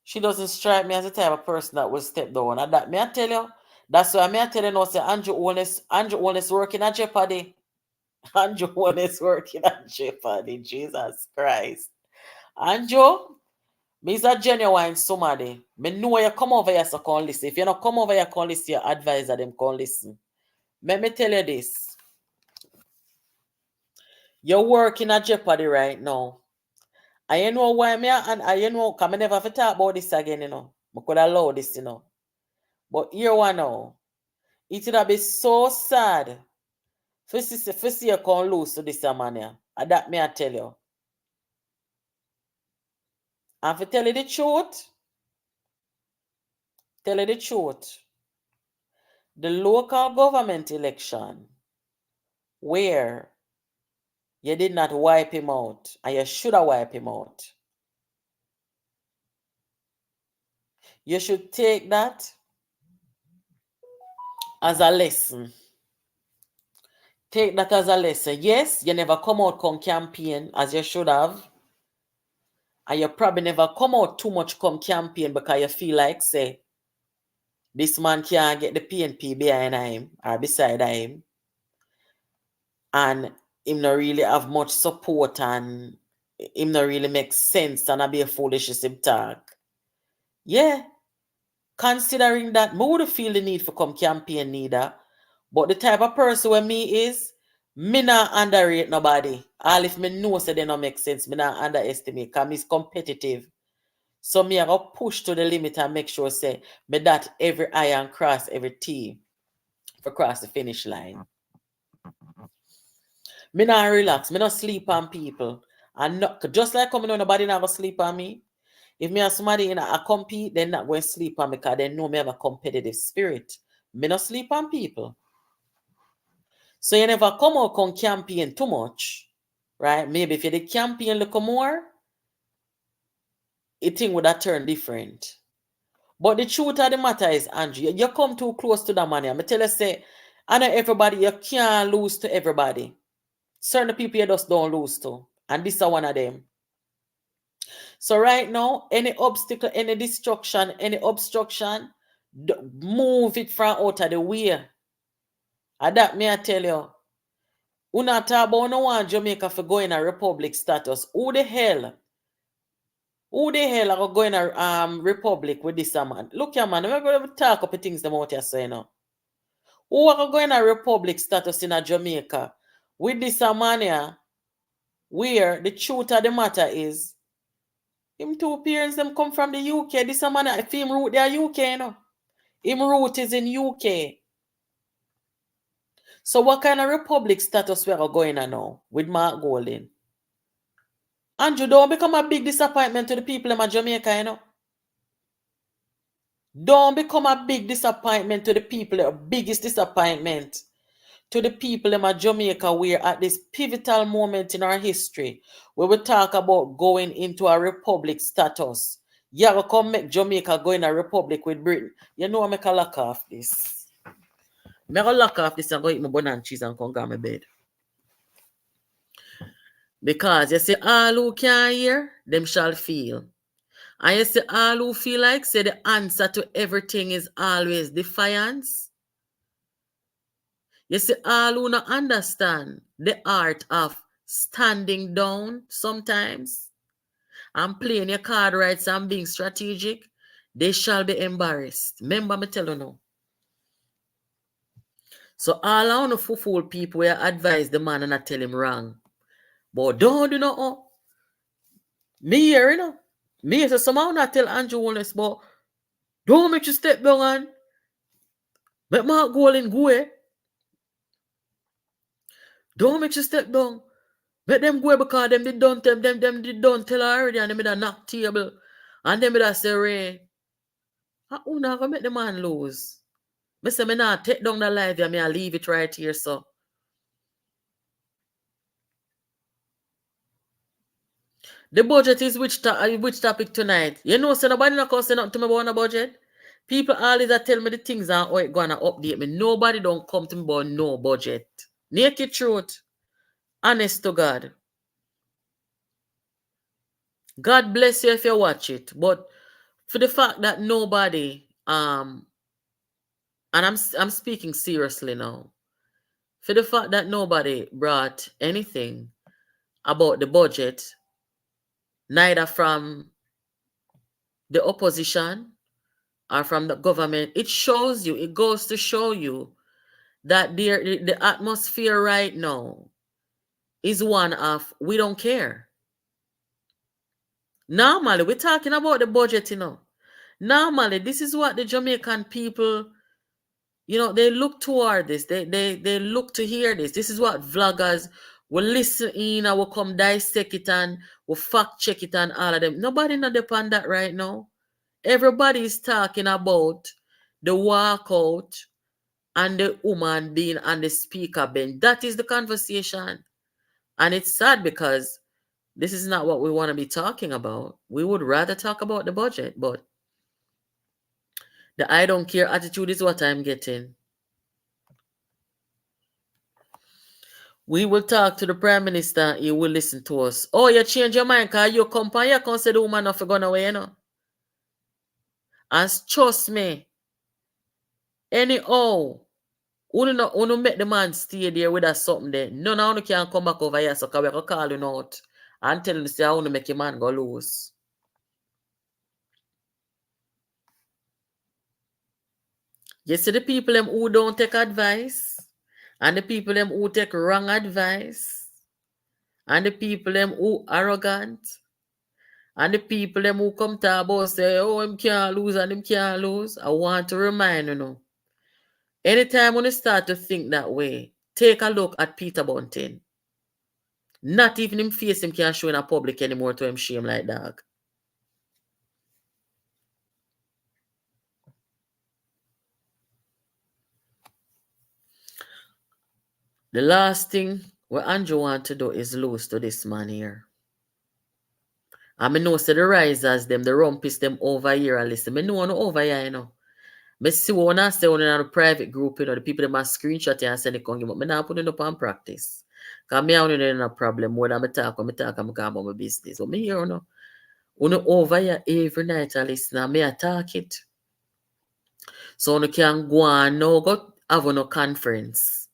She doesn't strike me as the type of person that will step down. And that, may I tell you, that's why I tell you now, say Andrew Holness working at Jeopardy. Andrew Holness working at Jeopardy. Jesus Christ. Andrew, me's a genuine somebody. Me know you come over here so can listen. If you not come over here can listen, your advisor them can listen. Let me tell you this. You're working at Jeopardy right now. I know why me and I know because I never have to talk about this again, you know. I could allow this, you know. But here one now. It would be so sad for see you can lose to this man here. And that me I tell you. And to tell you the truth, the local government election where you did not wipe him out, and you should have wiped him out. You should take that as a lesson. Take that as a lesson. Yes, you never come out come campaign as you should have. And you probably never come out too much come campaign because you feel like, say, this man can't get the PNP behind him or beside him. And him not really have much support and him not really make sense and I be a foolish as him talk. Yeah. Considering that, I would feel the need for come campaign neither. But the type of person where me is, me not underrate nobody. All if me know say they don't make sense, me not underestimate because me is competitive. So me I go push to the limit and make sure say me that every I and cross every T for cross the finish line. Me not relax, me not sleep on people. And not, just like coming on nobody never sleep on me. If me and somebody in a compete, they're not going to sleep on me because they know me have a competitive spirit. Me not sleep on people. So you never come out on campaign too much, right? Maybe if you did campaign a little more, it thing would have turned different. But the truth of the matter is, Andrew, you come too close to that money. I tell you, say, I know everybody, you can't lose to everybody. Certain people you just don't lose to. And this is one of them. So right now, any obstacle, any destruction, any obstruction, move it from out of the way. And that me I tell you. Una talk about no one Jamaica for going a republic status. Who the hell are going a republic with this man? Look here, man. We're going to talk up the things them out here saying now. Who are going a republic status in a Jamaica with this man here, where the truth of the matter is, him two parents them come from the UK. This man, if him root they are UK, you know. Him root is in UK. So what kind of republic status we are going on now with Mark Golding? Andrew, don't become a big disappointment to the people in Jamaica, you know. Don't become a big disappointment to the people, the biggest disappointment to the people in Jamaica. We're at this pivotal moment in our history where we talk about going into a republic status. You have to come make Jamaica go in a republic with Britain. You know I make a lock off this. I'm going to lock off this and go eat my banana cheese and come to my bed. Because you see, all who can hear, them shall feel. And you see, all who feel like, say the answer to everything is always defiance. You see, all who not understand the art of standing down sometimes and playing your card rights and being strategic, they shall be embarrassed. Remember me tell you now. So all I want to fool people, we advise the man and I tell him wrong. But don't do nothing. Me here, you know. Me here, so somehow not tell Andrew Wallace, but don't make you step down and make Mark Golding go away. Don't make you step down. Make them go because them did don't tell them did don't tell already and them did knock table. And them did say Ray. How not gonna make the man lose? Me say me not take down the live here, me I leave it right here, so. The budget is which topic tonight? You know, so nobody not say nothing to me about a budget. People always tell me the things and how it gonna update me. Nobody don't come to me about no budget. Naked truth. Honest to God. God bless you if you watch it. But for the fact that nobody, and I'm speaking seriously now. For the fact that nobody brought anything about the budget, neither from the opposition or from the government, it shows you, it goes to show you that the atmosphere right now is one of we don't care. Normally, we're talking about the budget, you know. Normally, this is what the Jamaican people, you know, they look toward this. They look to hear this. This is what vloggers will listen in and will come dissect it and will fact check it and all of them. Nobody not depend that right now. Everybody is talking about the walkout and the woman being on the speaker bench. That is the conversation. And it's sad because this is not what we want to be talking about. We would rather talk about the budget, but the I don't care attitude is what I'm getting. We will talk to the Prime Minister. He will listen to us. Oh, you change your mind because you come and you can't say the woman not going away, you know. And trust me, anyhow, you make the man stay there with us something there. None of you can come back over here, so we can call you out and tell him, say, I want to make your man go lose. You see the people them who don't take advice, and the people them who take wrong advice, and the people them who arrogant, and the people them who come to about say, oh, him can't lose and him can't lose. I want to remind you know. Anytime when you start to think that way, take a look at Peter Bunting. Not even him face him can't show in a public anymore to him shame like dog. The last thing what Andrew want to do is lose to this man here. And me know say the risers them, the rumpis them over here and listen. Me know no over here, you know. Me see what I say on a private group, you know, the people that must screenshot it and send it on you, but me not put it up on practice. Because me only in a problem whether I talk, I'm going about my business. But me here, you know over here every night I listen and me attack it. So you can go on now, go have no conference.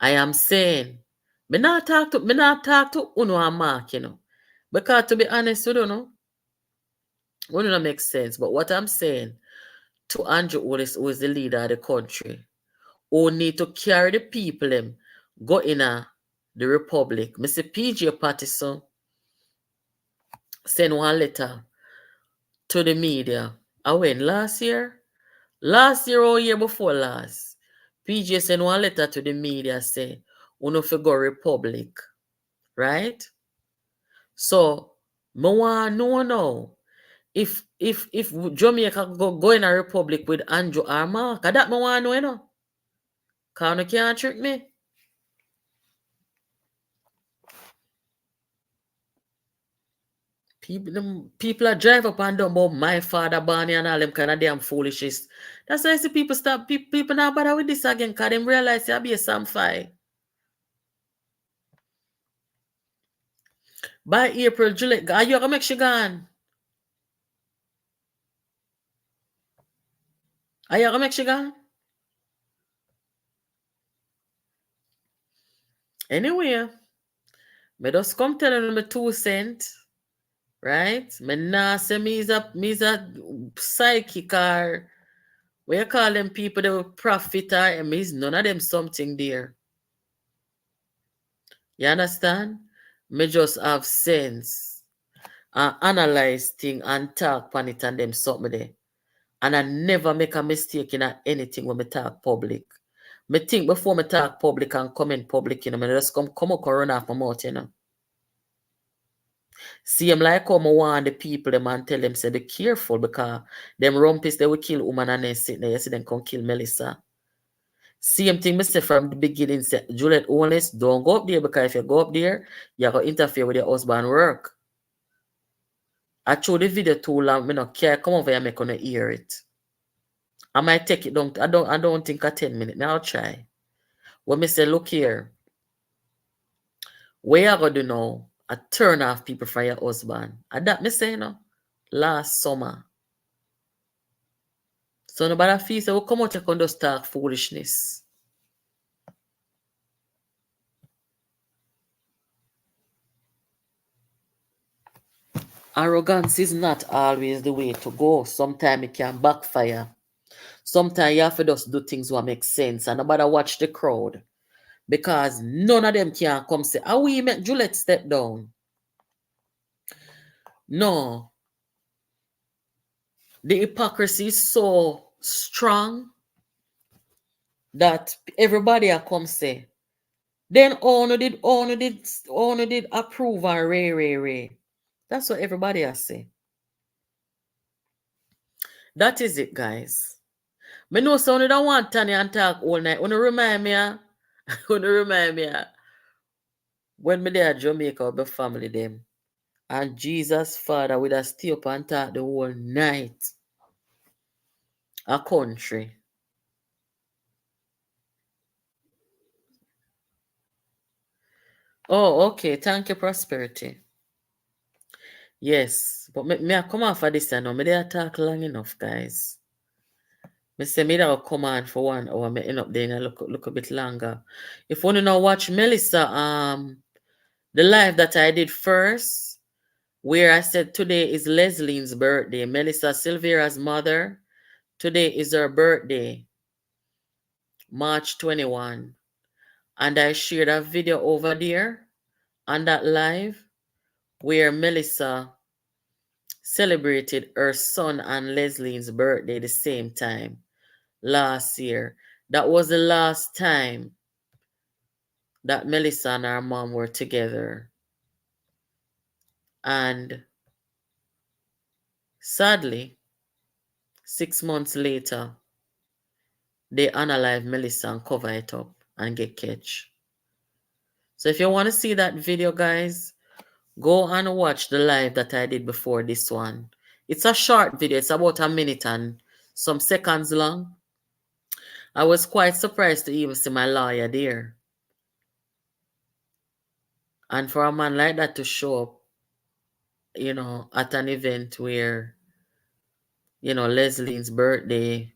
I am saying, me not talk to Uno and Mark, you know. Because to be honest, you know, it don't make sense. But what I'm saying to Andrew Willis, who is the leader of the country, who need to carry the people them go in the republic. Mr. PJ Patterson send one letter to the media. I went last year or year before last. PJ send one letter to the media say, "Uno fi go republic," right? So, me want know now if Jamaica go in a republic with Andrew or Mark, that me want know, you know. Cause you can't trick me. People are drive up and down about my father, Barney, and all them kind of damn foolishness. That's why I see people stop. People now bother with this again because they realize it'll be a Sam 5. By April, July, are you going to make she gone? Are you going to make she gone? Anyway, me just come tell you my 2 cents. Right? Me nah say me's a psychic or what you call them people that will profit or me's none of them something there. You understand? Me just have sense and analyze things and talk on it and them something there. And I never make a mistake in anything when me talk public. Me think before me talk public and comment public, you know, me just come up and run off my mouth, you know. See him like how I want the people them and tell them say be careful because them rumpis they will kill woman and then sit there. You see them come kill Melissa. Same thing me say from the beginning say Juliet Owens, don't go up there because if you go up there, you're gonna interfere with your husband work. I show the video too long, me not care. Come over here, make gonna hear it. I might take it down. I don't think a 10 minutes. Now I'll try. When me say, look here, what you gonna do now? I turn off people from your husband. And that me say, you know, last summer. So nobody feels say, well, come out and can just talk foolishness. Arrogance is not always the way to go. Sometimes it can backfire. Sometimes you have to just do things that make sense and nobody watch the crowd. Because none of them can come say, how we make Juliet step down? No. The hypocrisy is so strong that everybody will come say, then Ono did approve and Ray. That's what everybody has say. That is it, guys. Me know so you don't want Tanya and talk all night. Wanna remind me, when me there at Jamaica with my family them. And Jesus Father would have stay up and talk the whole night. A country. Oh, okay. Thank you, Prosperity. Yes. But me I come off of this, I know. Me there talk long enough, guys. Me say me that come on for 1 hour. Me end up there and look a bit longer. If you want to now watch Melissa, the live that I did first, where I said today is Leslie's birthday. Melissa Silvera's mother. Today is her birthday. March 21. And I shared a video over there on that live where Melissa celebrated her son and Leslie's birthday the same time last year. That was the last time that Melissa and her mom were together. And sadly, 6 months later, they unalive Melissa and cover it up and get catch. So if you want to see that video, guys, Go and watch the live that I did before this one. It's a short video. It's about a minute and some seconds long. I was quite surprised to even see my lawyer there. And for a man like that to show up, you know, at an event where, you know, Leslie's birthday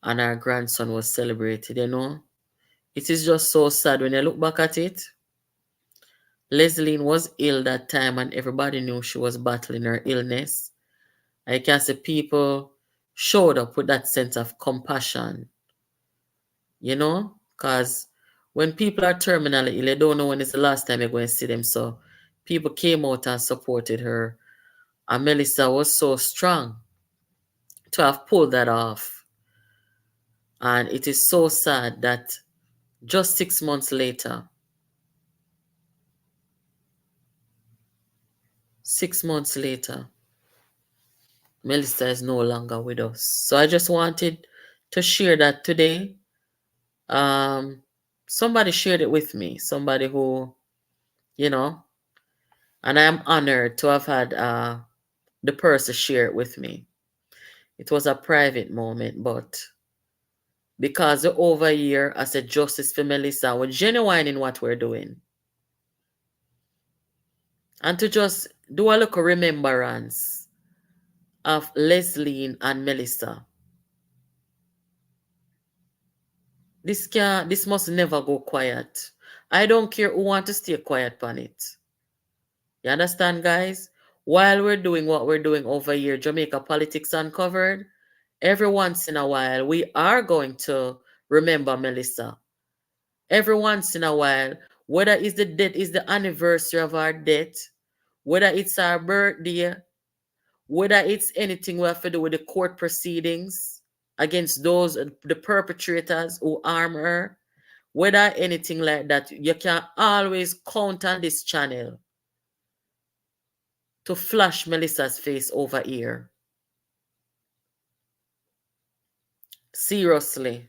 and her grandson was celebrated, you know, it is just so sad when you look back at it. Leslie was ill that time and everybody knew she was battling her illness. I can say people showed up with that sense of compassion, you know, because when people are terminally ill, they don't know when it's the last time you're going to see them. So people came out and supported her. And Melissa was so strong to have pulled that off. And it is so sad that just 6 months later, 6 months later, Melissa is no longer with us. So I just wanted to share that today. Somebody shared it with me. Somebody who, you know, and I am honored to have had the person share it with me. It was a private moment, but because over a year, I said justice for Melissa, we're genuine in what we're doing. And to just do a little remembrance of Leslie and Melissa. This must never go quiet. I don't care who want to stay quiet on it. You understand, guys? While we're doing what we're doing over here, Jamaica Politics Uncovered, every once in a while, we are going to remember Melissa. Every once in a while, whether it's the death is the anniversary of our death, whether it's our birthday, whether it's anything we have to do with the court proceedings against those, the perpetrators who harm her, whether anything like that, you can always count on this channel to flash Melissa's face over here. Seriously.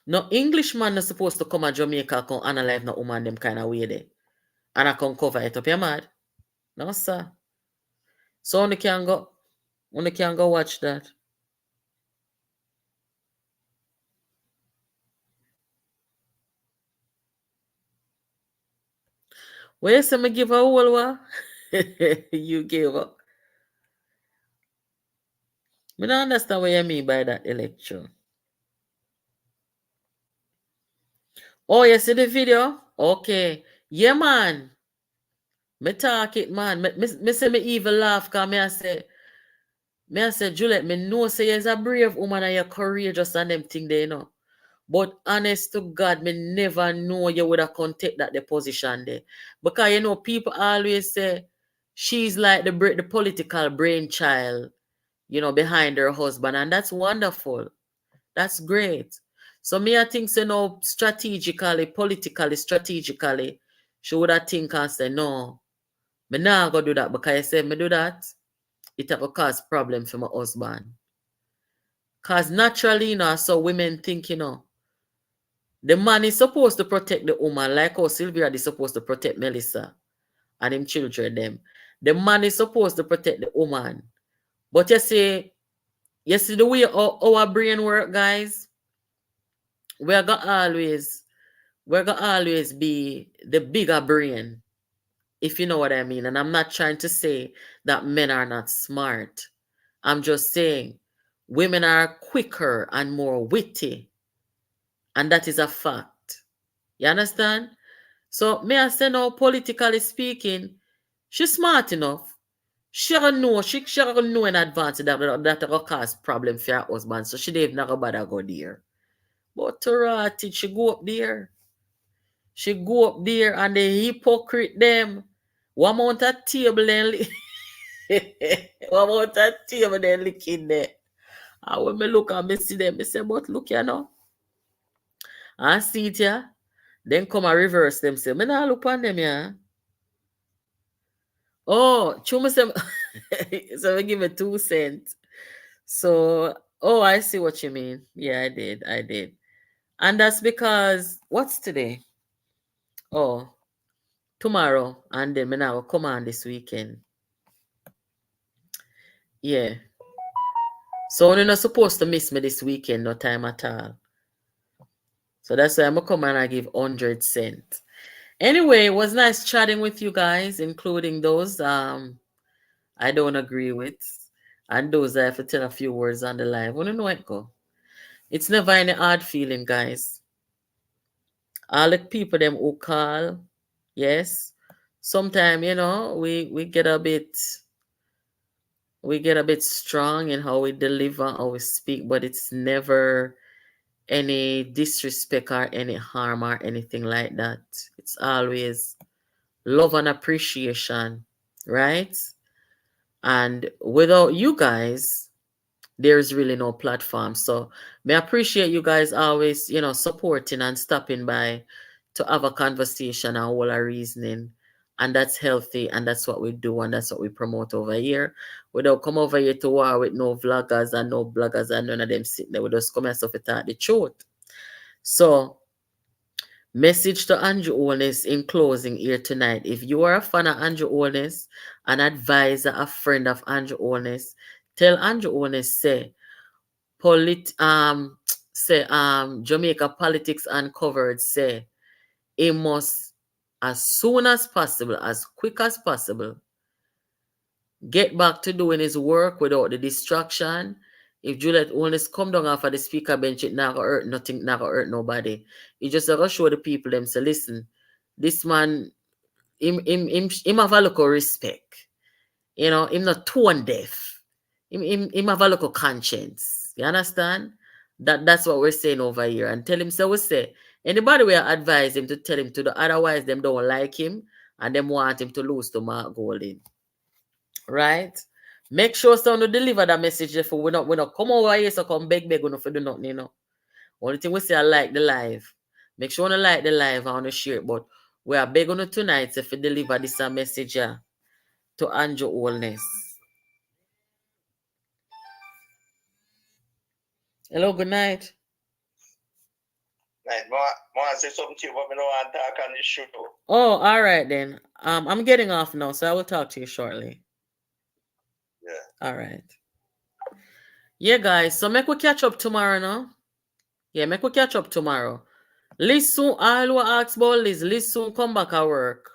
No Englishman is supposed to come to Jamaica and analyze no woman them kind of way there. And I can cover it up. You mad? No, sir. So only can go watch that. Where you say me give a whole what? You gave up. I don't understand what you mean by that election. Oh, you see the video? Okay. Yeah, man. Me talk it, man. Me say me even laugh because me I say, Juliet, me know say you're a brave woman and you're courageous and them thing there, you know. But honest to God, me never know you would have come take that the position there. Because, you know, people always say she's like the political brainchild, you know, behind her husband. And that's wonderful. That's great. So me, I think, you know, politically, strategically, she would have think and say, no, me not go do that. Because I say, me do that, it will cause problem for my husband. Because naturally, you know, so women think, you know, the man is supposed to protect the woman, like how Sylvia is supposed to protect Melissa and them children, them. The man is supposed to protect the woman. But you see the way our brain work, guys, we're gonna always be the bigger brain, if you know what I mean. And I'm not trying to say that men are not smart. I'm just saying women are quicker and more witty. And that is a fact. You understand? So, may I say now, politically speaking, she's smart enough. She know in advance that will cause problem for her husband. So, she didn't even bother go there. But to she go up there. She go up there and the hypocrite them. One amount of table then licking there. And when me look and me see them, me say, but look, you know. I see it, yeah. Then come and reverse them. Say, me not look on them, yeah. Oh, Chuma say, so we give it 2 cents. So, oh, I see what you mean. Yeah, I did. And that's because, what's today? Oh, tomorrow, and then me now come on this weekend. Yeah. So you're not supposed to miss me this weekend, no time at all. So that's why I'm gonna come and I give 100 cents. Anyway, it was nice chatting with you guys, including those I don't agree with, and those I have to tell a few words on the live. Wanna know it go? It's never any hard feeling, guys. All the people them who call, yes. Sometimes, you know, we get a bit strong in how we deliver, how we speak, but it's never any disrespect or any harm or anything like that. It's always love and appreciation, right? And without you guys, there's really no platform. So I appreciate you guys always, you know, supporting and stopping by to have a conversation and all our reasoning. And that's healthy, and that's what we do, and that's what we promote over here. We don't come over here to war with no vloggers and no bloggers and none of them sitting there. We just come and stuff to talk the truth. So, message to Andrew Holness in closing here tonight. If you are a fan of Andrew Holness, an advisor, a friend of Andrew Holness, tell Andrew Holness Jamaica Politics Uncovered say he must, as soon as possible, as quick as possible, get back to doing his work without the distraction. If Juliet Holness come down off of the speaker bench, it not gonna hurt nothing, not gonna hurt nobody. He just gonna show the people them say, listen, this man, him have a look of respect. You know, him not tone deaf. Him have a look of conscience. You understand? That's what we're saying over here. And tell him, so we say, anybody will advise him to tell him to do, otherwise them don't like him and them want him to lose to Mark Golding. Right? Make sure someone to deliver that message. Therefore, we not come over here so come beg we not do nothing, you know. Only thing we say, I like the live. Make sure you like the live and to share it. But we are begging you tonight if you deliver this message to Andrew Holness. Hello, good night. Night. I say something to you, but I don't want to talk on this show. Oh, all right then. I'm getting off now, so I will talk to you shortly. Yeah. All right. Yeah, guys. So make we catch up tomorrow, no? Yeah, make we catch up tomorrow. Liz soon, all who ask about Liz soon come back at work.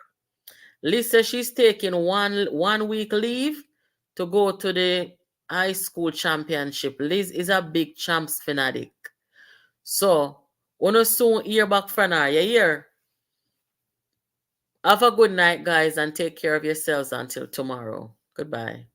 Liz says she's taking one week leave to go to the high school championship. Liz is a big champs fanatic. So, wanna soon hear back from her. You hear? Have a good night, guys, and take care of yourselves until tomorrow. Goodbye.